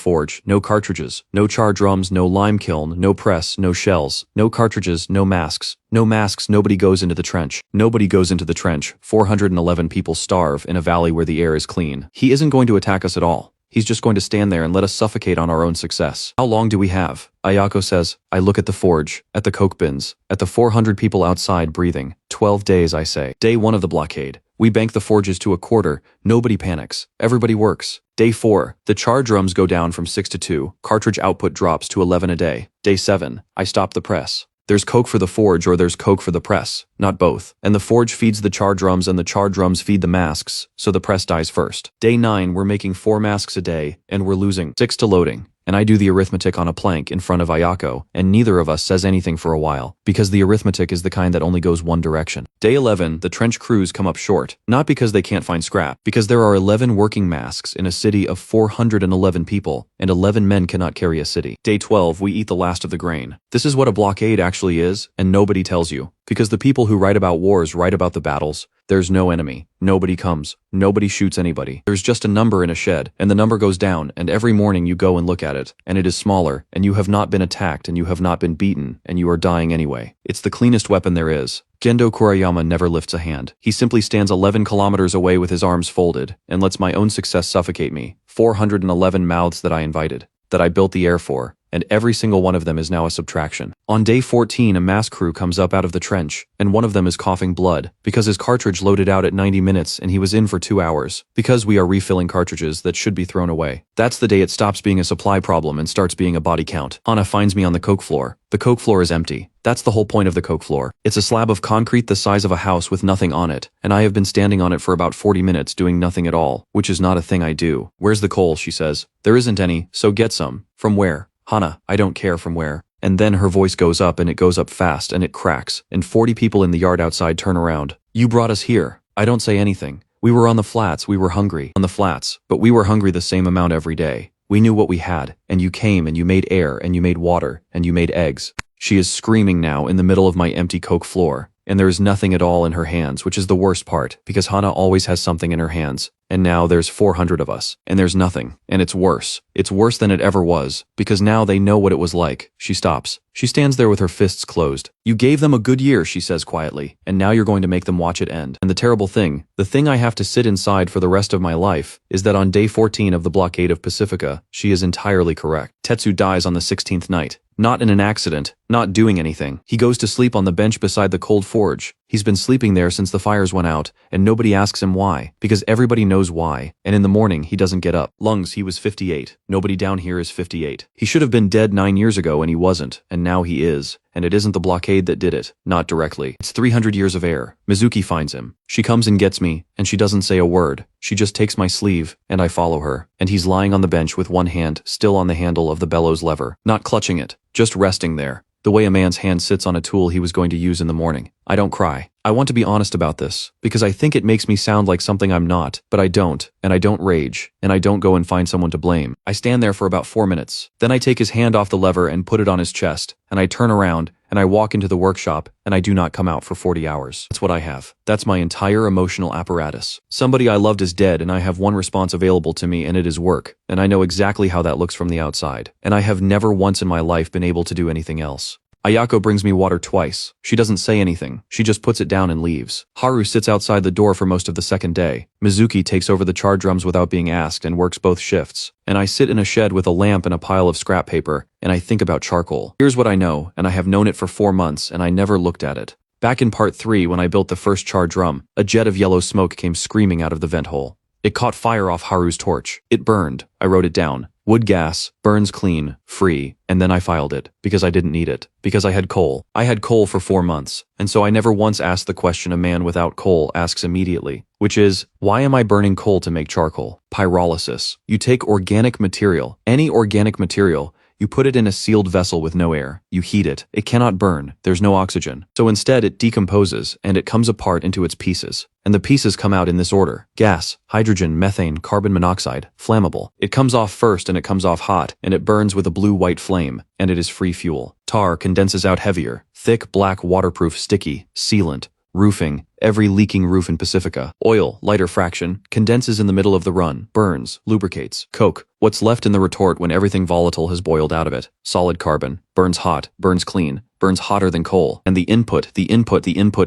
cartridges, no char drums, no lime kiln, no press, no shells, no cartridges, no masks. No masks, nobody goes into the trench. Nobody goes into the trench. 411 people starve in a valley where the air is clean. He isn't going to attack us at all. He's just going to stand there and let us suffocate on our own success. How long do we have? Ayako says. I look at the forge, at the coke bins, at the 400 people outside breathing. 12 days, I say. Day 1 of the blockade. We bank the forges to a quarter. Nobody panics. Everybody works. Day 4. The char drums go down from 6 to 2. Cartridge output drops to 11 a day. Day 7. I stop the press. There's coke for the forge or there's coke for the press, not both. And the forge feeds the char drums and the char drums feed the masks, so the press dies first. Day 9, we're making 4 masks a day, and we're losing 6 to loading. And I do the arithmetic on a plank in front of Ayako, and neither of us says anything for a while, because the arithmetic is the kind that only goes one direction. Day 11, the trench crews come up short, not because they can't find scrap, because there are 11 working masks in a city of 411 people, and 11 men cannot carry a city. Day 12, we eat the last of the grain. This is what a blockade actually is, and nobody tells you, because the people who write about wars write about the battles. There's no enemy. Nobody comes. Nobody shoots anybody. There's just a number in a shed, and the number goes down, and every morning you go and look at it, and it is smaller, and you have not been attacked, and you have not been beaten, and you are dying anyway. It's the cleanest weapon there is. Gendo Kurayama never lifts a hand. He simply stands 11 kilometers away with his arms folded, and lets my own success suffocate me. 411 mouths that I invited, that I built the air for, and every single one of them is now a subtraction. On day 14, a mass crew comes up out of the trench, and one of them is coughing blood, because his cartridge loaded out at 90 minutes and he was in for 2 hours, because we are refilling cartridges that should be thrown away. That's the day it stops being a supply problem and starts being a body count. Anna finds me on the coke floor. The coke floor is empty. That's the whole point of the coke floor. It's a slab of concrete the size of a house with nothing on it, and I have been standing on it for about 40 minutes doing nothing at all, which is not a thing I do. Where's the coal, she says. There isn't any, so get some. From where? Hana, I don't care from where. And then her voice goes up and it goes up fast and it cracks, and 40 people in the yard outside turn around. You brought us here. I don't say anything. We were on the flats, we were hungry. On the flats, but we were hungry the same amount every day. We knew what we had, and you came and you made air and you made water and you made eggs. She is screaming now in the middle of my empty coke floor, and there is nothing at all in her hands, which is the worst part, because Hana always has something in her hands. And now there's 400 of us, and there's nothing, and it's worse. It's worse than it ever was, because now they know what it was like. She stops. She stands there with her fists closed. You gave them a good year, she says quietly, and now you're going to make them watch it end. And the terrible thing, the thing I have to sit inside for the rest of my life, is that on day 14 of the blockade of Pacifica, she is entirely correct. Tetsu dies on the 16th night. Not in an accident, not doing anything. He goes to sleep on the bench beside the cold forge. He's been sleeping there since the fires went out, and nobody asks him why, because everybody knows why, and in the morning he doesn't get up. Lungs, he was 58. Nobody down here is 58. He should have been dead 9 years ago and he wasn't, and now he is. And it isn't the blockade that did it, not directly. It's 300 years of air. Mizuki finds him. She comes and gets me, and she doesn't say a word. She just takes my sleeve, and I follow her. And he's lying on the bench with one hand still on the handle of the bellows lever, not clutching it, just resting there, the way a man's hand sits on a tool he was going to use in the morning. I don't cry. I want to be honest about this, because I think it makes me sound like something I'm not, but I don't, and I don't rage, and I don't go and find someone to blame. I stand there for about 4 minutes. Then I take his hand off the lever and put it on his chest, and I turn around, and I walk into the workshop, and I do not come out for 40 hours. That's what I have. That's my entire emotional apparatus. Somebody I loved is dead, and I have one response available to me, and it is work, and I know exactly how that looks from the outside, and I have never once in my life been able to do anything else. Ayako brings me water twice. She doesn't say anything. She just puts it down and leaves. Haru sits outside the door for most of the second day. Mizuki takes over the char drums without being asked and works both shifts. And I sit in a shed with a lamp and a pile of scrap paper, and I think about charcoal. Here's what I know, and I have known it for 4 months, and I never looked at it. Back in part 3, when I built the first char drum, a jet of yellow smoke came screaming out of the vent hole. It caught fire off Haru's torch. It burned. I wrote it down. Wood gas, burns clean, free, and then I filed it, because I didn't need it, because I had coal. I had coal for 4 months, and so I never once asked the question a man without coal asks immediately, which is, why am I burning coal to make charcoal? Pyrolysis. You take organic material, any organic material, You put it in a sealed vessel with no air. You heat it. It cannot burn. There's no oxygen. So instead it decomposes and it comes apart into its pieces. And the pieces come out in this order: gas, hydrogen, methane, carbon monoxide, flammable. It comes off first and it comes off hot, and it burns with a blue-white flame, and it is free fuel. Tar condenses out heavier, thick, black, waterproof, sticky, sealant. Roofing, every leaking roof in Pacifica. Oil, lighter fraction, condenses in the middle of the run, burns, lubricates. Coke, what's left in the retort when everything volatile has boiled out of it. Solid carbon, burns hot, burns clean, burns hotter than coal. And the input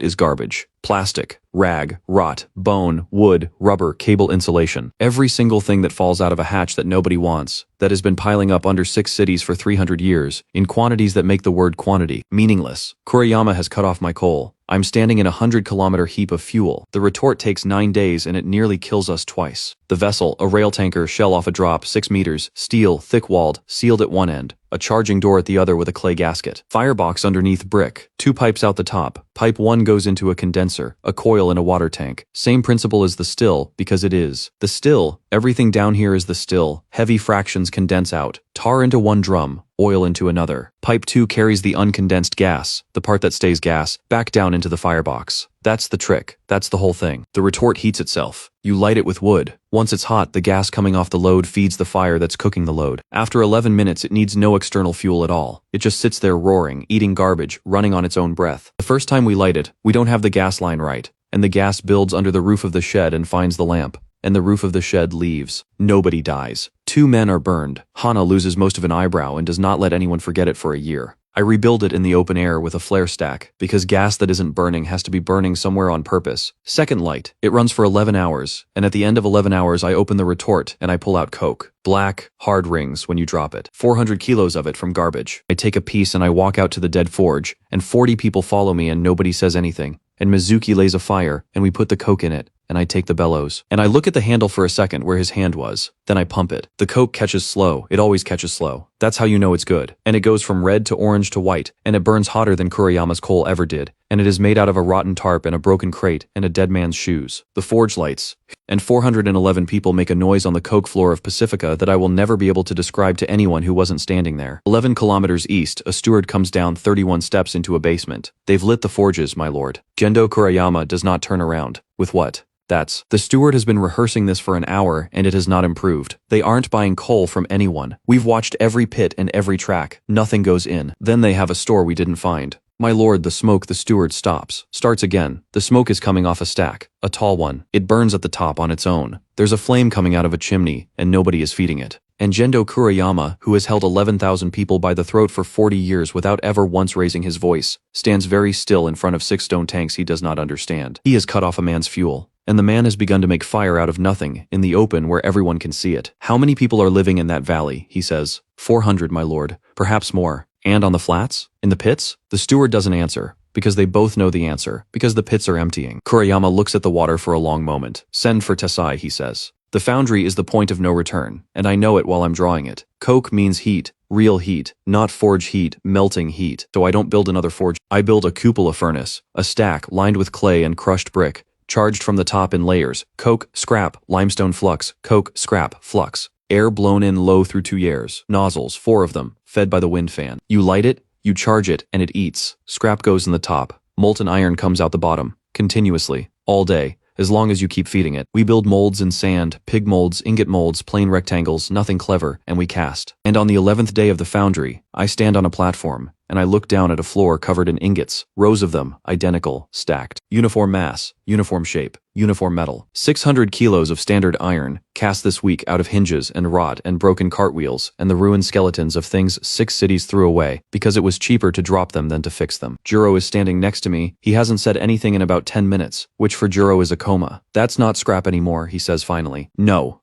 is garbage. Plastic, rag, rot, bone, wood, rubber, cable insulation. Every single thing that falls out of a hatch that nobody wants, that has been piling up under 6 cities for 300 years, in quantities that make the word quantity meaningless. Kuriyama has cut off my coal. I'm standing in a 100-kilometer heap of fuel. The retort takes 9 days and it nearly kills us twice. The vessel, a rail tanker, shell off a drop, 6 meters, steel, thick-walled, sealed at one end, a charging door at the other with a clay gasket, firebox underneath brick, 2 pipes out the top. Pipe 1 goes into a condenser, a coil in a water tank. Same principle as the still, because it is. The still, everything down here is the still. Heavy fractions condense out. Tar into one drum, oil into another. Pipe 2 carries the uncondensed gas, the part that stays gas, back down into the firebox. That's the trick. That's the whole thing. The retort heats itself. You light it with wood. Once it's hot, the gas coming off the load feeds the fire that's cooking the load. After 11 minutes, it needs no external fuel at all. It just sits there roaring, eating garbage, running on its own breath. The first time we light it, we don't have the gas line right, and the gas builds under the roof of the shed and finds the lamp. And the roof of the shed leaves. Nobody dies. 2 men are burned. Hana loses most of an eyebrow and does not let anyone forget it for a year. I rebuild it in the open air with a flare stack, because gas that isn't burning has to be burning somewhere on purpose. Second light. It runs for 11 hours, and at the end of 11 hours I open the retort and I pull out coke. Black, hard rings when you drop it. 400 kilos of it from garbage. I take a piece and I walk out to the dead forge, and 40 people follow me and nobody says anything. And Mizuki lays a fire, and we put the coke in it, and I take the bellows. And I look at the handle for a second where his hand was. Then I pump it. The coke catches slow. It always catches slow. That's how you know it's good. And it goes from red to orange to white, and it burns hotter than Kuriyama's coal ever did. And it is made out of a rotten tarp and a broken crate and a dead man's shoes. The forge lights. And 411 people make a noise on the coke floor of Pacifica that I will never be able to describe to anyone who wasn't standing there. 11 kilometers east, a steward comes down 31 steps into a basement. They've lit the forges, my lord. Gendo Kuriyama does not turn around. With what? The steward has been rehearsing this for an hour and it has not improved. They aren't buying coal from anyone. We've watched every pit and every track. Nothing goes in. Then they have a store we didn't find. My lord, the smoke, the steward stops. Starts again. The smoke is coming off a stack. A tall one. It burns at the top on its own. There's a flame coming out of a chimney, and nobody is feeding it. And Gendo Kuriyama, who has held 11,000 people by the throat for 40 years without ever once raising his voice, stands very still in front of 6 stone tanks he does not understand. He has cut off a man's fuel. And the man has begun to make fire out of nothing, in the open where everyone can see it. How many people are living in that valley, he says. 400, my lord. Perhaps more. And on the flats? In the pits? The steward doesn't answer, because they both know the answer, because the pits are emptying. Kuriyama looks at the water for a long moment. Send for Tesai, he says. The foundry is the point of no return, and I know it while I'm drawing it. Coke means heat, real heat, not forge heat, melting heat. So I don't build another forge. I build a cupola furnace, a stack lined with clay and crushed brick, charged from the top in layers. Coke, scrap, limestone flux, coke, scrap, flux. Air blown in low through tuyères. Nozzles, 4 of them, fed by the wind fan. You light it, you charge it, and it eats. Scrap goes in the top. Molten iron comes out the bottom. Continuously. All day. As long as you keep feeding it. We build molds in sand, pig molds, ingot molds, plain rectangles, nothing clever, and we cast. And on the 11th day of the foundry, I stand on a platform, and I look down at a floor covered in ingots, rows of them, identical, stacked. Uniform mass, uniform shape, uniform metal. 600 kilos of standard iron, cast this week out of hinges and rot and broken cartwheels and the ruined skeletons of things 6 cities threw away, because it was cheaper to drop them than to fix them. Juro is standing next to me. He hasn't said anything in about 10 minutes, which for Juro is a coma. That's not scrap anymore, he says finally. No.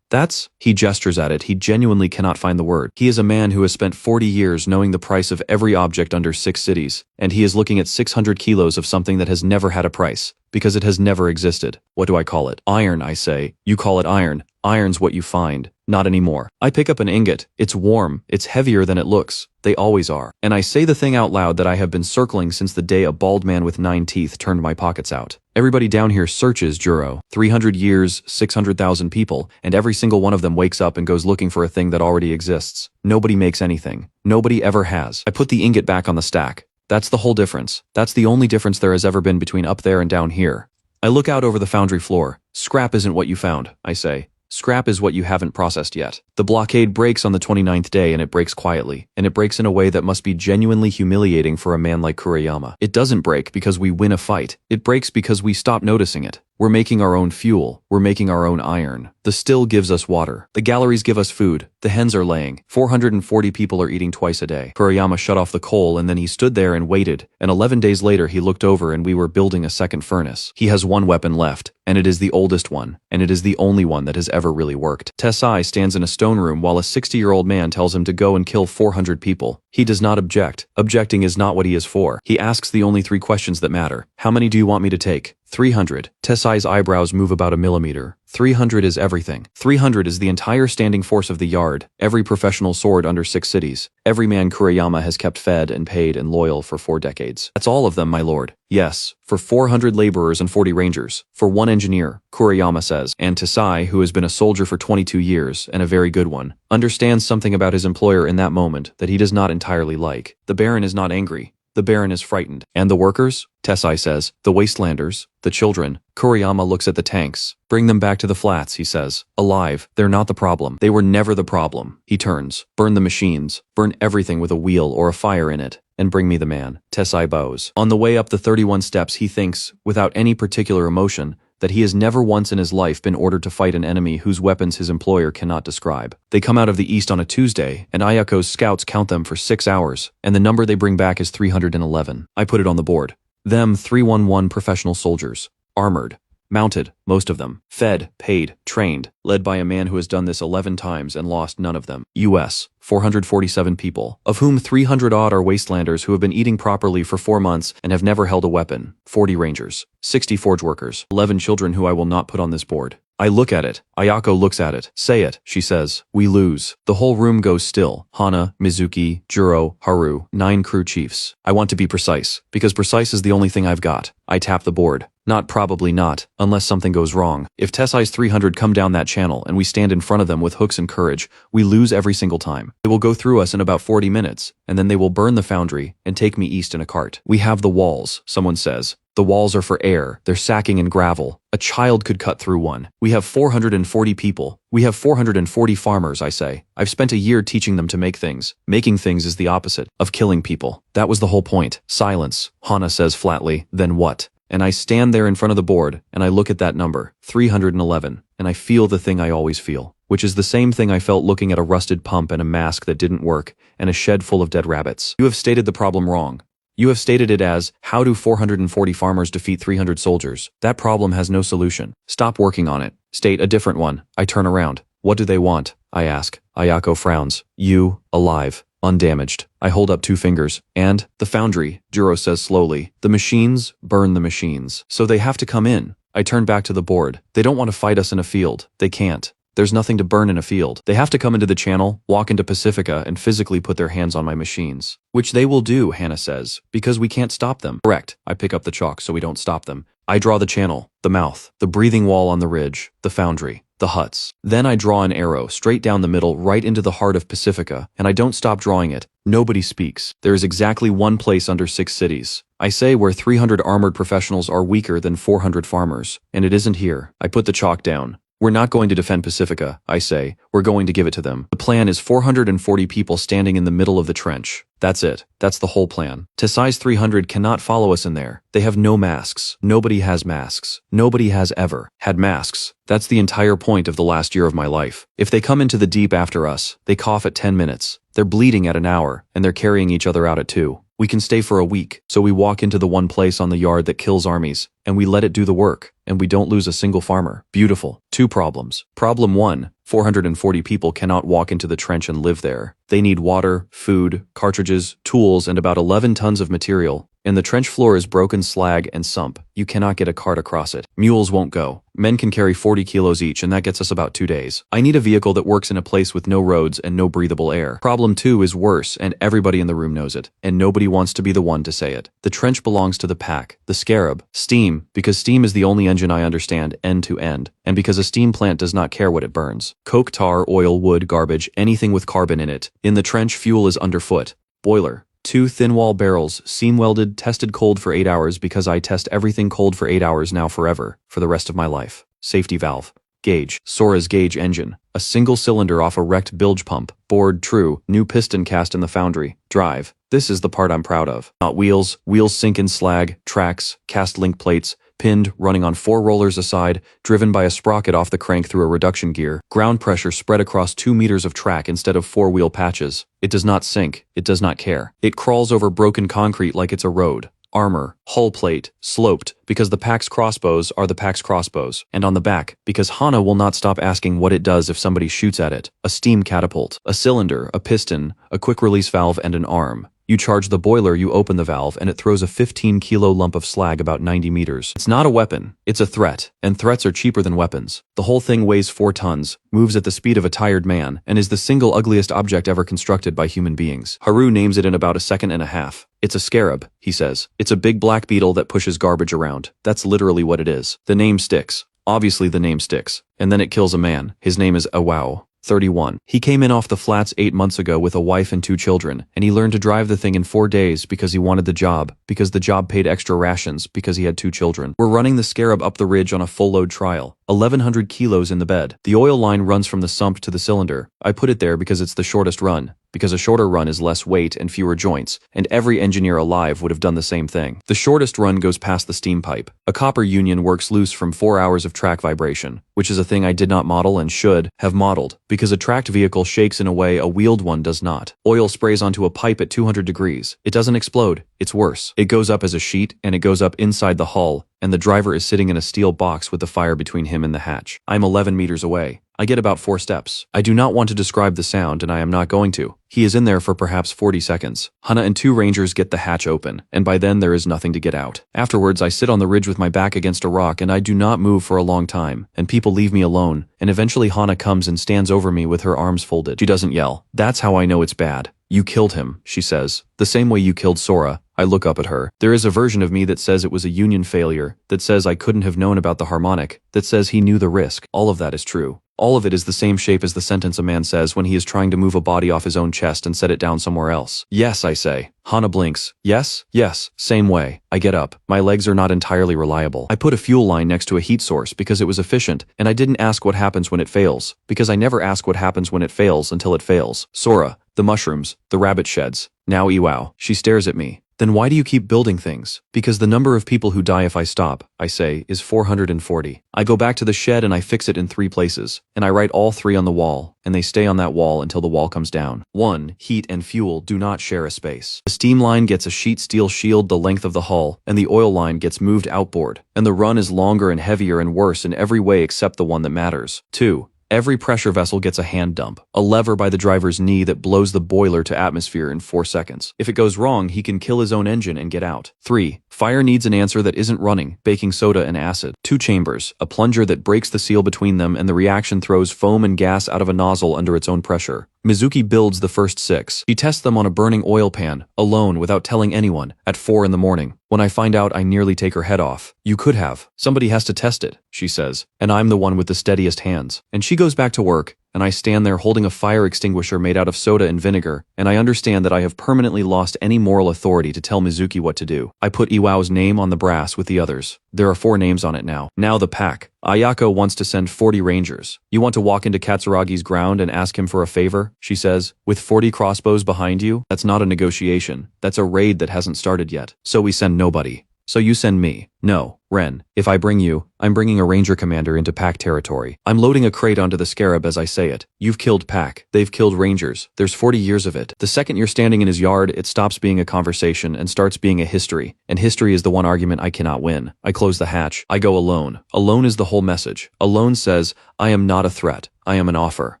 He gestures at it. He genuinely cannot find the word. He is a man who has spent 40 years knowing the price of every object under 6 cities, and he is looking at 600 kilos of something that has never had a price, because it has never existed. What do I call it? Iron, I say. You call it iron. Iron's what you find, not anymore. I pick up an ingot. It's warm. It's heavier than it looks. They always are. And I say the thing out loud that I have been circling since the day a bald man with 9 teeth turned my pockets out. Everybody down here searches Juro. 300 years, 600,000 people, and every single one of them wakes up and goes looking for a thing that already exists. Nobody makes anything. Nobody ever has. I put the ingot back on the stack. That's the whole difference. That's the only difference there has ever been between up there and down here. I look out over the foundry floor. Scrap isn't what you found, I say. Scrap is what you haven't processed yet. The blockade breaks on the 29th day, and it breaks quietly, and it breaks in a way that must be genuinely humiliating for a man like Kuriyama. It doesn't break because we win a fight. It breaks because we stop noticing it. We're making our own fuel. We're making our own iron. The still gives us water. The galleries give us food. The hens are laying. 440 people are eating twice a day. Kuriyama shut off the coal, and then he stood there and waited, and 11 days later he looked over and we were building a second furnace. He has one weapon left, and it is the oldest one, and it is the only one that has ever really worked. Tessai stands in a stone room while a 60-year-old man tells him to go and kill 400 people. He does not object. Objecting is not what he is for. He asks the only 3 questions that matter. How many do you want me to take? 300. Tessai's eyebrows move about a millimeter. 300 is everything. 300 is the entire standing force of the yard, every professional sword under 6 cities. Every man Kuriyama has kept fed and paid and loyal for 4 decades. That's all of them, my lord. Yes, for 400 laborers and 40 rangers. For 1 engineer, Kuriyama says. And Tessai, who has been a soldier for 22 years, and a very good one, understands something about his employer in that moment that he does not entirely like. The Baron is not angry. The Baron is frightened. And the workers? Tessai says. The wastelanders? The children? Kuriyama looks at the tanks. Bring them back to the flats, he says. Alive. They're not the problem. They were never the problem. He turns. Burn the machines. Burn everything with a wheel or a fire in it. And bring me the man. Tessai bows. On the way up the 31 steps, he thinks, without any particular emotion, that he has never once in his life been ordered to fight an enemy whose weapons his employer cannot describe. They come out of the east on a Tuesday, and Ayako's scouts count them for 6 hours, and the number they bring back is 311. I put it on the board. Them 311 professional soldiers. Armored. Mounted, most of them. Fed, paid, trained, led by a man who has done this 11 times and lost none of them. U.S. 447 people, of whom 300-odd are wastelanders who have been eating properly for 4 months and have never held a weapon. 40 rangers. 60 forge workers. 11 children who I will not put on this board. I look at it. Ayako looks at it. Say it, she says. We lose. The whole room goes still. Hana, Mizuki, Juro, Haru, 9 crew chiefs. I want to be precise, because precise is the only thing I've got. I tap the board. Not probably not, unless something goes wrong. If Tessai's 300 come down that channel and we stand in front of them with hooks and courage, we lose every single time. They will go through us in about 40 minutes, and then they will burn the foundry and take me east in a cart. We have the walls, someone says. The walls are for air. They're sacking in gravel. A child could cut through one. We have 440 people. We have 440 farmers, I say. I've spent a year teaching them to make things. Making things is the opposite of killing people. That was the whole point. Silence, Hana says flatly. Then what? And I stand there in front of the board, and I look at that number, 311, and I feel the thing I always feel, which is the same thing I felt looking at a rusted pump and a mask that didn't work, and a shed full of dead rabbits. You have stated the problem wrong. You have stated it as, how do 440 farmers defeat 300 soldiers? That problem has no solution. Stop working on it. State a different one. I turn around. What do they want? I ask. Ayako frowns. You, alive. Undamaged. I hold up 2 fingers. And, the foundry, Juro says slowly. The machines burn the machines. So they have to come in. I turn back to the board. They don't want to fight us in a field. They can't. There's nothing to burn in a field. They have to come into the channel, walk into Pacifica, and physically put their hands on my machines. Which they will do, Hana says, because we can't stop them. Correct. I pick up the chalk so we don't stop them. I draw the channel, the mouth, the breathing wall on the ridge, the foundry, the huts. Then I draw an arrow straight down the middle right into the heart of Pacifica, and I don't stop drawing it. Nobody speaks. There is exactly one place under 6 cities. I say where 300 armored professionals are weaker than 400 farmers, and it isn't here. I put the chalk down. We're not going to defend Pacifica, I say. We're going to give it to them. The plan is 440 people standing in the middle of the trench. That's it. That's the whole plan. Tessai's 300 cannot follow us in there. They have no masks. Nobody has masks. Nobody has ever had masks. That's the entire point of the last year of my life. If they come into the deep after us, they cough at 10 minutes. They're bleeding at an hour, and they're carrying each other out at 2. We can stay for a week, so we walk into the one place on the yard that kills armies, and we let it do the work, and we don't lose a single farmer. Beautiful. 2 problems. Problem 1, 440 people cannot walk into the trench and live there. They need water, food, cartridges, tools, and about 11 tons of material. And the trench floor is broken slag and sump. You cannot get a cart across it. Mules won't go. Men can carry 40 kilos each, and that gets us about 2 days. I need a vehicle that works in a place with no roads and no breathable air. Problem 2 is worse, and everybody in the room knows it. And nobody wants to be the one to say it. The trench belongs to the pack. The Scarab. Steam, because steam is the only engine I understand end to end. And because a steam plant does not care what it burns. Coke, tar, oil, wood, garbage, anything with carbon in it. In the trench, fuel is underfoot. Boiler. 2 thin wall barrels, seam welded, tested cold for 8 hours because I test everything cold for 8 hours now forever, for the rest of my life. Safety valve. Gauge. Sora's gauge engine. A single cylinder off a wrecked bilge pump. Bored true. New piston cast in the foundry. Drive. This is the part I'm proud of. Not wheels. Wheels sink in slag. Tracks. Cast link plates. Pinned, running on 4 rollers aside, driven by a sprocket off the crank through a reduction gear, ground pressure spread across 2 meters of track instead of 4-wheel patches. It does not sink. It does not care. It crawls over broken concrete like it's a road. Armor, hull plate, sloped, because the Pax crossbows are the Pax crossbows, and on the back, because Hana will not stop asking what it does if somebody shoots at it. A steam catapult, a cylinder, a piston, a quick-release valve, and an arm. You charge the boiler, you open the valve, and it throws a 15-kilo lump of slag about 90 meters. It's not a weapon, it's a threat, and threats are cheaper than weapons. The whole thing weighs 4 tons, moves at the speed of a tired man, and is the single ugliest object ever constructed by human beings. Haru names it in about a second and a half. It's a scarab, he says. It's a big black beetle that pushes garbage around. That's literally what it is. The name sticks. Obviously the name sticks. And then it kills a man. His name is Awao. 31. He came in off the flats 8 months ago with a wife and 2 children, and he learned to drive the thing in 4 days because he wanted the job, because the job paid extra rations, because he had 2 children. We're running the Scarab up the ridge on a full load trial. 1,100 kilos in the bed. The oil line runs from the sump to the cylinder. I put it there because it's the shortest run. Because a shorter run is less weight and fewer joints, and every engineer alive would have done the same thing. The shortest run goes past the steam pipe. A copper union works loose from 4 hours of track vibration, which is a thing I did not model and should have modeled, because a tracked vehicle shakes in a way a wheeled one does not. Oil sprays onto a pipe at 200 degrees. It doesn't explode. It's worse. It goes up as a sheet, and it goes up inside the hull, and the driver is sitting in a steel box with the fire between him and the hatch. I'm 11 meters away. I get about 4 steps. I do not want to describe the sound, and I am not going to. He is in there for perhaps 40 seconds. Hana and 2 rangers get the hatch open, and by then there is nothing to get out. Afterwards, I sit on the ridge with my back against a rock, and I do not move for a long time, and people leave me alone, and eventually Hana comes and stands over me with her arms folded. She doesn't yell. That's how I know it's bad. You killed him, she says. The same way you killed Sora. I look up at her. There is a version of me that says it was a union failure, that says I couldn't have known about the harmonic, that says he knew the risk. All of that is true. All of it is the same shape as the sentence a man says when he is trying to move a body off his own chest and set it down somewhere else. Yes, I say. Hana blinks. Yes, yes, same way. I get up. My legs are not entirely reliable. I put a fuel line next to a heat source because it was efficient, and I didn't ask what happens when it fails, because I never ask what happens when it fails until it fails. Sora, the mushrooms, the rabbit sheds. Now Iwao. She stares at me. Then why do you keep building things? Because the number of people who die if I stop, I say, is 440. I go back to the shed and I fix it in 3 places, and I write all 3 on the wall, and they stay on that wall until the wall comes down. 1. Heat and fuel do not share a space. The steam line gets a sheet steel shield the length of the hull, and the oil line gets moved outboard, and the run is longer and heavier and worse in every way except the one that matters. 2. Every pressure vessel gets a hand dump, a lever by the driver's knee that blows the boiler to atmosphere in 4 seconds. If it goes wrong, he can kill his own engine and get out. 3. Fire needs an answer that isn't running, baking soda and acid. 2 chambers, a plunger that breaks the seal between them, and the reaction throws foam and gas out of a nozzle under its own pressure. Mizuki builds the first 6. He tests them on a burning oil pan, alone, without telling anyone, at 4 in the morning. When I find out, I nearly take her head off. You could have. Somebody has to test it, she says, and I'm the one with the steadiest hands. And she goes back to work, and I stand there holding a fire extinguisher made out of soda and vinegar, and I understand that I have permanently lost any moral authority to tell Mizuki what to do. I put Iwao's name on the brass with the others. There are 4 names on it now. Now the pack. Ayako wants to send 40 rangers. You want to walk into Katsuragi's ground and ask him for a favor? She says. With 40 crossbows behind you? That's not a negotiation. That's a raid that hasn't started yet. So we send nobody. So you send me. No, Ren. If I bring you, I'm bringing a ranger commander into pack territory. I'm loading a crate onto the Scarab as I say it. You've killed pack. They've killed rangers. There's 40 years of it. The second you're standing in his yard, it stops being a conversation and starts being a history. And history is the one argument I cannot win. I close the hatch. I go alone. Alone is the whole message. Alone says, I am not a threat. I am an offer.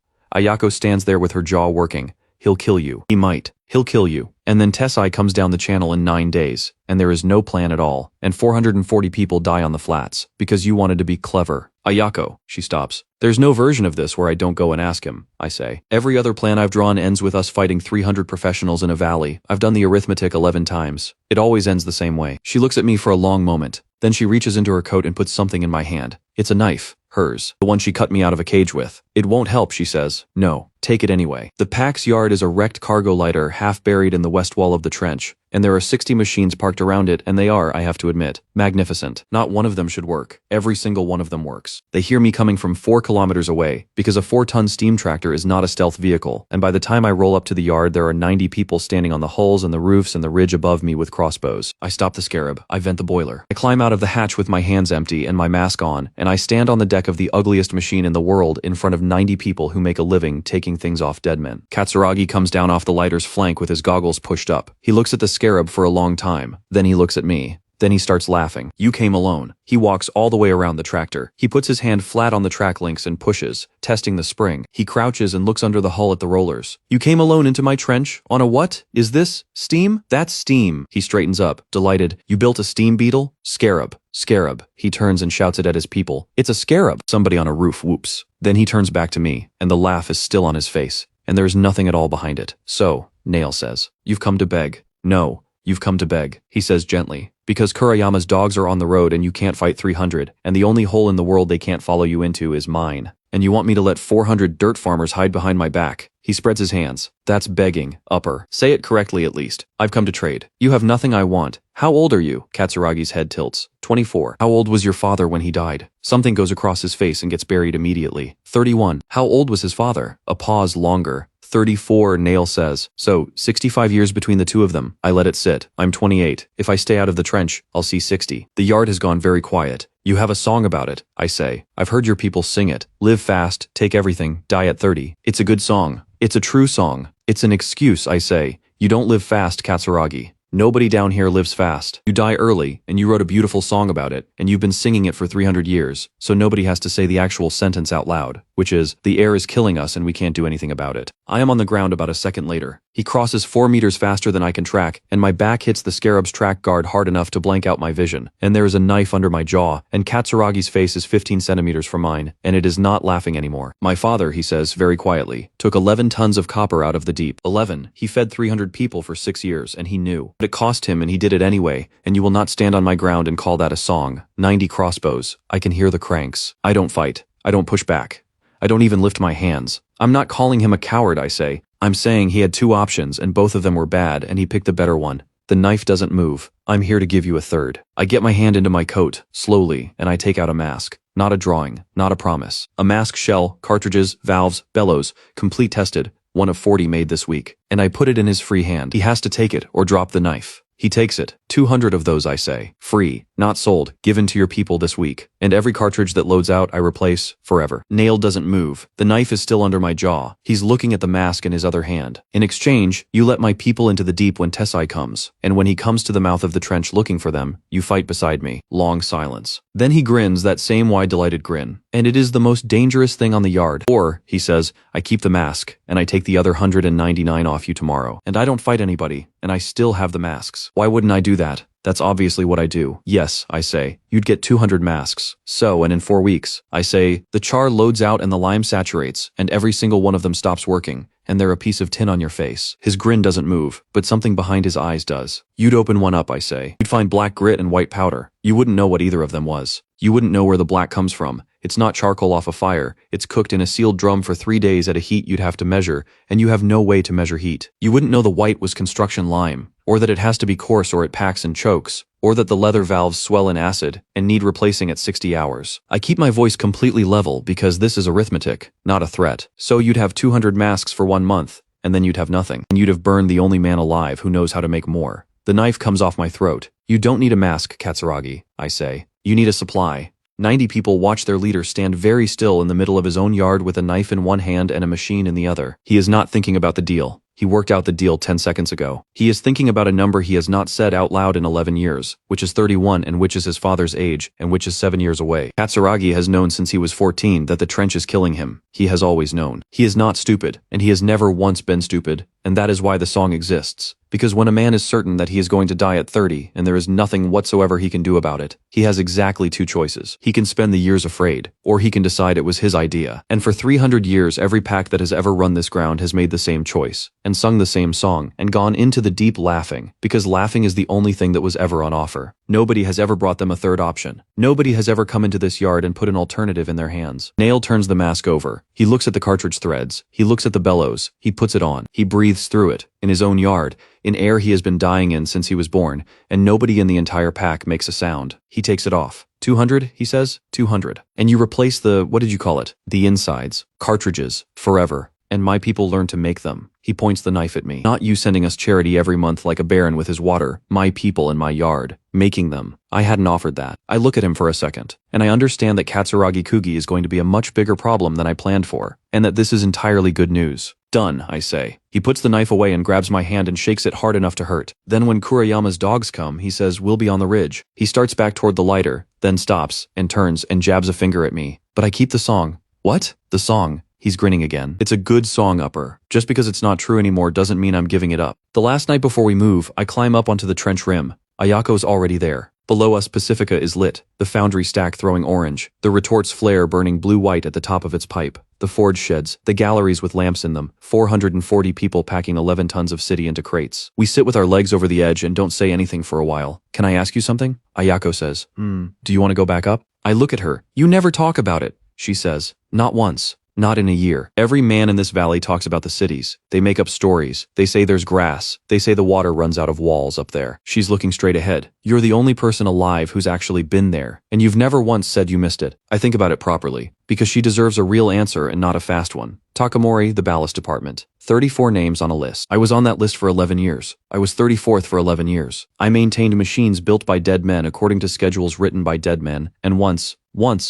Ayako stands there with her jaw working. he'll kill you. He might. He'll kill you. And then Tessai comes down the channel in 9 days, and there is no plan at all, and 440 people die on the flats, because you wanted to be clever. Ayako, she stops. There's no version of this where I don't go and ask him, I say. Every other plan I've drawn ends with us fighting 300 professionals in a valley. I've done the arithmetic 11 times. It always ends the same way. She looks at me for a long moment. Then she reaches into her coat and puts something in my hand. It's a knife. Hers. The one she cut me out of a cage with. It won't help, she says. No, take it anyway. The PAX yard is a wrecked cargo lighter half buried in the west wall of the trench, and there are 60 machines parked around it, and they are, I have to admit, magnificent. Not one of them should work. Every single one of them works. They hear me coming from 4 kilometers away, because a 4-ton steam tractor is not a stealth vehicle, and by the time I roll up to the yard there are 90 people standing on the hulls and the roofs and the ridge above me with crossbows. I stop the Scarab. I vent the boiler. I climb out of the hatch with my hands empty and my mask on, and I stand on the deck of the ugliest machine in the world in front of 90 people who make a living taking things off dead men. Katsuragi comes down off the lighter's flank with his goggles pushed up. He looks at the Scarab for a long time. Then he looks at me. Then he starts laughing. You came alone. He walks all the way around the tractor. He puts his hand flat on the track links and pushes, testing the spring. He crouches and looks under the hull at the rollers. You came alone into my trench? On a what? Is this steam? That's steam. He straightens up, delighted. You built a steam beetle? Scarab. Scarab. He turns and shouts it at his people. It's a scarab. Somebody on a roof whoops. Then he turns back to me, and the laugh is still on his face, and there's nothing at all behind it. So, Nail says, you've come to beg. No. You've come to beg, he says gently, because Kurayama's dogs are on the road and you can't fight 300, and the only hole in the world they can't follow you into is mine. And you want me to let 400 dirt farmers hide behind my back. He spreads his hands. That's begging, upper. Say it correctly at least. I've come to trade. You have nothing I want. How old are you? Katsuragi's head tilts. 24. How old was your father when he died? Something goes across his face and gets buried immediately. 31. How old was his father? A pause longer. 34, Nail says. So, 65 years between the two of them. I let it sit. I'm 28. If I stay out of the trench, I'll see 60. The yard has gone very quiet. You have a song about it, I say. I've heard your people sing it. Live fast, take everything, die at 30. It's a good song. It's a true song. It's an excuse, I say. You don't live fast, Katsuragi. Nobody down here lives fast. You die early, and you wrote a beautiful song about it, and you've been singing it for 300 years, so nobody has to say the actual sentence out loud, which is, the air is killing us and we can't do anything about it. I am on the ground about a second later. He crosses 4 meters faster than I can track, and my back hits the Scarab's track guard hard enough to blank out my vision, and there is a knife under my jaw, and Katsuragi's face is 15 centimeters from mine, and it is not laughing anymore. My father, he says very quietly, took 11 tons of copper out of the deep. 11. He fed 300 people for 6 years, and he knew. But it cost him, and he did it anyway, and you will not stand on my ground and call that a song. 90 crossbows. I can hear the cranks. I don't fight. I don't push back. I don't even lift my hands. I'm not calling him a coward, I say. I'm saying he had 2 options and both of them were bad and he picked the better one. The knife doesn't move. I'm here to give you a third. I get my hand into my coat, slowly, and I take out a mask. Not a drawing, not a promise. A mask shell, cartridges, valves, bellows, complete tested, one of 40 made this week. And I put it in his free hand. He has to take it or drop the knife. He takes it. 200 of those, I say. Free. Not sold. Given to your people this week. And every cartridge that loads out, I replace. Forever. Nail doesn't move. The knife is still under my jaw. He's looking at the mask in his other hand. In exchange, you let my people into the deep when Tessai comes. And when he comes to the mouth of the trench looking for them, you fight beside me. Long silence. Then he grins that same wide delighted grin. And it is the most dangerous thing on the yard. Or, he says, I keep the mask, and I take the other 199 off you tomorrow. And I don't fight anybody, and I still have the masks. Why wouldn't I do that? That's obviously what I do. Yes, I say. You'd get 200 masks. So, and in 4 weeks, I say, the char loads out and the lime saturates, and every single one of them stops working, and they're a piece of tin on your face. His grin doesn't move, but something behind his eyes does. You'd open one up, I say. You'd find black grit and white powder. You wouldn't know what either of them was. You wouldn't know where the black comes from. It's not charcoal off a fire. It's cooked in a sealed drum for 3 days at a heat you'd have to measure, and you have no way to measure heat. You wouldn't know the white was construction lime, or that it has to be coarse or it packs and chokes, or that the leather valves swell in acid and need replacing at 60 hours. I keep my voice completely level because this is arithmetic, not a threat. So you'd have 200 masks for 1 month, and then you'd have nothing. And you'd have burned the only man alive who knows how to make more. The knife comes off my throat. You don't need a mask, Katsuragi, I say. You need a supply. 90 people watch their leader stand very still in the middle of his own yard with a knife in one hand and a machine in the other. He is not thinking about the deal. He worked out the deal 10 seconds ago. He is thinking about a number he has not said out loud in 11 years, which is 31 and which is his father's age and which is 7 years away. Katsuragi has known since he was 14 that the trench is killing him. He has always known. He is not stupid, and he has never once been stupid, and that is why the song exists. Because when a man is certain that he is going to die at 30 and there is nothing whatsoever he can do about it, he has exactly two choices. He can spend the years afraid, or he can decide it was his idea. And for 300 years every pack that has ever run this ground has made the same choice, and sung the same song, and gone into the deep laughing, because laughing is the only thing that was ever on offer. Nobody has ever brought them a third option. Nobody has ever come into this yard and put an alternative in their hands. Nail turns the mask over. He looks at the cartridge threads. He looks at the bellows. He puts it on. He breathes through it, in his own yard, in air he has been dying in since he was born, and nobody in the entire pack makes a sound. He takes it off. 200, he says. 200. And you replace the, what did you call it? The insides. Cartridges. Forever. And my people learn to make them. He points the knife at me. Not you sending us charity every month like a baron with his water. My people in my yard. Making them. I hadn't offered that. I look at him for a second, and I understand that Katsuragi Kugi is going to be a much bigger problem than I planned for, and that this is entirely good news. Done, I say. He puts the knife away and grabs my hand and shakes it hard enough to hurt. Then when Kurayama's dogs come, he says, "We'll be on the ridge." He starts back toward the lighter, then stops, and turns and jabs a finger at me. But I keep the song. What? The song. He's grinning again. It's a good song, Upper. Just because it's not true anymore doesn't mean I'm giving it up. The last night before we move, I climb up onto the trench rim. Ayako's already there. Below us, Pacifica is lit, the foundry stack throwing orange, the retorts flare burning blue-white at the top of its pipe, the forge sheds, the galleries with lamps in them, 440 people packing 11 tons of city into crates. We sit with our legs over the edge and don't say anything for a while. Can I ask you something? Ayako says, do you want to go back up? I look at her. You never talk about it, she says. Not once. Not in a year. Every man in this valley talks about the cities. They make up stories. They say there's grass. They say the water runs out of walls up there. She's looking straight ahead. You're the only person alive who's actually been there, and you've never once said you missed it. I think about it properly, because she deserves a real answer and not a fast one. Takamori, the ballast department. 34 names on a list. I was on that list for 11 years. I was 34th for 11 years. I maintained machines built by dead men according to schedules written by dead men, and once,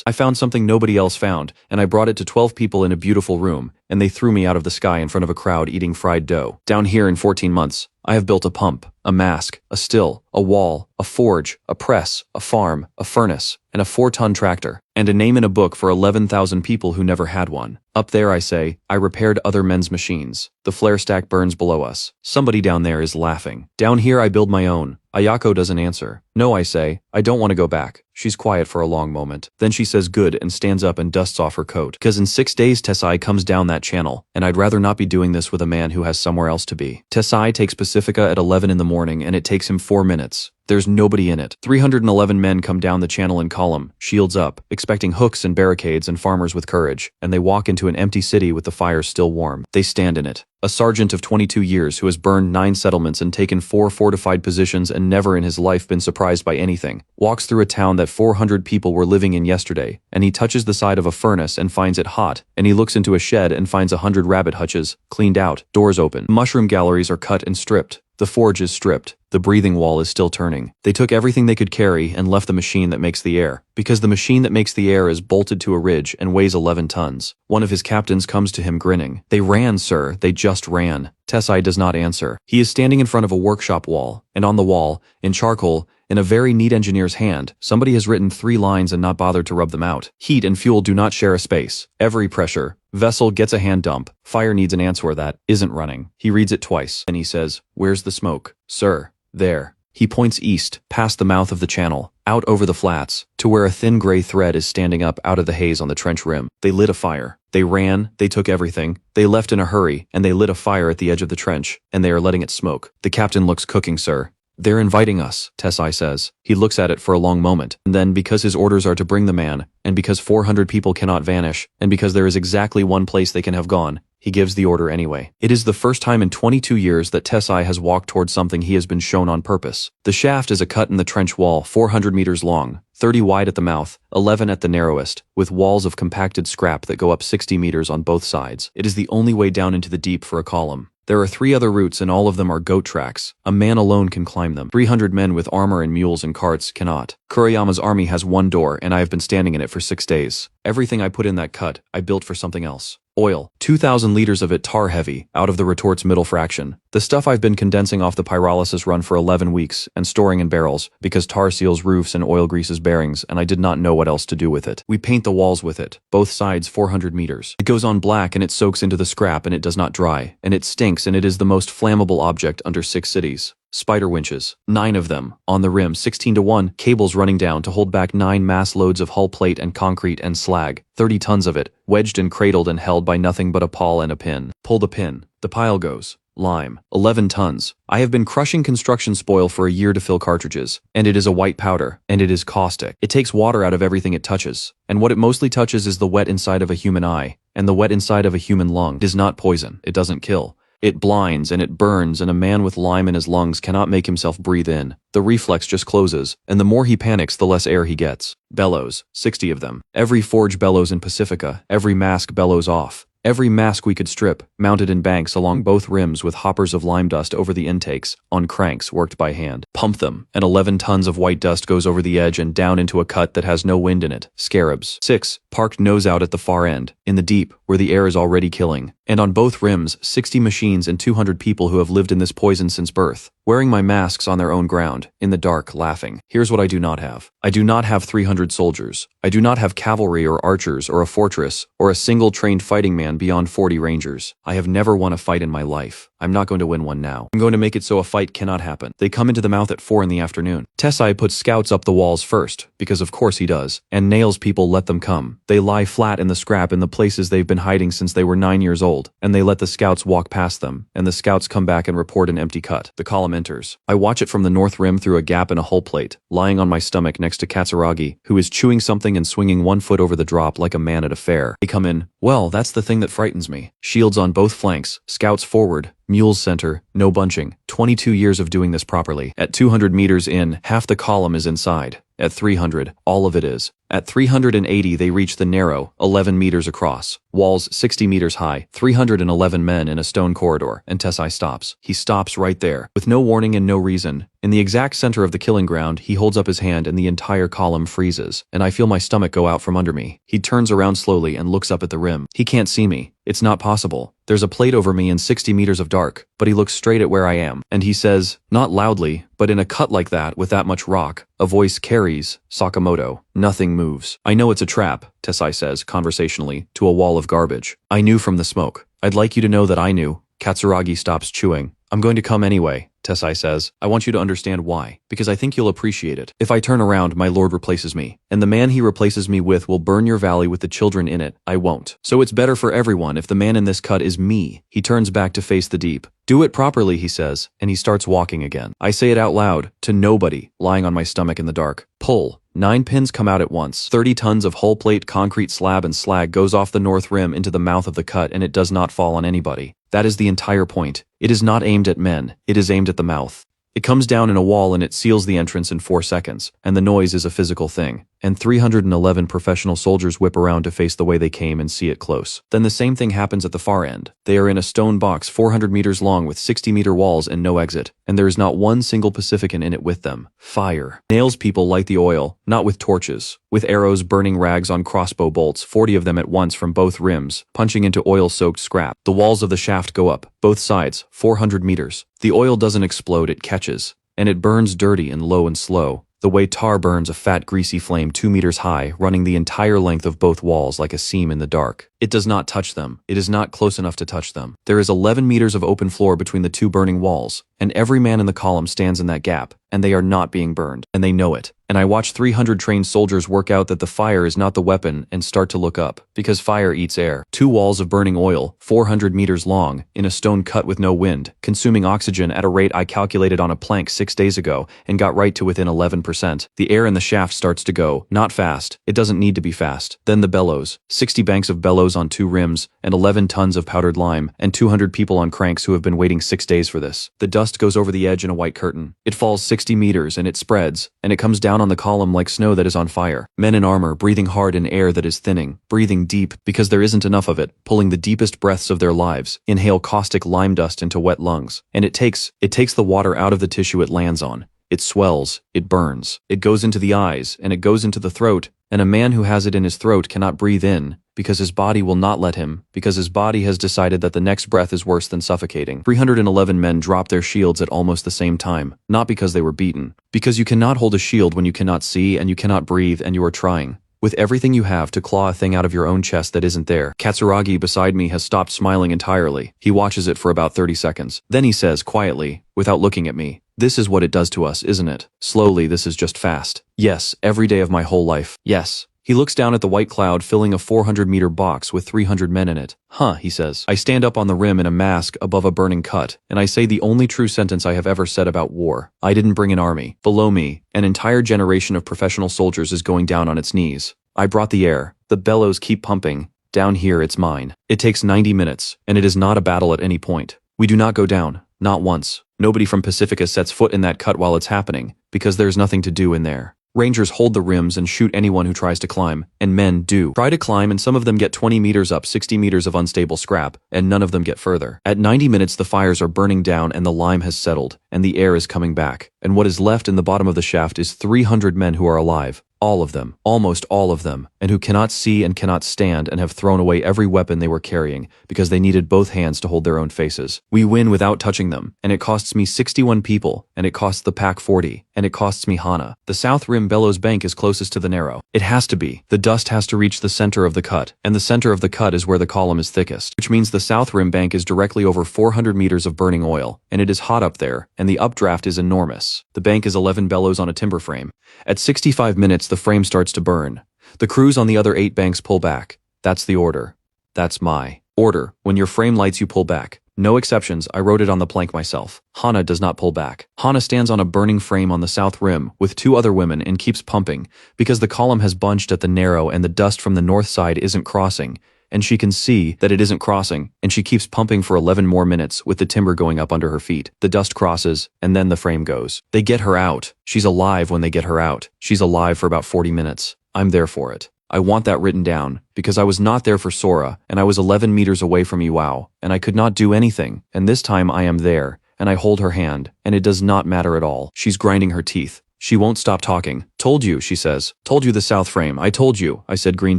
I found something nobody else found, and I brought it to 12 people in a beautiful room, and they threw me out of the sky in front of a crowd eating fried dough. Down here in 14 months, I have built a pump, a mast, a still, a wall, a forge, a press, a farm, a furnace, and a 4-ton tractor, and a name in a book for 11,000 people who never had one. Up there, I say, I repaired other men's machines. The flare stack burns below us. Somebody down there is laughing. Down here, I build my own. Ayako doesn't answer. No, I say, I don't want to go back. She's quiet for a long moment. Then she says good and stands up and dusts off her coat. Because in 6 days, Tessai comes down that channel, and I'd rather not be doing this with a man who has somewhere else to be. Tessai takes Pacifica at 11 in the morning, and it takes him 4 minutes. There's nobody in it. 311 men come down the channel in column, shields up, expecting hooks and barricades and farmers with courage, and they walk into an empty city with the fires still warm. They stand in it. A sergeant of 22 years who has burned 9 settlements and taken 4 fortified positions and never in his life been surprised by anything, walks through a town that 400 people were living in yesterday, and he touches the side of a furnace and finds it hot, and he looks into a shed and finds 100 rabbit hutches, cleaned out, doors open. Mushroom galleries are cut and stripped. The forge is stripped. The breathing wall is still turning. They took everything they could carry and left the machine that makes the air, because the machine that makes the air is bolted to a ridge and weighs 11 tons. One of his captains comes to him grinning. They ran, sir. They just ran. Tessai does not answer. He is standing in front of a workshop wall, and on the wall, in charcoal, in a very neat engineer's hand, somebody has written 3 lines and not bothered to rub them out. Heat and fuel do not share a space. Every pressure. Vessel gets a hand dump. Fire needs an answer that isn't running. He reads it twice, and he says, "Where's the smoke?" "Sir, there." He points east, past the mouth of the channel, out over the flats, to where a thin gray thread is standing up out of the haze on the trench rim. They lit a fire. They ran, they took everything, they left in a hurry, and they lit a fire at the edge of the trench, and they are letting it smoke. The captain looks cooking, sir. "They're inviting us," Tessai says. He looks at it for a long moment, and then, because his orders are to bring the man, and because 400 people cannot vanish, and because there is exactly one place they can have gone, he gives the order anyway. It is the first time in 22 years that Tessai has walked towards something he has been shown on purpose. The shaft is a cut in the trench wall 400 meters long, 30 wide at the mouth, 11 at the narrowest, with walls of compacted scrap that go up 60 meters on both sides. It is the only way down into the deep for a column. There are 3 other routes and all of them are goat tracks. A man alone can climb them. 300 men with armor and mules and carts cannot. Kurayama's army has 1 door and I have been standing in it for 6 days. Everything I put in that cut, I built for something else. Oil. 2,000 liters of it tar-heavy, out of the retort's middle fraction. The stuff I've been condensing off the pyrolysis run for 11 weeks and storing in barrels because tar seals roofs and oil greases bearings, and I did not know what else to do with it. We paint the walls with it, both sides 400 meters. It goes on black and it soaks into the scrap and it does not dry, and it stinks, and it is the most flammable object under 6 cities. Spider winches, 9 of them, on the rim 16-to-1, cables running down to hold back 9 mass loads of hull plate and concrete and slag, 30 tons of it, wedged and cradled and held by nothing but a pawl and a pin. Pull the pin. The pile goes. Lime, 11 tons. I have been crushing construction spoil for a year to fill cartridges, and it is a white powder, and it is caustic. It takes water out of everything it touches, and what it mostly touches is the wet inside of a human eye, and the wet inside of a human lung. It is not poison. It doesn't kill. It blinds and it burns, and a man with lime in his lungs cannot make himself breathe in. The reflex just closes, and the more he panics, the less air he gets. Bellows, 60 of them. Every forge bellows in Pacifica, every mask bellows off. Every mask we could strip, mounted in banks along both rims with hoppers of lime dust over the intakes, on cranks worked by hand. Pump them, and 11 tons of white dust goes over the edge and down into a cut that has no wind in it. Scarabs. 6. Parked nose out at the far end, in the deep, where the air is already killing. And on both rims, 60 machines and 200 people who have lived in this poison since birth, wearing my masks on their own ground, in the dark, laughing. Here's what I do not have. I do not have 300 soldiers. I do not have cavalry or archers or a fortress, or a single trained fighting man beyond 40 rangers. I have never won a fight in my life. I'm not going to win one now. I'm going to make it so a fight cannot happen. They come into the mouth at 4 in the afternoon. Tessai puts scouts up the walls first, because of course he does, and nails people let them come. They lie flat in the scrap in the places they've been hiding since they were 9 years old, and they let the scouts walk past them, and the scouts come back and report an empty cut. The column enters. I watch it from the north rim through a gap in a hull plate, lying on my stomach next to Katsuragi, who is chewing something and swinging 1 foot over the drop like a man at a fair. They come in. Well, that's the thing that frightens me. Shields on both flanks, scouts forward, mules center, no bunching. 22 years of doing this properly. At 200 meters in, half the column is inside. At 300, all of it is. At 380, they reach the narrow, 11 meters across, walls 60 meters high, 311 men in a stone corridor, and Tessai stops. He stops right there, with no warning and no reason. In the exact center of the killing ground, he holds up his hand and the entire column freezes, and I feel my stomach go out from under me. He turns around slowly and looks up at the rim. He can't see me. It's not possible. There's a plate over me and 60 meters of dark, but he looks straight at where I am, and he says, not loudly, but in a cut like that with that much rock, a voice carries, Sakamoto. Nothing moves. I know it's a trap, Tessai says, conversationally, to a wall of garbage. I knew from the smoke. I'd like you to know that I knew. Katsuragi stops chewing. I'm going to come anyway, Tessai says. I want you to understand why, because I think you'll appreciate it. If I turn around, my lord replaces me, and the man he replaces me with will burn your valley with the children in it. I won't. So it's better for everyone if the man in this cut is me. He turns back to face the deep. Do it properly, he says, and he starts walking again. I say it out loud, to nobody, lying on my stomach in the dark. Pull. 9 pins come out at once. 30 tons of hull plate, concrete slab and slag goes off the north rim into the mouth of the cut, and it does not fall on anybody. That is the entire point. It is not aimed at men. It is aimed at the mouth. It comes down in a wall and it seals the entrance in 4 seconds, and the noise is a physical thing. And 311 professional soldiers whip around to face the way they came and see it close. Then the same thing happens at the far end. They are in a stone box 400 meters long with 60-meter walls and no exit, and there is not one single Pacifican in it with them. Fire. Nails people light the oil, not with torches, with arrows burning rags on crossbow bolts, 40 of them at once from both rims, punching into oil-soaked scrap. The walls of the shaft go up, both sides, 400 meters. The oil doesn't explode, it catches, and it burns dirty and low and slow, the way tar burns a fat greasy flame 2 meters high, running the entire length of both walls like a seam in the dark. It does not touch them. It is not close enough to touch them. There is 11 meters of open floor between the 2 burning walls, and every man in the column stands in that gap, and they are not being burned, and they know it. And I watch 300 trained soldiers work out that the fire is not the weapon and start to look up, because fire eats air. 2 walls of burning oil, 400 meters long, in a stone cut with no wind, consuming oxygen at a rate I calculated on a plank 6 days ago and got right to within 11%. The air in the shaft starts to go, not fast. It doesn't need to be fast. Then the bellows, 60 banks of bellows on 2 rims, and 11 tons of powdered lime, and 200 people on cranks who have been waiting 6 days for this. The dust goes over the edge in a white curtain. It falls 60 meters and it spreads, and it comes down on the column like snow that is on fire. Men in armor breathing hard in air that is thinning, breathing deep because there isn't enough of it, pulling the deepest breaths of their lives, inhale caustic lime dust into wet lungs. And it takes the water out of the tissue it lands on. It swells, it burns, it goes into the eyes, and it goes into the throat, and a man who has it in his throat cannot breathe in, because his body will not let him, because his body has decided that the next breath is worse than suffocating. 311 men dropped their shields at almost the same time, not because they were beaten. Because you cannot hold a shield when you cannot see and you cannot breathe and you are trying, with everything you have, to claw a thing out of your own chest that isn't there. Katsuragi beside me has stopped smiling entirely. He watches it for about 30 seconds. Then he says, quietly, without looking at me, "This is what it does to us, isn't it? Slowly, this is just fast. Yes, every day of my whole life. Yes." He looks down at the white cloud filling a 400-meter box with 300 men in it. "Huh," he says. I stand up on the rim in a mask above a burning cut, and I say the only true sentence I have ever said about war. I didn't bring an army. Below me, an entire generation of professional soldiers is going down on its knees. I brought the air. The bellows keep pumping. Down here, it's mine. It takes 90 minutes, and it is not a battle at any point. We do not go down. Not once. Nobody from Pacifica sets foot in that cut while it's happening, because there's nothing to do in there. Rangers hold the rims and shoot anyone who tries to climb, and men do. Try to climb and some of them get 20 meters up 60 meters of unstable scrap, and none of them get further. At 90 minutes the fires are burning down and the lime has settled, and the air is coming back, and what is left in the bottom of the shaft is 300 men who are alive. All of them, almost all of them, and who cannot see and cannot stand and have thrown away every weapon they were carrying because they needed both hands to hold their own faces. We win without touching them, and it costs me 61 people, and it costs the pack 40, and it costs me Hana. The south rim bellows bank is closest to the narrow. It has to be. The dust has to reach the center of the cut, and the center of the cut is where the column is thickest, which means the south rim bank is directly over 400 meters of burning oil, and it is hot up there, and the updraft is enormous. The bank is 11 bellows on a timber frame. At 65 minutes, the frame starts to burn. The crews on the other 8 banks pull back. That's the order. That's my order. When your frame lights, you pull back. No exceptions, I wrote it on the plank myself. Hana does not pull back. Hana stands on a burning frame on the south rim with 2 other women and keeps pumping, because the column has bunched at the narrow and the dust from the north side isn't crossing, and she can see that it isn't crossing, and she keeps pumping for 11 more minutes with the timber going up under her feet. The dust crosses, and then the frame goes. They get her out. She's alive when they get her out. She's alive for about 40 minutes. I'm there for it. I want that written down, because I was not there for Sora, and I was 11 meters away from Iwao, and I could not do anything, and this time I am there, and I hold her hand, and it does not matter at all. She's grinding her teeth. She won't stop talking. "Told you," she says. "Told you the south frame. I told you." I said green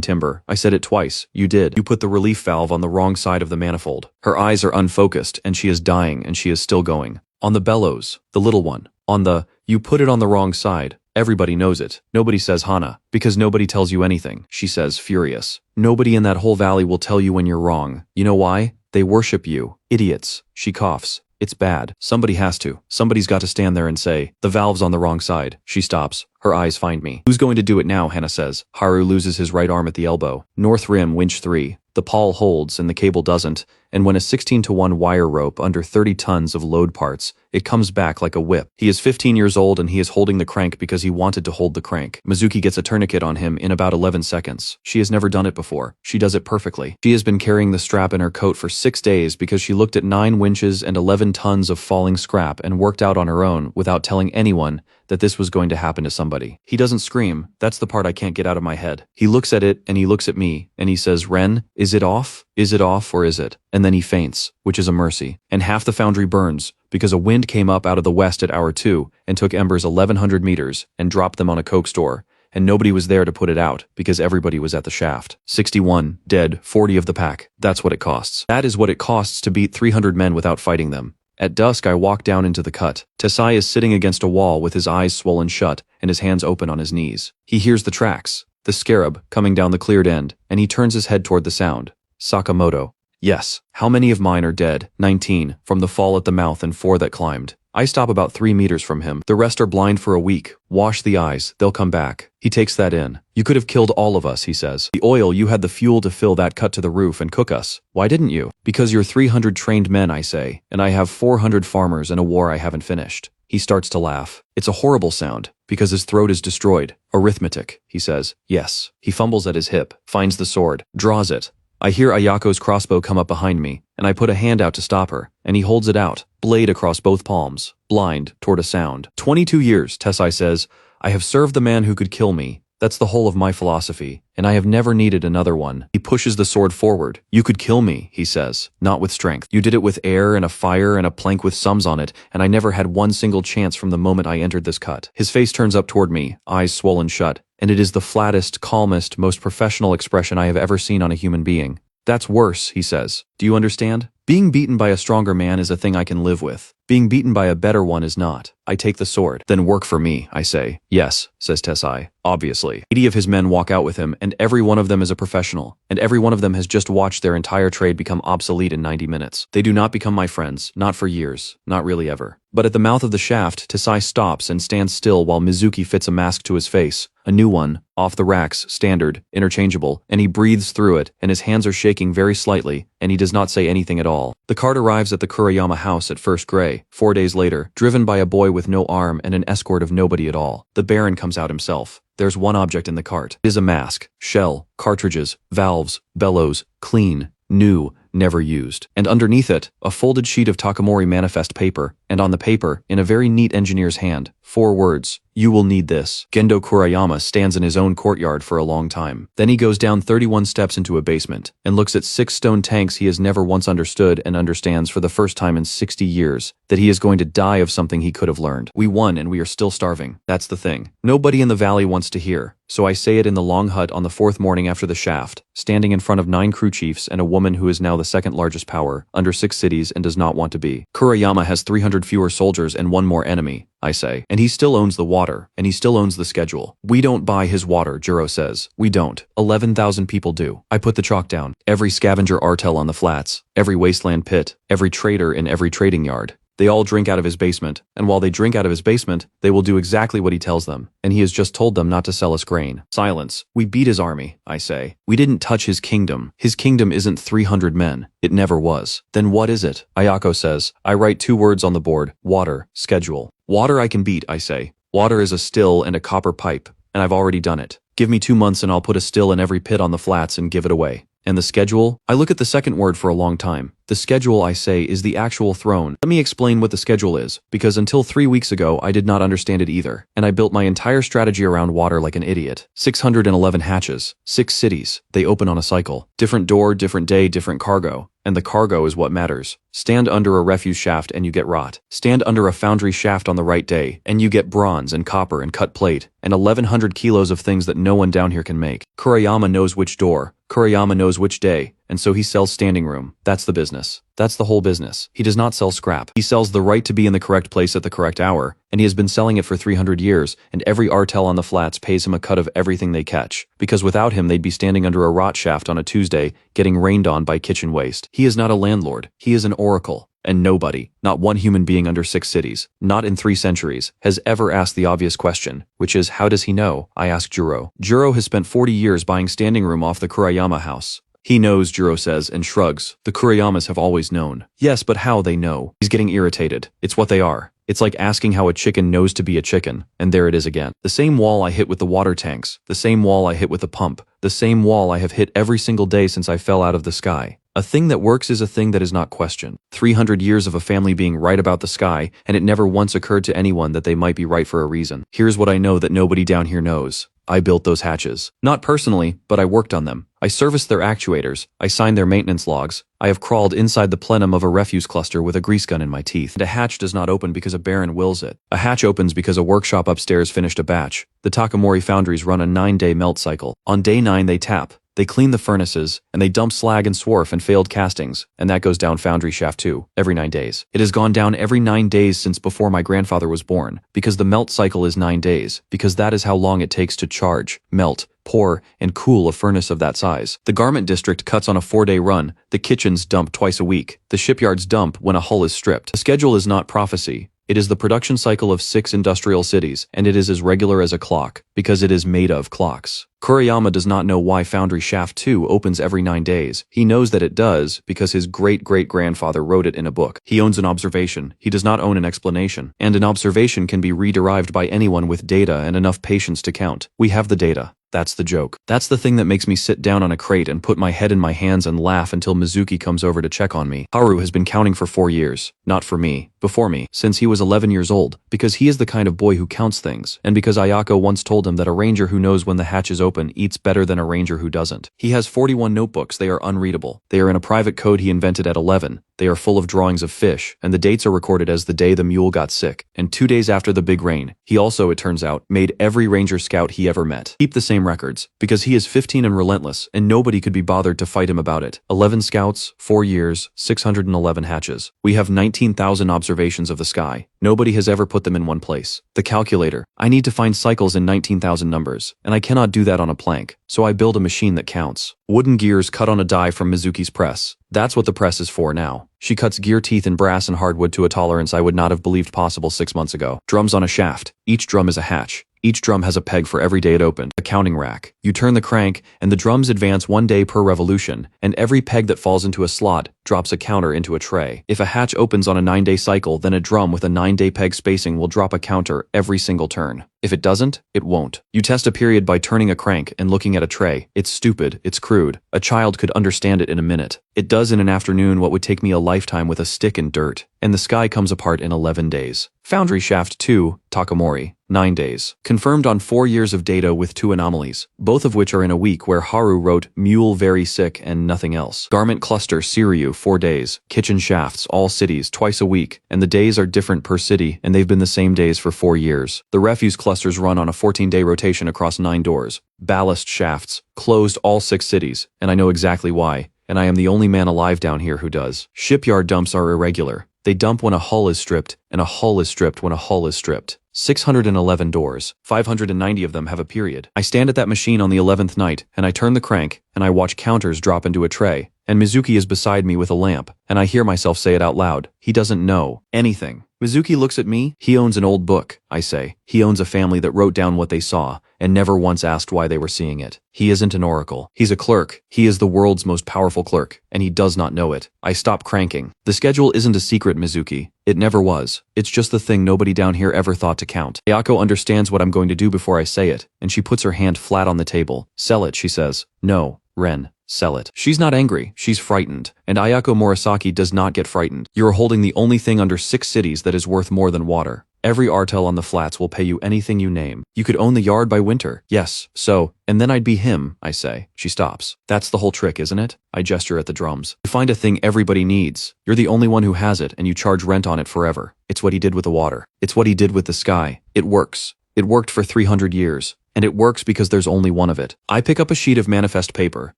timber. I said it twice. You did. You put the relief valve on the wrong side of the manifold. Her eyes are unfocused, and she is dying, and she is still going. On the bellows. The little one. On the, you put it on the wrong side. Everybody knows it. Nobody says Hana, because nobody tells you anything, she says, furious. Nobody in that whole valley will tell you when you're wrong. You know why? They worship you. Idiots. She coughs. It's bad. Somebody has to. Somebody's got to stand there and say, "The valve's on the wrong side." She stops. Her eyes find me. "Who's going to do it now?" Hana says. Haru loses his right arm at the elbow. North rim, winch 3. The pawl holds and the cable doesn't, and when a 16-to-1 wire rope under 30 tons of load parts, it comes back like a whip. He is 15 years old and he is holding the crank because he wanted to hold the crank. Mizuki gets a tourniquet on him in about 11 seconds. She has never done it before. She does it perfectly. She has been carrying the strap in her coat for 6 days because she looked at 9 winches and 11 tons of falling scrap and worked out on her own without telling anyone that this was going to happen to somebody. He doesn't scream. That's the part I can't get out of my head. He looks at it and he looks at me and he says, "Ren, is it off? Is it off or is it?" And then he faints, which is a mercy. And half the foundry burns because a wind came up out of the west at hour 2 and took embers 1,100 meters and dropped them on a Coke store. And nobody was there to put it out because everybody was at the shaft. 61, dead, 40 of the pack. That's what it costs. That is what it costs to beat 300 men without fighting them. At dusk, I walk down into the cut. Tesai is sitting against a wall with his eyes swollen shut and his hands open on his knees. He hears the tracks, the scarab, coming down the cleared end, and he turns his head toward the sound. Sakamoto. Yes. How many of mine are dead? 19, from the fall at the mouth and 4 that climbed. I stop about 3 meters from him. The rest are blind for a week. Wash the eyes. They'll come back. He takes that in. "You could have killed all of us," he says. "The oil, you had the fuel to fill that cut to the roof and cook us. Why didn't you?" "Because you're 300 trained men," I say, "and I have 400 farmers in a war I haven't finished." He starts to laugh. It's a horrible sound, because his throat is destroyed. "Arithmetic," he says. "Yes." He fumbles at his hip, finds the sword, draws it. I hear Ayako's crossbow come up behind me, and I put a hand out to stop her, and he holds it out, blade across both palms, blind, toward a sound. 22 years, Tesai says. I have served the man who could kill me, That's the whole of my philosophy, and I have never needed another one. He pushes the sword forward. You could kill me, he says, not with strength. You did it with air and a fire and a plank with sums on it, and I never had one single chance from the moment I entered this cut. His face turns up toward me, eyes swollen shut, and it is the flattest, calmest, most professional expression I have ever seen on a human being. That's worse, he says. Do you understand? Being beaten by a stronger man is a thing I can live with. Being beaten by a better one is not. I take the sword. Then work for me, I say. Yes, says Tesai. Obviously. 80 of his men walk out with him, and every one of them is a professional, and every one of them has just watched their entire trade become obsolete in 90 minutes. They do not become my friends, not for years, not really ever. But at the mouth of the shaft, Tesai stops and stands still while Mizuki fits a mask to his face. A new one, off the racks, standard, interchangeable, and he breathes through it, and his hands are shaking very slightly, and he does not say anything at all. The cart arrives at the Kurayama house at first gray, 4 days later, driven by a boy with no arm and an escort of nobody at all. The Baron comes out himself. There's one object in the cart. It is a mask, shell, cartridges, valves, bellows, clean, new, never used. And underneath it, a folded sheet of Takamori manifest paper, and on the paper, in a very neat engineer's hand, 4 words, "You will need this." Gendo Kurayama stands in his own courtyard for a long time. Then he goes down 31 steps into a basement, and looks at 6 stone tanks he has never once understood and understands for the first time in 60 years, that he is going to die of something he could have learned. We won and we are still starving. That's the thing. Nobody in the valley wants to hear, so I say it in the long hut on the 4th morning after the shaft, standing in front of 9 crew chiefs and a woman who is now the 2nd largest power, under 6 cities and does not want to be. Kurayama has 300 fewer soldiers and 1 more enemy, I say. And he still owns the water, and he still owns the schedule. We don't buy his water, Juro says. We don't. 11,000 people do. I put the chalk down. Every scavenger artel on the flats, every wasteland pit, every trader in every trading yard. They all drink out of his basement, and while they drink out of his basement, they will do exactly what he tells them, and he has just told them not to sell us grain. Silence. We beat his army, I say. We didn't touch his kingdom. His kingdom isn't 300 men. It never was. Then what is it? Ayako says. I write 2 words on the board. Water. Schedule. Water I can beat, I say. Water is a still and a copper pipe, and I've already done it. Give me 2 months and I'll put a still in every pit on the flats and give it away. And the schedule? I look at the second word for a long time. The schedule, I say, is the actual throne. Let me explain what the schedule is, because until 3 weeks ago I did not understand it either, and I built my entire strategy around water like an idiot. 611 hatches, 6 cities, they open on a cycle. Different door, different day, different cargo. And the cargo is what matters. Stand under a refuse shaft and you get rot. Stand under a foundry shaft on the right day, and you get bronze and copper and cut plate, and 1,100 kilos of things that no one down here can make. Kurayama knows which door. Kurayama knows which day, and so he sells standing room. That's the business. That's the whole business. He does not sell scrap. He sells the right to be in the correct place at the correct hour, and he has been selling it for 300 years, and every artel on the flats pays him a cut of everything they catch, because without him they'd be standing under a rot shaft on a Tuesday, getting rained on by kitchen waste. He is not a landlord. He is an oracle. And nobody, not one human being under 6 cities, not in 3 centuries, has ever asked the obvious question, which is, how does he know? I ask Juro. Juro has spent 40 years buying standing room off the Kurayama house. He knows, Juro says, and shrugs. The Kurayamas have always known. Yes, but how they know? He's getting irritated. It's what they are. It's like asking how a chicken knows to be a chicken, and there it is again. The same wall I hit with the water tanks, the same wall I hit with the pump, the same wall I have hit every single day since I fell out of the sky. A thing that works is a thing that is not questioned. 300 years of a family being right about the sky, and it never once occurred to anyone that they might be right for a reason. Here's what I know that nobody down here knows. I built those hatches. Not personally, but I worked on them. I serviced their actuators. I signed their maintenance logs. I have crawled inside the plenum of a refuse cluster with a grease gun in my teeth. And a hatch does not open because a baron wills it. A hatch opens because a workshop upstairs finished a batch. The Takamori foundries run a 9-day melt cycle. On day 9 they tap. They clean the furnaces, and they dump slag and swarf and failed castings, and that goes down foundry shaft too, every 9 days. It has gone down every 9 days since before my grandfather was born, because the melt cycle is 9 days, because that is how long it takes to charge, melt, pour, and cool a furnace of that size. The garment district cuts on a 4-day run, the kitchens dump twice a week, the shipyards dump when a hull is stripped. The schedule is not prophecy. It is the production cycle of 6 industrial cities, and it is as regular as a clock, because it is made of clocks. Kurayama does not know why Foundry Shaft 2 opens every 9 days. He knows that it does, because his great-great-grandfather wrote it in a book. He owns an observation. He does not own an explanation. And an observation can be re-derived by anyone with data and enough patience to count. We have the data. That's the joke. That's the thing that makes me sit down on a crate and put my head in my hands and laugh until Mizuki comes over to check on me. Haru has been counting for 4 years. Not for me, before me, since he was 11 years old, because he is the kind of boy who counts things, and because Ayako once told him that a ranger who knows when the hatch is open eats better than a ranger who doesn't. He has 41 notebooks. They are unreadable. They are in a private code he invented at 11. They are full of drawings of fish, and the dates are recorded as the day the mule got sick, and 2 days after the big rain. He also, it turns out, made every ranger scout he ever met keep the same records, because he is 15 and relentless, and nobody could be bothered to fight him about it. 11 scouts, 4 years, 611 hatches. We have 19,000 observations of the sky. Nobody has ever put them in one place. The calculator. I need to find cycles in 19,000 numbers, and I cannot do that on a plank, so I build a machine that counts. Wooden gears cut on a die from Mizuki's press. That's what the press is for now. She cuts gear teeth in brass and hardwood to a tolerance I would not have believed possible 6 months ago. Drums on a shaft. Each drum is a hatch. Each drum has a peg for every day it opened. A counting rack. You turn the crank, and the drums advance 1 day per revolution, and every peg that falls into a slot drops a counter into a tray. If a hatch opens on a 9-day cycle, then a drum with a 9-day peg spacing will drop a counter every single turn. If it doesn't, it won't. You test a period by turning a crank and looking at a tray. It's stupid, it's crude. A child could understand it in a minute. It does in an afternoon what would take me a lifetime with a stick and dirt. And the sky comes apart in 11 days. Foundry shaft 2, Takamori, 9 days. Confirmed on 4 years of data with 2 anomalies, both of which are in a week where Haru wrote mule very sick and nothing else. Garment cluster Siryu 4 days. Kitchen shafts all cities twice a week, and the days are different per city, and they've been the same days for 4 years. The refuse clusters run on a 14-day rotation across 9 doors. Ballast shafts closed all 6 cities, and I know exactly why, and I am the only man alive down here who does. Shipyard dumps are irregular. They dump when a hull is stripped, and a hull is stripped when a hull is stripped. 611 doors, 590 of them have a period. I stand at that machine on the 11th night, and I turn the crank, and I watch counters drop into a tray, and Mizuki is beside me with a lamp, and I hear myself say it out loud. He doesn't know anything. Mizuki looks at me. He owns an old book, I say. He owns a family that wrote down what they saw, and never once asked why they were seeing it. He isn't an oracle. He's a clerk. He is the world's most powerful clerk, and he does not know it. I stop cranking. The schedule isn't a secret, Mizuki. It never was. It's just the thing nobody down here ever thought to count. Ayako understands what I'm going to do before I say it, and she puts her hand flat on the table. Sell it, she says. No, Ren. Sell it. She's not angry, she's frightened, and Ayako Murasaki does not get frightened. You're holding the only thing under 6 cities that is worth more than water. Every artel on the flats will pay you anything you name. You could own the yard by winter. Yes, so, and then I'd be him, I say. She stops. That's the whole trick, isn't it? I gesture at the drums. You find a thing everybody needs. You're the only one who has it, and you charge rent on it forever. It's what he did with the water. It's what he did with the sky. It works. It worked for 300 years. And it works because there's only one of it. I pick up a sheet of manifest paper,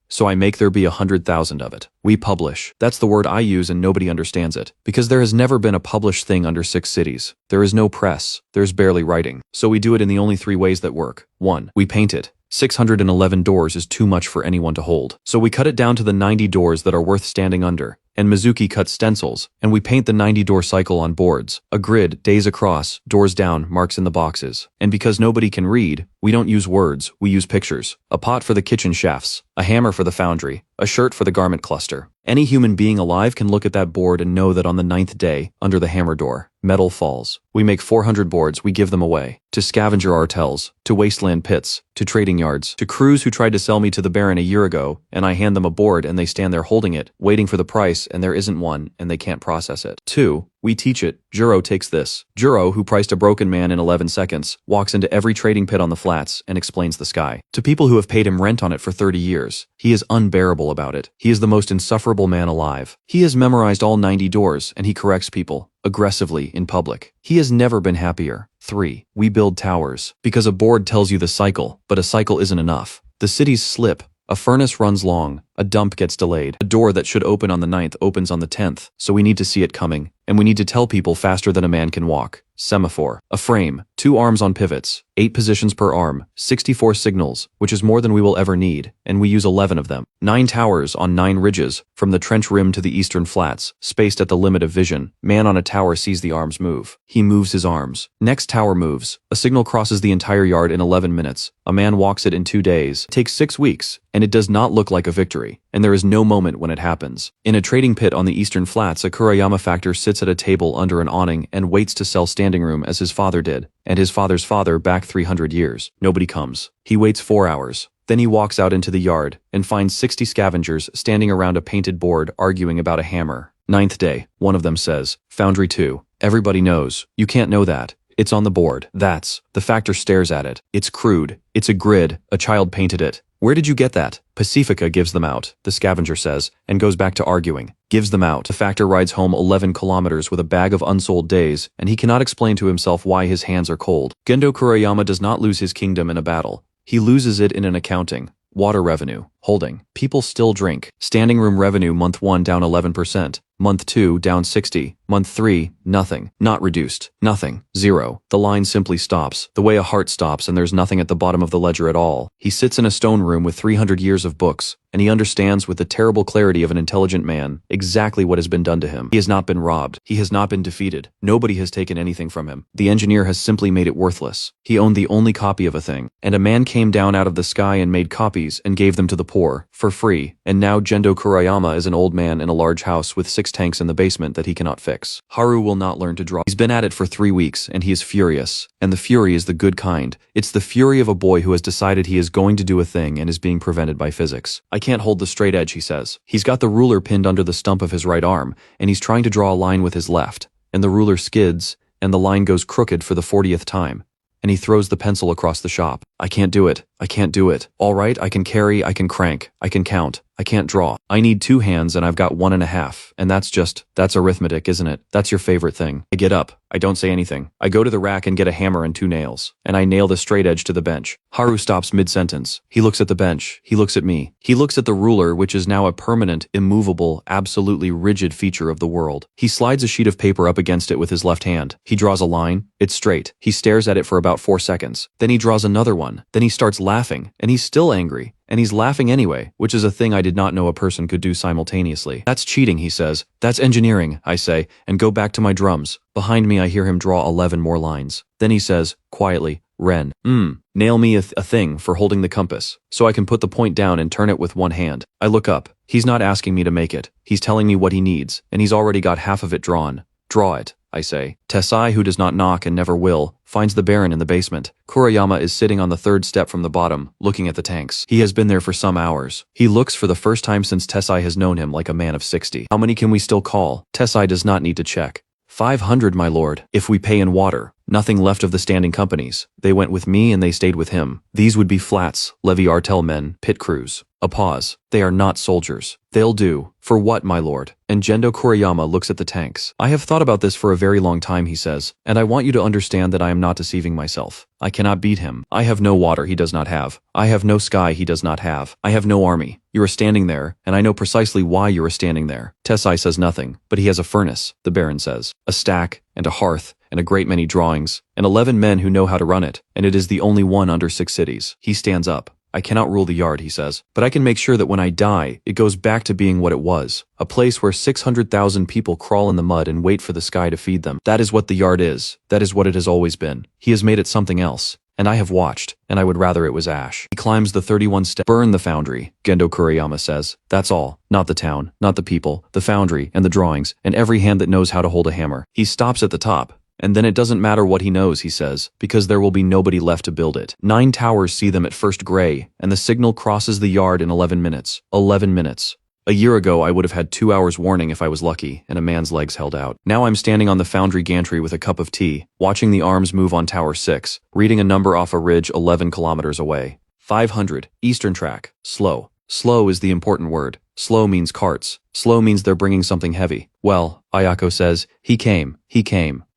so I make there be 100,000 of it. We publish. That's the word I use and nobody understands it. Because there has never been a published thing under 6 cities. There is no press. There's barely writing. So we do it in the only 3 ways that work. 1. We paint it. 611 doors is too much for anyone to hold. So we cut it down to the 90 doors that are worth standing under. And Mizuki cuts stencils, and we paint the 90-door cycle on boards. A grid, days across, doors down, marks in the boxes. And because nobody can read, we don't use words, we use pictures. A pot for the kitchen shafts, a hammer for the foundry, a shirt for the garment cluster. Any human being alive can look at that board and know that on the 9th day, under the hammer door, metal falls. We make 400 boards, we give them away. To scavenger artels, to wasteland pits, to trading yards, to crews who tried to sell me to the Baron a year ago, and I hand them a board and they stand there holding it, waiting for the price, and there isn't one, and they can't process it. 2. We teach it. Juro takes this. Juro, who priced a broken man in 11 seconds, walks into every trading pit on the flats and explains the sky. To people who have paid him rent on it for 30 years, he is unbearable about it. He is the most insufferable man alive. He has memorized all 90 doors, and he corrects people, aggressively, in public. He has never been happier. 3. We build towers. Because a board tells you the cycle, but a cycle isn't enough. The cities slip. A furnace runs long. A dump gets delayed. A door that should open on the 9th opens on the 10th, so we need to see it coming. And we need to tell people faster than a man can walk. Semaphore. A frame. 2 arms on pivots. 8 positions per arm. 64 signals, which is more than we will ever need, and we use 11 of them. 9 towers on 9 ridges, from the trench rim to the eastern flats, spaced at the limit of vision. Man on a tower sees the arms move. He moves his arms. Next tower moves. A signal crosses the entire yard in 11 minutes. A man walks it in 2 days. It takes 6 weeks, and it does not look like a victory. factory, and there is no moment when it happens. In a trading pit on the eastern flats, a Kurayama factor sits at a table under an awning and waits to sell standing room as his father did, and his father's father back 300 years. Nobody comes. He waits 4 hours. Then he walks out into the yard and finds 60 scavengers standing around a painted board arguing about a hammer. Ninth day, one of them says, "Foundry 2. Everybody knows. You can't know that. It's on the board." The factor stares at it. It's crude. It's a grid. A child painted it. "Where did you get that?" "Pacifica gives them out," the scavenger says, and goes back to arguing. Gives them out. The factor rides home 11 kilometers with a bag of unsold days, and he cannot explain to himself why his hands are cold. Gendo Kurayama does not lose his kingdom in a battle. He loses it in an accounting. Water revenue. Holding. People still drink. Standing room revenue month 1 down 11%. Month 2 down 60. Month 3, nothing. Not reduced. Nothing. 0. The line simply stops, the way a heart stops, and there's nothing at the bottom of the ledger at all. He sits in a stone room with 300 years of books, and he understands with the terrible clarity of an intelligent man exactly what has been done to him. He has not been robbed. He has not been defeated. Nobody has taken anything from him. The engineer has simply made it worthless. He owned the only copy of a thing, and a man came down out of the sky and made copies and gave them to the poor, for free, and now Gendo Kurayama is an old man in a large house with 6 tanks in the basement that he cannot fix. Haru will not learn to draw. He's been at it for 3 weeks, and he is furious. And the fury is the good kind. It's the fury of a boy who has decided he is going to do a thing and is being prevented by physics. "I can't hold the straight edge," he says. He's got the ruler pinned under the stump of his right arm, and he's trying to draw a line with his left, and the ruler skids, and the line goes crooked for the 40th time. And he throws the pencil across the shop. "I can't do it. I can't do it. All right, I can carry, I can crank, I can count. I can't draw. I need 2 hands and I've got 1.5. And that's arithmetic, isn't it? That's your favorite thing." I get up. I don't say anything. I go to the rack and get a hammer and 2 nails. And I nail the straight edge to the bench. Haru stops mid-sentence. He looks at the bench. He looks at me. He looks at the ruler, which is now a permanent, immovable, absolutely rigid feature of the world. He slides a sheet of paper up against it with his left hand. He draws a line. It's straight. He stares at it for about 4 seconds. Then he draws another one. Then he starts laughing. And he's still angry. And he's laughing anyway, which is a thing I did not know a person could do simultaneously. "That's cheating," he says. "That's engineering," I say, and go back to my drums. Behind me I hear him draw 11 more lines. Then he says, quietly, "Ren. Nail me a thing for holding the compass, so I can put the point down and turn it with one hand." I look up. He's not asking me to make it. He's telling me what he needs, and he's already got half of it drawn. "Draw it," I say. Tessai, who does not knock and never will, finds the Baron in the basement. Kurayama is sitting on the 3rd step from the bottom, looking at the tanks. He has been there for some hours. He looks for the first time since Tessai has known him like a man of 60. "How many can we still call?" Tessai does not need to check. 500, my lord, if we pay in water. Nothing left of the standing companies. They went with me and they stayed with him. These would be flats, levy artel men, pit crews. A pause. They are not soldiers. They'll do. For what, my lord? And Gendo Kurayama looks at the tanks. "I have thought about this for a very long time," he says, "and I want you to understand that I am not deceiving myself. I cannot beat him. I have no water he does not have. I have no sky he does not have. I have no army. You are standing there, and I know precisely why you are standing there." Tessai says nothing, but he has a furnace, the Baron says. A stack, and a hearth, and a great many drawings, and 11 men who know how to run it, and it is the only one under 6 cities. He stands up. "I cannot rule the yard," he says, "but I can make sure that when I die, it goes back to being what it was. A place where 600,000 people crawl in the mud and wait for the sky to feed them. That is what the yard is. That is what it has always been. He has made it something else. And I have watched, and I would rather it was ash." He climbs the 31 steps. "Burn the foundry," Gendo Kurayama says. "That's all. Not the town, not the people, the foundry, and the drawings, and every hand that knows how to hold a hammer." He stops at the top. "And then it doesn't matter what he knows," he says, "because there will be nobody left to build it. 9 towers see them at first gray, and the signal crosses the yard in 11 minutes. 11 minutes. A year ago I would have had 2 hours warning if I was lucky, and a man's legs held out. Now I'm standing on the foundry gantry with a cup of tea, watching the arms move on Tower 6, reading a number off a ridge 11 kilometers away. 500, Eastern Track, slow. Slow is the important word. Slow means carts. Slow means they're bringing something heavy. "Well," Ayako says, he came.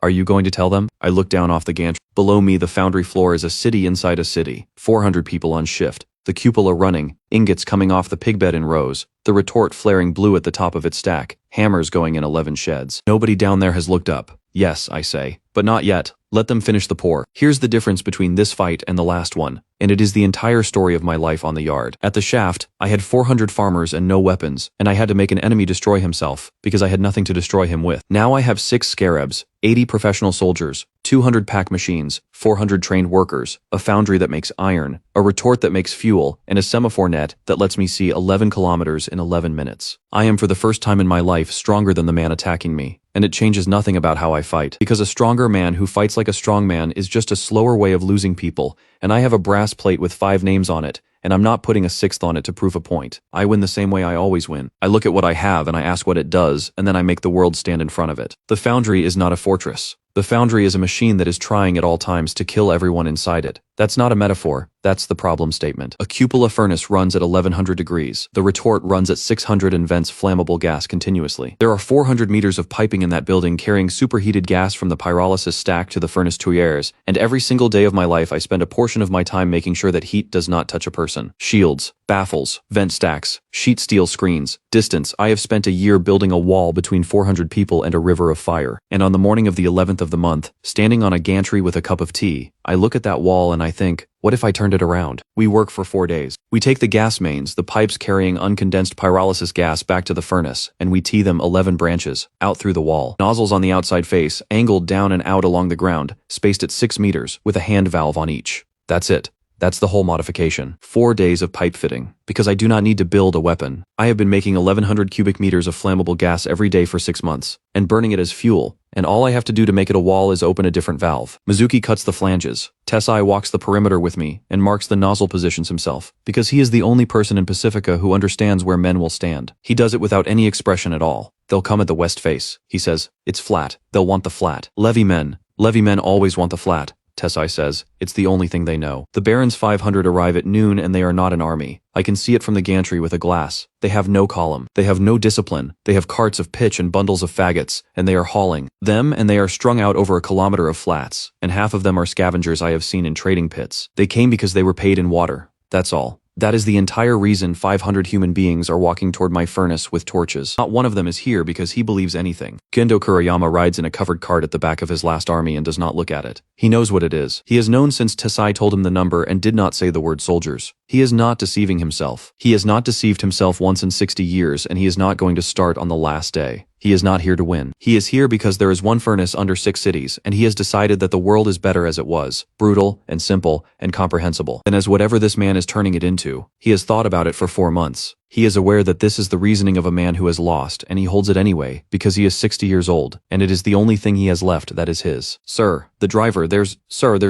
Are you going to tell them?" I look down off the gantry. Below me the foundry floor is a city inside a city. 400 people on shift. The cupola running, ingots coming off the pigbed in rows, the retort flaring blue at the top of its stack, hammers going in 11 sheds. Nobody down there has looked up. "Yes," I say, "but not yet. Let them finish the pour." Here's the difference between this fight and the last one, and it is the entire story of my life on the yard. At the shaft, I had 400 farmers and no weapons, and I had to make an enemy destroy himself, because I had nothing to destroy him with. Now I have 6 scarabs, 80 professional soldiers, 200 pack machines, 400 trained workers, a foundry that makes iron, a retort that makes fuel, and a semaphore net that lets me see 11 kilometers in 11 minutes. I am for the first time in my life stronger than the man attacking me, and it changes nothing about how I fight, because a stronger man who fights like a strong man is just a slower way of losing people, and I have a brass plate with 5 names on it, and I'm not putting a 6th on it to prove a point. I win the same way I always win. I look at what I have and I ask what it does, and then I make the world stand in front of it. The foundry is not a fortress. The foundry is a machine that is trying at all times to kill everyone inside it. That's not a metaphor, that's the problem statement. A cupola furnace runs at 1100 degrees. The retort runs at 600 and vents flammable gas continuously. There are 400 meters of piping in that building carrying superheated gas from the pyrolysis stack to the furnace tuyères, and every single day of my life I spend a portion of my time making sure that heat does not touch a person. Shields, baffles, vent stacks, sheet steel screens, distance. I have spent a year building a wall between 400 people and a river of fire. And on the morning of the 11th of the month, standing on a gantry with a cup of tea, I look at that wall and I think, what if I turned it around? We work for 4 days. We take the gas mains, the pipes carrying uncondensed pyrolysis gas back to the furnace, and we tee them 11 branches, out through the wall. Nozzles on the outside face, angled down and out along the ground, spaced at 6 meters, with a hand valve on each. That's it. That's the whole modification. 4 days of pipe fitting. Because I do not need to build a weapon. I have been making 1100 cubic meters of flammable gas every day for 6 months, and burning it as fuel, and all I have to do to make it a wall is open a different valve. Mizuki cuts the flanges. Tessai walks the perimeter with me, and marks the nozzle positions himself, because he is the only person in Pacifica who understands where men will stand. He does it without any expression at all. They'll come at the west face. He says, it's flat. They'll want the flat. Levy men always want the flat. Tessai says, it's the only thing they know. The Baron's 500 arrive at noon and they are not an army. I can see it from the gantry with a glass. They have no column. They have no discipline. They have carts of pitch and bundles of faggots, and they are hauling them, and they are strung out over a kilometer of flats, and half of them are scavengers I have seen in trading pits. They came because they were paid in water. That's all. That is the entire reason 500 human beings are walking toward my furnace with torches. Not one of them is here because he believes anything. Gendo Kurayama rides in a covered cart at the back of his last army and does not look at it. He knows what it is. He has known since Tessai told him the number and did not say the word soldiers. He is not deceiving himself. He has not deceived himself once in 60 years, and he is not going to start on the last day. He is not here to win. He is here because there is one furnace under 6 cities, and he has decided that the world is better as it was, brutal and simple and comprehensible, than as whatever this man is turning it into. He has thought about it for 4 months. He is aware that this is the reasoning of a man who has lost, and he holds it anyway, because he is 60 years old, and it is the only thing he has left that is his. Sir, the driver, there's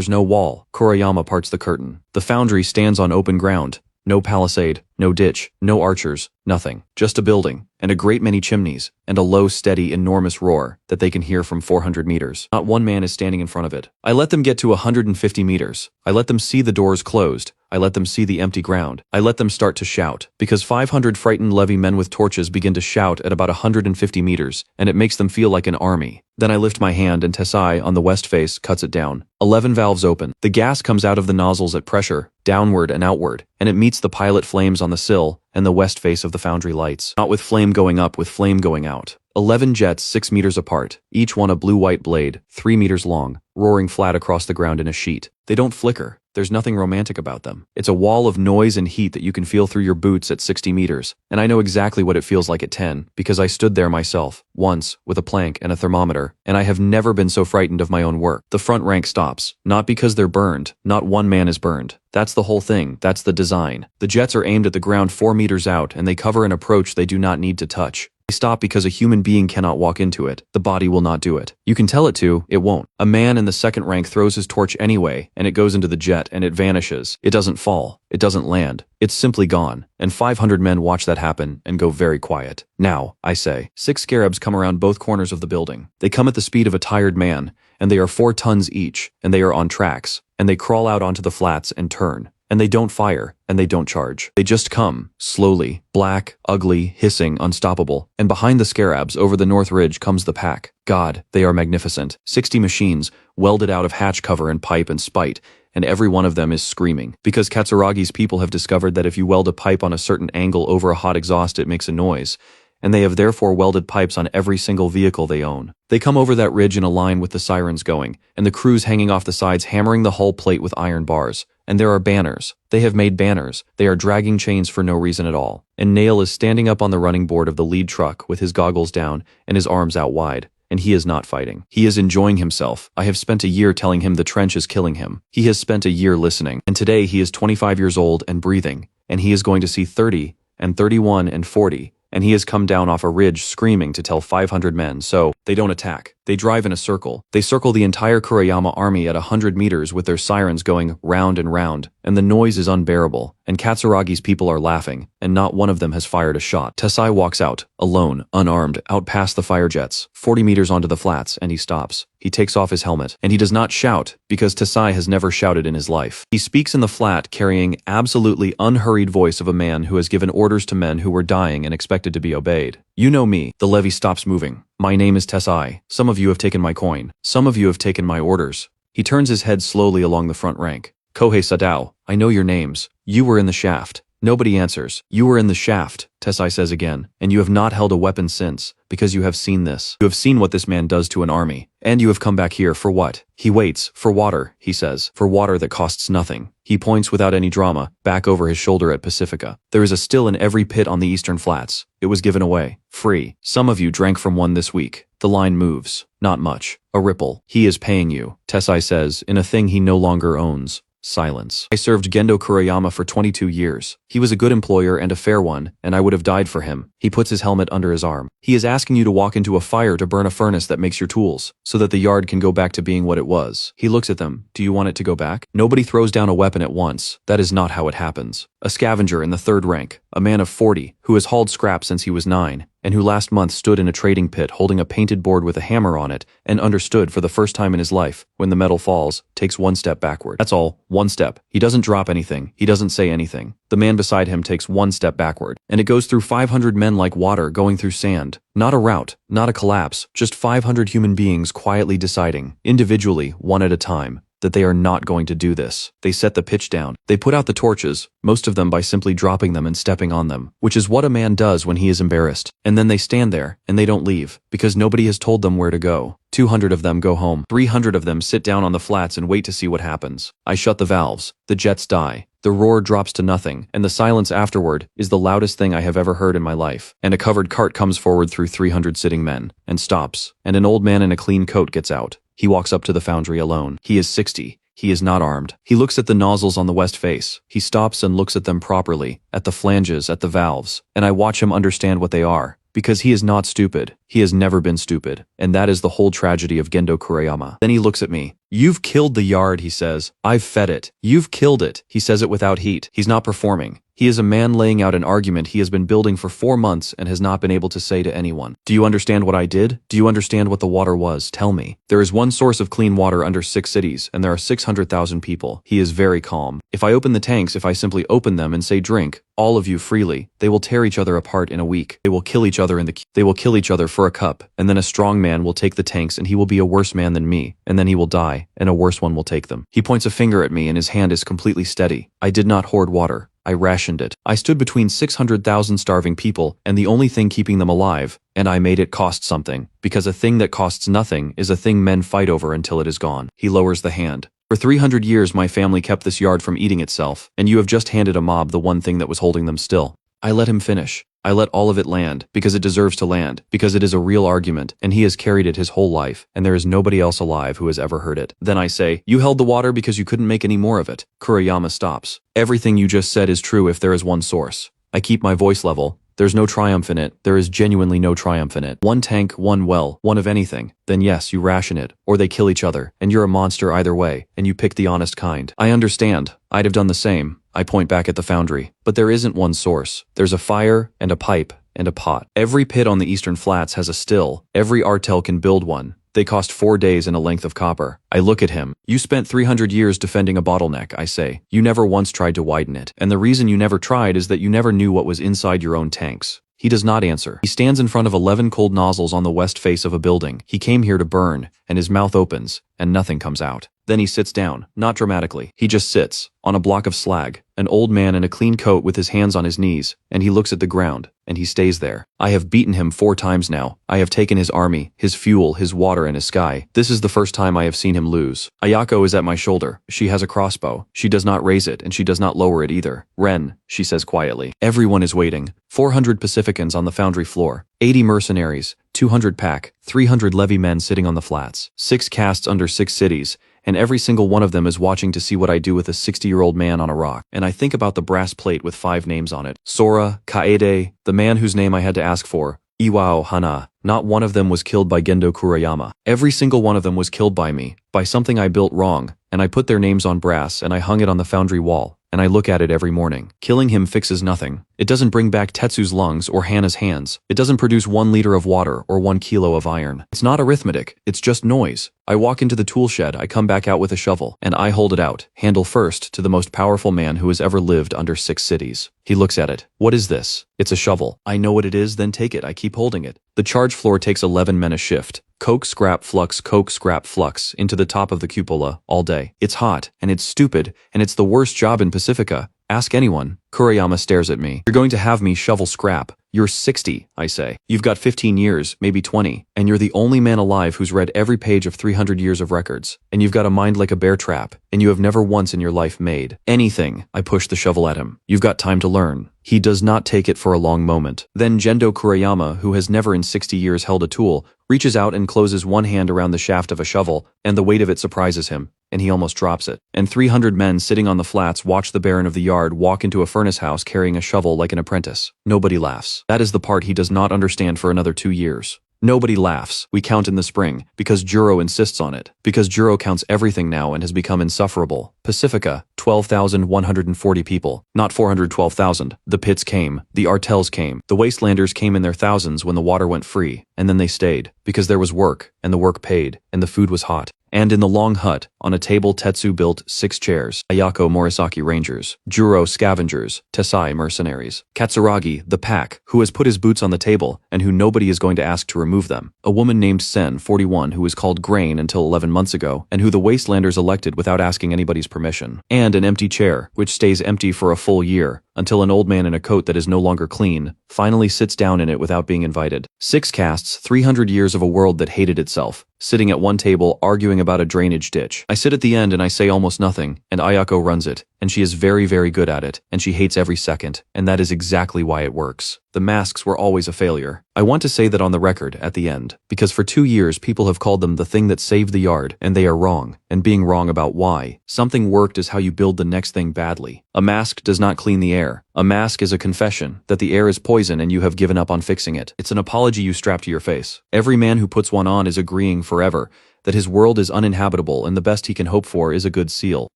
no wall. Kurayama parts the curtain. The foundry stands on open ground. No palisade, no ditch, no archers, nothing. Just a building, and a great many chimneys, and a low, steady, enormous roar that they can hear from 400 meters. Not one man is standing in front of it. I let them get to 150 meters. I let them see the doors closed. I let them see the empty ground. I let them start to shout, because 500 frightened levy men with torches begin to shout at about 150 meters, and it makes them feel like an army. Then I lift my hand and Tessai, on the west face, cuts it down. 11 valves open. The gas comes out of the nozzles at pressure, downward and outward, and it meets the pilot flames on the sill and the west face of the foundry lights. Not with flame going up, with flame going out. 11 jets 6 meters apart, each one a blue-white blade, 3 meters long, roaring flat across the ground in a sheet. They don't flicker. There's nothing romantic about them. It's a wall of noise and heat that you can feel through your boots at 60 meters, and I know exactly what it feels like at 10, because I stood there myself, once, with a plank and a thermometer, and I have never been so frightened of my own work. The front rank stops, not because they're burned, not one man is burned. That's the whole thing, that's the design. The jets are aimed at the ground 4 meters out, and they cover an approach they do not need to touch. They stop because a human being cannot walk into it. The body will not do it. You can tell it to, it won't. A man in the second rank throws his torch anyway, and it goes into the jet, and it vanishes. It doesn't fall. It doesn't land. It's simply gone. And 500 men watch that happen and go very quiet. Now, I say, 6 scarabs come around both corners of the building. They come at the speed of a tired man, and they are 4 tons each, and they are on tracks, and they crawl out onto the flats and turn. And they don't fire, and they don't charge. They just come, slowly, black, ugly, hissing, unstoppable. And behind the scarabs, over the north ridge, comes the pack. God, they are magnificent. 60 machines, welded out of hatch cover and pipe and spite, and every one of them is screaming. Because Katsuragi's people have discovered that if you weld a pipe on a certain angle over a hot exhaust, it makes a noise. And they have therefore welded pipes on every single vehicle they own. They come over that ridge in a line with the sirens going, and the crews hanging off the sides hammering the hull plate with iron bars. And there are banners. They have made banners. They are dragging chains for no reason at all. And Nail is standing up on the running board of the lead truck with his goggles down and his arms out wide. and he is not fighting. He is enjoying himself. I have spent a year telling him the trench is killing him. He has spent a year listening, and today he is 25 years old and breathing, and he is going to see 30 and 31 and 40. And he has come down off a ridge screaming to tell 500 men, so they don't attack. They drive in a circle. They circle the entire Kurayama army at 100 meters with their sirens going round and round, and the noise is unbearable, and Katsuragi's people are laughing, and not one of them has fired a shot. Tessai walks out, alone, unarmed, out past the fire jets, 40 meters onto the flats, and he stops. He takes off his helmet, and he does not shout, because Tessai has never shouted in his life. He speaks in the flat, carrying absolutely unhurried voice of a man who has given orders to men who were dying and expected to be obeyed. You know me. The levy stops moving. My name is Tessai. Some of you have taken my coin. Some of you have taken my orders. He turns his head slowly along the front rank. Kohei Sadao, I know your names. You were in the shaft. Nobody answers. You were in the shaft, Tessai says again, and you have not held a weapon since, because you have seen this. You have seen what this man does to an army, and you have come back here for what? He waits, for water, he says, for water that costs nothing. He points without any drama, back over his shoulder at Pacifica. There is a still in every pit on the eastern flats. It was given away, free. Some of you drank from one this week. The line moves. Not much. A ripple. He is paying you, Tessai says, in a thing he no longer owns. Silence. I served Gendo Kurayama for 22 years. He was a good employer and a fair one, and I would have died for him. He puts his helmet under his arm. He is asking you to walk into a fire to burn a furnace that makes your tools, so that the yard can go back to being what it was. He looks at them. Do you want it to go back? Nobody throws down a weapon at once. That is not how it happens. A scavenger in the third rank, a man of 40, who has hauled scrap since he was 9, and who last month stood in a trading pit holding a painted board with a hammer on it, and understood for the first time in his life, when the metal falls, takes one step backward. That's all. One step. He doesn't drop anything. He doesn't say anything. The man beside him takes one step backward, and it goes through 500 men like water going through sand. Not a rout, not a collapse, just 500 human beings quietly deciding, individually, one at a time, that they are not going to do this. They set the pitch down. They put out the torches, most of them by simply dropping them and stepping on them, which is what a man does when he is embarrassed. And then they stand there, and they don't leave, because nobody has told them where to go. 200 of them go home. 300 of them sit down on the flats and wait to see what happens. I shut the valves. The jets die. The roar drops to nothing, and the silence afterward is the loudest thing I have ever heard in my life. And a covered cart comes forward through 300 sitting men, and stops, and an old man in a clean coat gets out. He walks up to the foundry alone. He is 60. He is not armed. He looks at the nozzles on the west face. He stops and looks at them properly, at the flanges, at the valves, and I watch him understand what they are. Because he is not stupid. He has never been stupid. And that is the whole tragedy of Gendo Kurayama. Then he looks at me. You've killed the yard, he says. I've fed it. You've killed it. He says it without heat. He's not performing. He is a man laying out an argument he has been building for 4 months and has not been able to say to anyone. Do you understand what I did? Do you understand what the water was? Tell me. There is one source of clean water under 6 cities, and there are 600,000 people. He is very calm. If I open the tanks, if I simply open them and say drink, all of you freely, they will tear each other apart in a week. They will kill each other they will kill each other for a cup, and then a strong man will take the tanks and he will be a worse man than me, and then he will die, and a worse one will take them. He points a finger at me and his hand is completely steady. I did not hoard water. I rationed it. I stood between 600,000 starving people and the only thing keeping them alive, and I made it cost something, because a thing that costs nothing is a thing men fight over until it is gone. He lowers the hand. For 300 years my family kept this yard from eating itself, and you have just handed a mob the one thing that was holding them still. I let him finish. I let all of it land, because it deserves to land, because it is a real argument, and he has carried it his whole life, and there is nobody else alive who has ever heard it. Then I say, you held the water because you couldn't make any more of it. Kurayama stops. Everything you just said is true if there is one source. I keep my voice level. There's no triumph in it. There is genuinely no triumph in it. One tank, one well, one of anything. Then yes, you ration it, or they kill each other, and you're a monster either way, and you pick the honest kind. I understand. I'd have done the same. I point back at the foundry. But there isn't one source. There's a fire, and a pipe, and a pot. Every pit on the eastern flats has a still. Every artel can build one. They cost 4 days and a length of copper. I look at him. You spent 300 years defending a bottleneck, I say. You never once tried to widen it. And the reason you never tried is that you never knew what was inside your own tanks. He does not answer. He stands in front of 11 cold nozzles on the west face of a building. He came here to burn, and his mouth opens, and nothing comes out. Then he sits down, not dramatically. He just sits, on a block of slag, an old man in a clean coat with his hands on his knees, and he looks at the ground, and he stays there. I have beaten him 4 times now. I have taken his army, his fuel, his water, and his sky. This is the first time I have seen him lose. Ayako is at my shoulder. She has a crossbow. She does not raise it, and she does not lower it either. Ren, she says quietly. Everyone is waiting. 400 Pacificans on the foundry floor. 80 mercenaries. 200 pack, 300 levy men sitting on the flats, 6 castes under 6 cities, and every single one of them is watching to see what I do with a 60-year-old man on a rock. And I think about the brass plate with 5 names on it. Sora, Kaede, the man whose name I had to ask for, Iwao Hana. Not one of them was killed by Gendo Kurayama. Every single one of them was killed by me, by something I built wrong, and I put their names on brass and I hung it on the foundry wall, and I look at it every morning. Killing him fixes nothing. It doesn't bring back Tetsu's lungs or Hana's hands. It doesn't produce 1 liter of water or 1 kilo of iron. It's not arithmetic, it's just noise. I walk into the tool shed, I come back out with a shovel, and I hold it out, handle first, to the most powerful man who has ever lived under 6 cities. He looks at it. What is this? It's a shovel. I know what it is, then take it. I keep holding it. The charge floor takes 11 men a shift. Coke, scrap, flux, into the top of the cupola, all day. It's hot, and it's stupid, and it's the worst job in Pacifica. Ask anyone. Kurayama stares at me. You're going to have me shovel scrap. You're 60, I say. You've got 15 years, maybe 20, and you're the only man alive who's read every page of 300 years of records, and you've got a mind like a bear trap, and you have never once in your life made anything. I push the shovel at him. You've got time to learn. He does not take it for a long moment. Then Gendo Kurayama, who has never in 60 years held a tool, reaches out and closes one hand around the shaft of a shovel, and the weight of it surprises him, and he almost drops it. And 300 men sitting on the flats watch the Baron of the Yard walk into a furnace house carrying a shovel like an apprentice. Nobody laughs. That is the part he does not understand for another 2 years. Nobody laughs. We count in the spring, because Juro insists on it. Because Juro counts everything now and has become insufferable. Pacifica, 12,140 people. Not 412,000. The pits came. The artels came. The wastelanders came in their thousands when the water went free. And then they stayed. Because there was work, and the work paid, and the food was hot. And in the long hut, on a table Tetsu built 6 chairs. Ayako Morisaki Rangers, Juro Scavengers, Tessai Mercenaries, Katsuragi, the Pack, who has put his boots on the table, and who nobody is going to ask to remove them. A woman named Sen, 41, who was called Grain until 11 months ago, and who the Wastelanders elected without asking anybody's permission. And an empty chair, which stays empty for a full year, until an old man in a coat that is no longer clean finally sits down in it without being invited. 6 castes, 300 years of a world that hated itself, sitting at one table arguing about a drainage ditch. I sit at the end and I say almost nothing, and Ayako runs it, and she is very, very good at it, and she hates every second, and that is exactly why it works. The masks were always a failure. I want to say that on the record at the end, because for 2 years people have called them the thing that saved the yard, and they are wrong, and being wrong about why. Something worked is how you build the next thing badly. A mask does not clean the air. A mask is a confession that the air is poison and you have given up on fixing it. It's an apology you strap to your face. Every man who puts one on is agreeing forever that his world is uninhabitable and the best he can hope for is a good seal.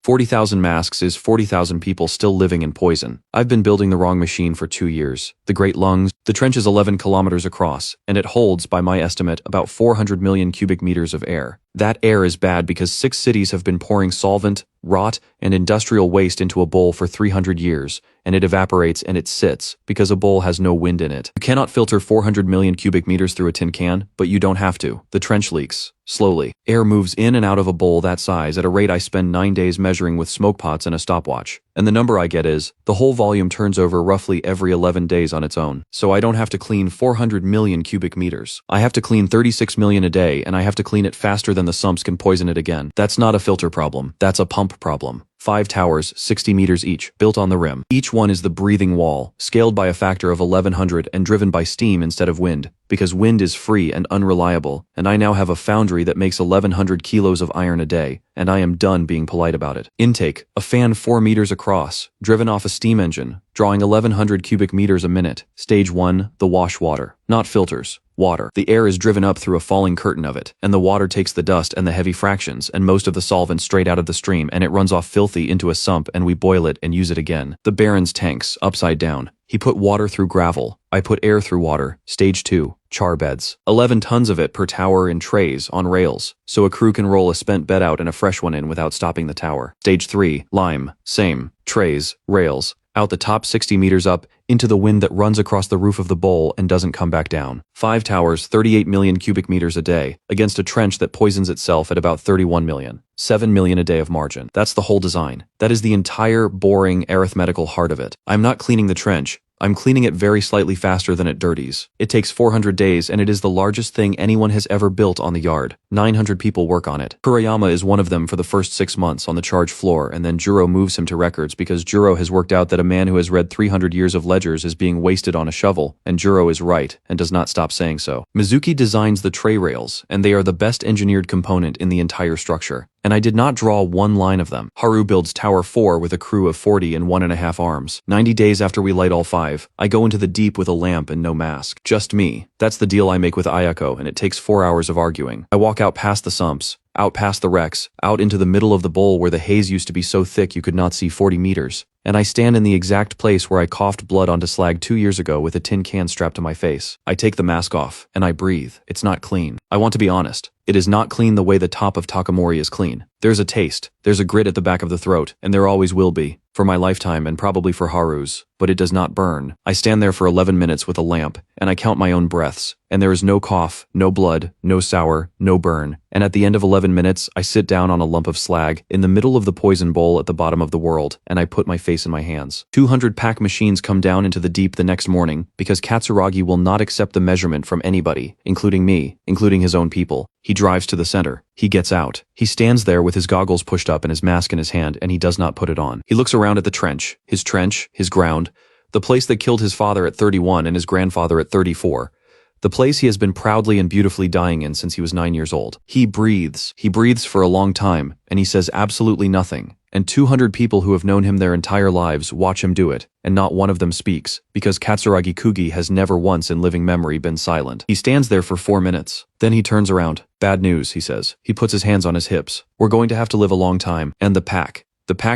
40,000 masks is 40,000 people still living in poison. I've been building the wrong machine for 2 years. The Great Lungs, the trench is 11 kilometers across, and it holds, by my estimate, about 400 million cubic meters of air. That air is bad because 6 cities have been pouring solvent, rot, and industrial waste into a bowl for 300 years, and it evaporates and it sits, because a bowl has no wind in it. You cannot filter 400 million cubic meters through a tin can, but you don't have to. The trench leaks. Slowly. Air moves in and out of a bowl that size at a rate I spend 9 days measuring with smoke pots and a stopwatch. And the number I get is, the whole volume turns over roughly every 11 days on its own. So I don't have to clean 400 million cubic meters. I have to clean 36 million a day, and I have to clean it faster than the sumps can poison it again. That's not a filter problem. That's a pump problem. 5 towers, 60 meters each, built on the rim. Each one is the breathing wall, scaled by a factor of 1100 and driven by steam instead of wind, because wind is free and unreliable, and I now have a foundry that makes 1100 kilos of iron a day, and I am done being polite about it. Intake, a fan 4 meters across, driven off a steam engine, drawing 1100 cubic meters a minute. Stage 1, the wash water. Not filters. Water. The air is driven up through a falling curtain of it, and the water takes the dust and the heavy fractions and most of the solvent straight out of the stream, and it runs off filthy into a sump, and we boil it and use it again. The Baron's tanks, upside down. He put water through gravel. I put air through water. Stage 2, char beds. 11 tons of it per tower in trays on rails, so a crew can roll a spent bed out and a fresh one in without stopping the tower. Stage 3, lime. Same. Trays, rails. Out the top 60 meters up, into the wind that runs across the roof of the bowl and doesn't come back down. 5 towers, 38 million cubic meters a day, against a trench that poisons itself at about 31 million. 7 million a day of margin. That's the whole design. That is the entire, boring, arithmetical heart of it. I'm not cleaning the trench. I'm cleaning it very slightly faster than it dirties. It takes 400 days and it is the largest thing anyone has ever built on the yard. 900 people work on it. Kurayama is one of them for the first 6 months on the charge floor, and then Juro moves him to records because Juro has worked out that a man who has read 300 years of ledgers is being wasted on a shovel, and Juro is right and does not stop saying so. Mizuki designs the tray rails, and they are the best engineered component in the entire structure. And I did not draw one line of them. Haru builds Tower 4 with a crew of 40 and 1.5 arms. 90 days after we light all 5, I go into the deep with a lamp and no mask. Just me. That's the deal I make with Ayako, and it takes 4 hours of arguing. I walk out past the sumps, out past the wrecks, out into the middle of the bowl where the haze used to be so thick you could not see 40 meters. And I stand in the exact place where I coughed blood onto slag 2 years ago with a tin can strapped to my face. I take the mask off, and I breathe. It's not clean. I want to be honest. It is not clean the way the top of Takamori is clean. There's a taste, there's a grit at the back of the throat, and there always will be. For my lifetime and probably for Haru's, but it does not burn. I stand there for 11 minutes with a lamp, and I count my own breaths, and there is no cough, no blood, no sour, no burn. And at the end of 11 minutes, I sit down on a lump of slag in the middle of the poison bowl at the bottom of the world, and I put my face in my hands. 200 pack machines come down into the deep the next morning because Katsuragi will not accept the measurement from anybody, including me, including his own people. He drives to the center. He gets out. He stands there with his goggles pushed up and his mask in his hand, and he does not put it on. He looks around at the trench, his ground, the place that killed his father at 31 and his grandfather at 34. The place he has been proudly and beautifully dying in since he was 9 years old. He breathes for a long time, and he says absolutely nothing. And 200 people who have known him their entire lives watch him do it, and not one of them speaks, because Katsuragi Kugi has never once in living memory been silent. He stands there for 4 minutes. Then he turns around. Bad news, he says. He puts his hands on his hips. We're going to have to live a long time. And the pack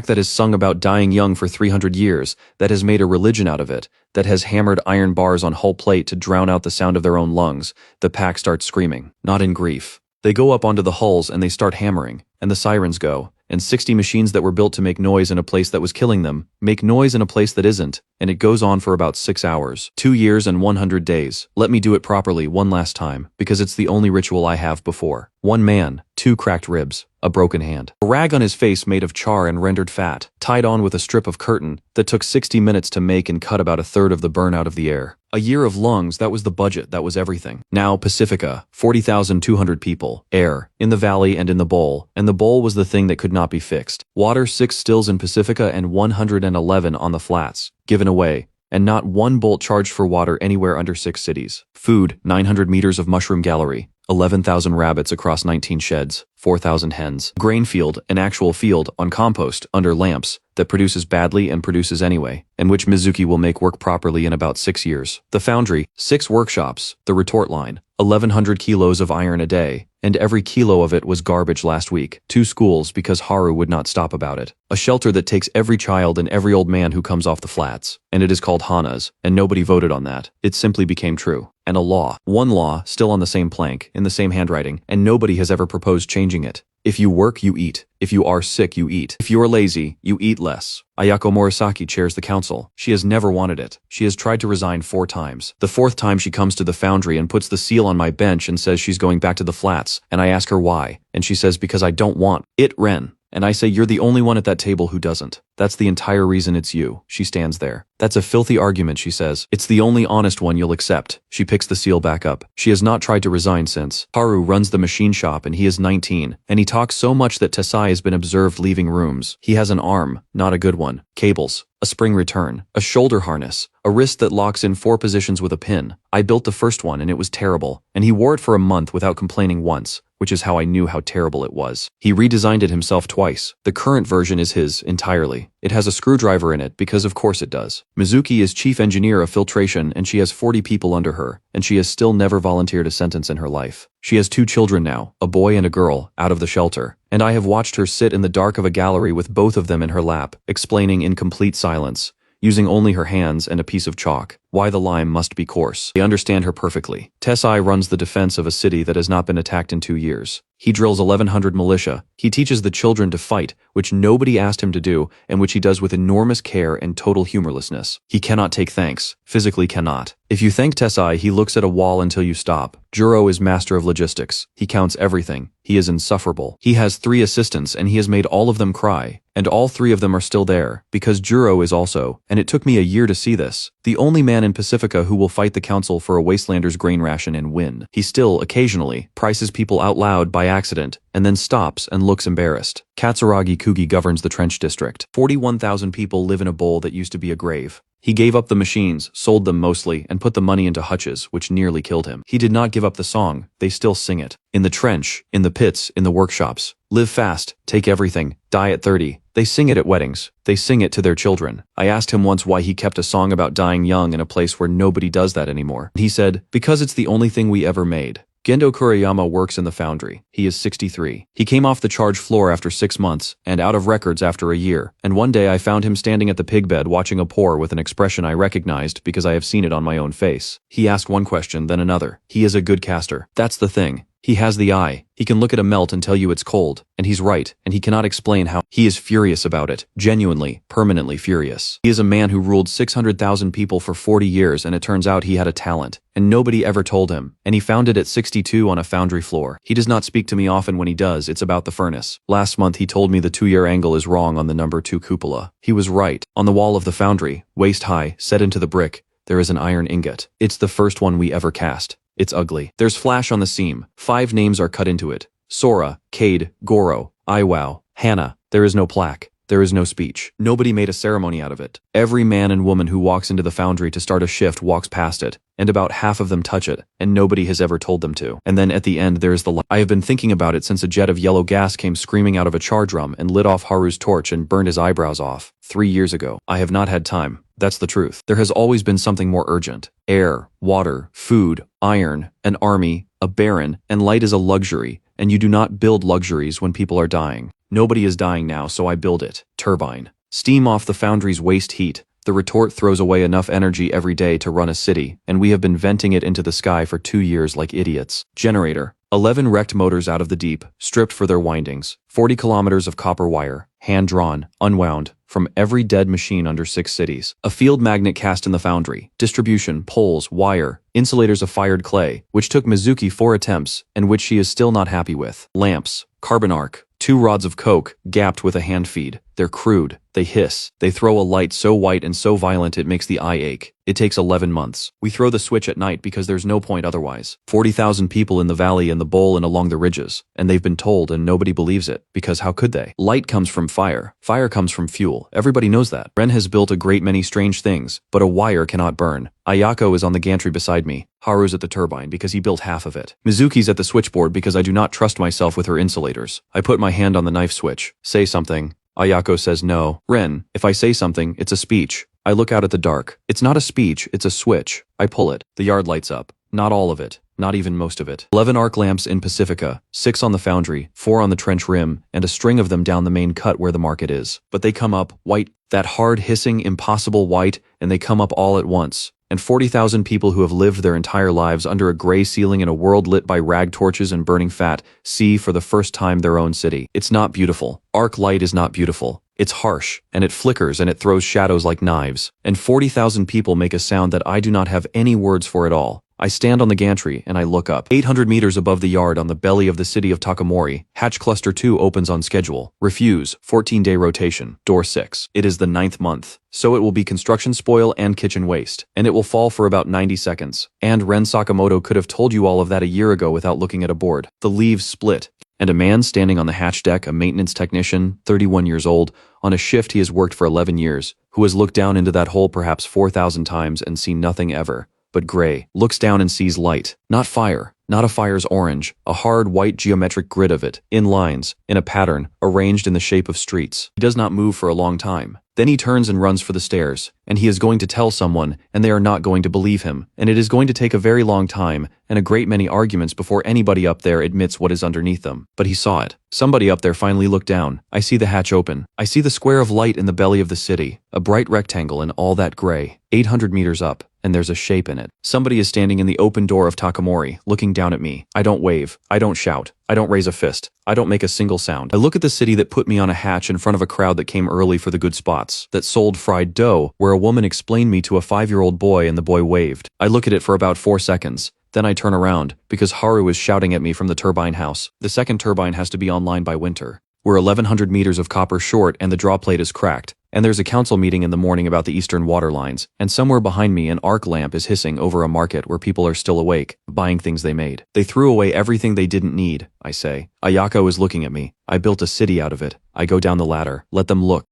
that has sung about dying young for 300 years, that has made a religion out of it, that has hammered iron bars on hull plate to drown out the sound of their own lungs, the pack starts screaming, not in grief. They go up onto the hulls and they start hammering, and the sirens go, and 60 machines that were built to make noise in a place that was killing them, make noise in a place that isn't, and it goes on for about 6 hours. 2 years and 100 days. Let me do it properly one last time, because it's the only ritual I have before. 1 man, 2 cracked ribs, a broken hand. A rag on his face made of char and rendered fat, tied on with a strip of curtain that took 60 minutes to make and cut about 1/3 of the burnout of the air. A year of lungs, that was the budget, that was everything. Now Pacifica, 40,200 people, air, in the valley and in the bowl, and the bowl was the thing that could not be fixed. Water, 6 stills in Pacifica and 111 on the flats, given away, and not one bolt charged for water anywhere under 6 cities. Food, 900 meters of mushroom gallery, 11,000 rabbits across 19 sheds, 4,000 hens. Grain field, an actual field, on compost, under lamps, that produces badly and produces anyway, and which Mizuki will make work properly in about 6 years. The foundry, 6 workshops, the retort line, 1,100 kilos of iron a day, and every kilo of it was garbage last week. 2 schools because Haru would not stop about it. A shelter that takes every child and every old man who comes off the flats, and it is called Hana's, and nobody voted on that. It simply became true. And a law. 1 law, still on the same plank, in the same handwriting, and nobody has ever proposed changing it. If you work, you eat. If you are sick, you eat. If you are lazy, you eat less. Ayako Morisaki chairs the council. She has never wanted it. She has tried to resign 4 times. The 4th time she comes to the foundry and puts the seal on my bench and says she's going back to the flats, and I ask her why, and she says because I don't want it, Ren. And I say you're the only one at that table who doesn't. That's the entire reason it's you. She stands there. That's a filthy argument, she says. It's the only honest one you'll accept. She picks the seal back up. She has not tried to resign since. Haru runs the machine shop and he is 19, and he talks so much that Tesai has been observed leaving rooms. He has an arm, not a good one. Cables. A spring return. A shoulder harness. A wrist that locks in 4 positions with a pin. I built the first one and it was terrible. And he wore it for a month without complaining once, which is how I knew how terrible it was. He redesigned it himself twice. The current version is his, entirely. It has a screwdriver in it because of course it does. Mizuki is chief engineer of filtration and she has 40 people under her, and she has still never volunteered a sentence in her life. She has 2 children now, a boy and a girl, out of the shelter, and I have watched her sit in the dark of a gallery with both of them in her lap, explaining in complete silence, using only her hands and a piece of chalk. why the lime must be coarse. They understand her perfectly. Tessai runs the defense of a city that has not been attacked in 2 years. He drills 1,100 militia. He teaches the children to fight, which nobody asked him to do, and which he does with enormous care and total humorlessness. He cannot take thanks. Physically cannot. If you thank Tessai, he looks at a wall until you stop. Juro is master of logistics. He counts everything. He is insufferable. He has 3 assistants and he has made all of them cry. And all 3 of them are still there, because Juro is also, and it took me a year to see this, the only man in Pacifica who will fight the council for a wastelander's grain ration and win. He still, occasionally, prices people out loud by accident, and then stops and looks embarrassed. Katsuragi Kugi governs the trench district. 41,000 people live in a bowl that used to be a grave. He gave up the machines, sold them mostly, and put the money into hutches, which nearly killed him. He did not give up the song. They still sing it. In the trench, in the pits, in the workshops. Live fast, take everything, die at 30. They sing it at weddings. They sing it to their children. I asked him once why he kept a song about dying young in a place where nobody does that anymore. He said, because it's the only thing we ever made. Gendo Kuriyama works in the foundry. He is 63. He came off the charge floor after 6 months, and out of records after a year, and one day I found him standing at the pig bed watching a pour with an expression I recognized because I have seen it on my own face. He asked one question, then another. He is a good caster. That's the thing. He has the eye. He can look at a melt and tell you it's cold, and he's right, and he cannot explain how. He is furious about it, genuinely, permanently furious. He is a man who ruled 600,000 people for 40 years and it turns out he had a talent, and nobody ever told him, and he found it at 62 on a foundry floor. He does not speak to me often. When he does, it's about the furnace. Last month he told me the 2-year angle is wrong on the number 2 cupola. He was right. On the wall of the foundry, waist high, set into the brick, there is an iron ingot. It's the first one we ever cast. It's ugly. There's flash on the seam. 5 names are cut into it. Sora, Cade, Goro, Iwao, Hana. There is no plaque. There is no speech. Nobody made a ceremony out of it. Every man and woman who walks into the foundry to start a shift walks past it, and about half of them touch it, and nobody has ever told them to. And then at the end there is the light. I have been thinking about it since a jet of yellow gas came screaming out of a char drum and lit off Haru's torch and burned his eyebrows off. 3 years ago. I have not had time. That's the truth. There has always been something more urgent. Air, water, food, iron, an army, a baron, and light is a luxury, and you do not build luxuries when people are dying. Nobody is dying now, so I build it. Turbine. Steam off the foundry's waste heat. The retort throws away enough energy every day to run a city, and we have been venting it into the sky for 2 years like idiots. Generator. 11 wrecked motors out of the deep, stripped for their windings. 40 kilometers of copper wire, hand-drawn, unwound, from every dead machine under 6 cities. A field magnet cast in the foundry. Distribution, poles, wire, insulators of fired clay, which took Mizuki 4 attempts, and which she is still not happy with. Lamps. Carbon arc. 2 rods of coke, gapped with a hand feed. They're crude. They hiss. They throw a light so white and so violent it makes the eye ache. It takes 11 months. We throw the switch at night because there's no point otherwise. 40,000 people in the valley and the bowl and along the ridges. And they've been told and nobody believes it, because how could they? Light comes from fire. Fire comes from fuel. Everybody knows that. Ren has built a great many strange things, but a wire cannot burn. Ayako is on the gantry beside me. Haru's at the turbine because he built half of it. Mizuki's at the switchboard because I do not trust myself with her insulators. I put my hand on the knife switch. Say something. Ayako says no. Ren, if I say something, it's a speech. I look out at the dark. It's not a speech, it's a switch. I pull it. The yard lights up. Not all of it. Not even most of it. 11 arc lamps in Pacifica, 6 on the foundry, 4 on the trench rim, and a string of them down the main cut where the market is. But they come up, white, that hard, hissing, impossible white, and they come up all at once. And 40,000 people who have lived their entire lives under a gray ceiling in a world lit by rag torches and burning fat see for the first time their own city. It's not beautiful. Arc light is not beautiful. It's harsh, and it flickers and it throws shadows like knives. And 40,000 people make a sound that I do not have any words for at all. I stand on the gantry and I look up. 800 meters above the yard on the belly of the city of Takamori, hatch cluster 2 opens on schedule. Refuse, 14-day rotation, door 6. It is the 9th month, so it will be construction spoil and kitchen waste, and it will fall for about 90 seconds. And Ren Sakamoto could have told you all of that a year ago without looking at a board. The leaves split, and a man standing on the hatch deck, a maintenance technician, 31 years old, on a shift he has worked for 11 years, who has looked down into that hole perhaps 4,000 times and seen nothing ever but gray, looks down and sees light, not fire, not a fire's orange, a hard white geometric grid of it, in lines, in a pattern, arranged in the shape of streets. He does not move for a long time. Then he turns and runs for the stairs, and he is going to tell someone, and they are not going to believe him, and it is going to take a very long time, and a great many arguments before anybody up there admits what is underneath them. But he saw it. Somebody up there finally looked down. I see the hatch open. I see the square of light in the belly of the city, a bright rectangle in all that gray, 800 meters up, and there's a shape in it. Somebody is standing in the open door of Takamori, looking down at me. I don't wave. I don't shout. I don't raise a fist. I don't make a single sound. I look at the city that put me on a hatch in front of a crowd that came early for the good spots, that sold fried dough, where a woman explained me to a 5-year-old boy and the boy waved. I look at it for about 4 seconds. Then I turn around, because Haru is shouting at me from the turbine house. The second turbine has to be online by winter. We're 1,100 meters of copper short and the draw plate is cracked. And there's a council meeting in the morning about the eastern water lines. And somewhere behind me an arc lamp is hissing over a market where people are still awake, buying things they made. They threw away everything they didn't need, I say. Ayako is looking at me. I built a city out of it. I go down the ladder. Let them look.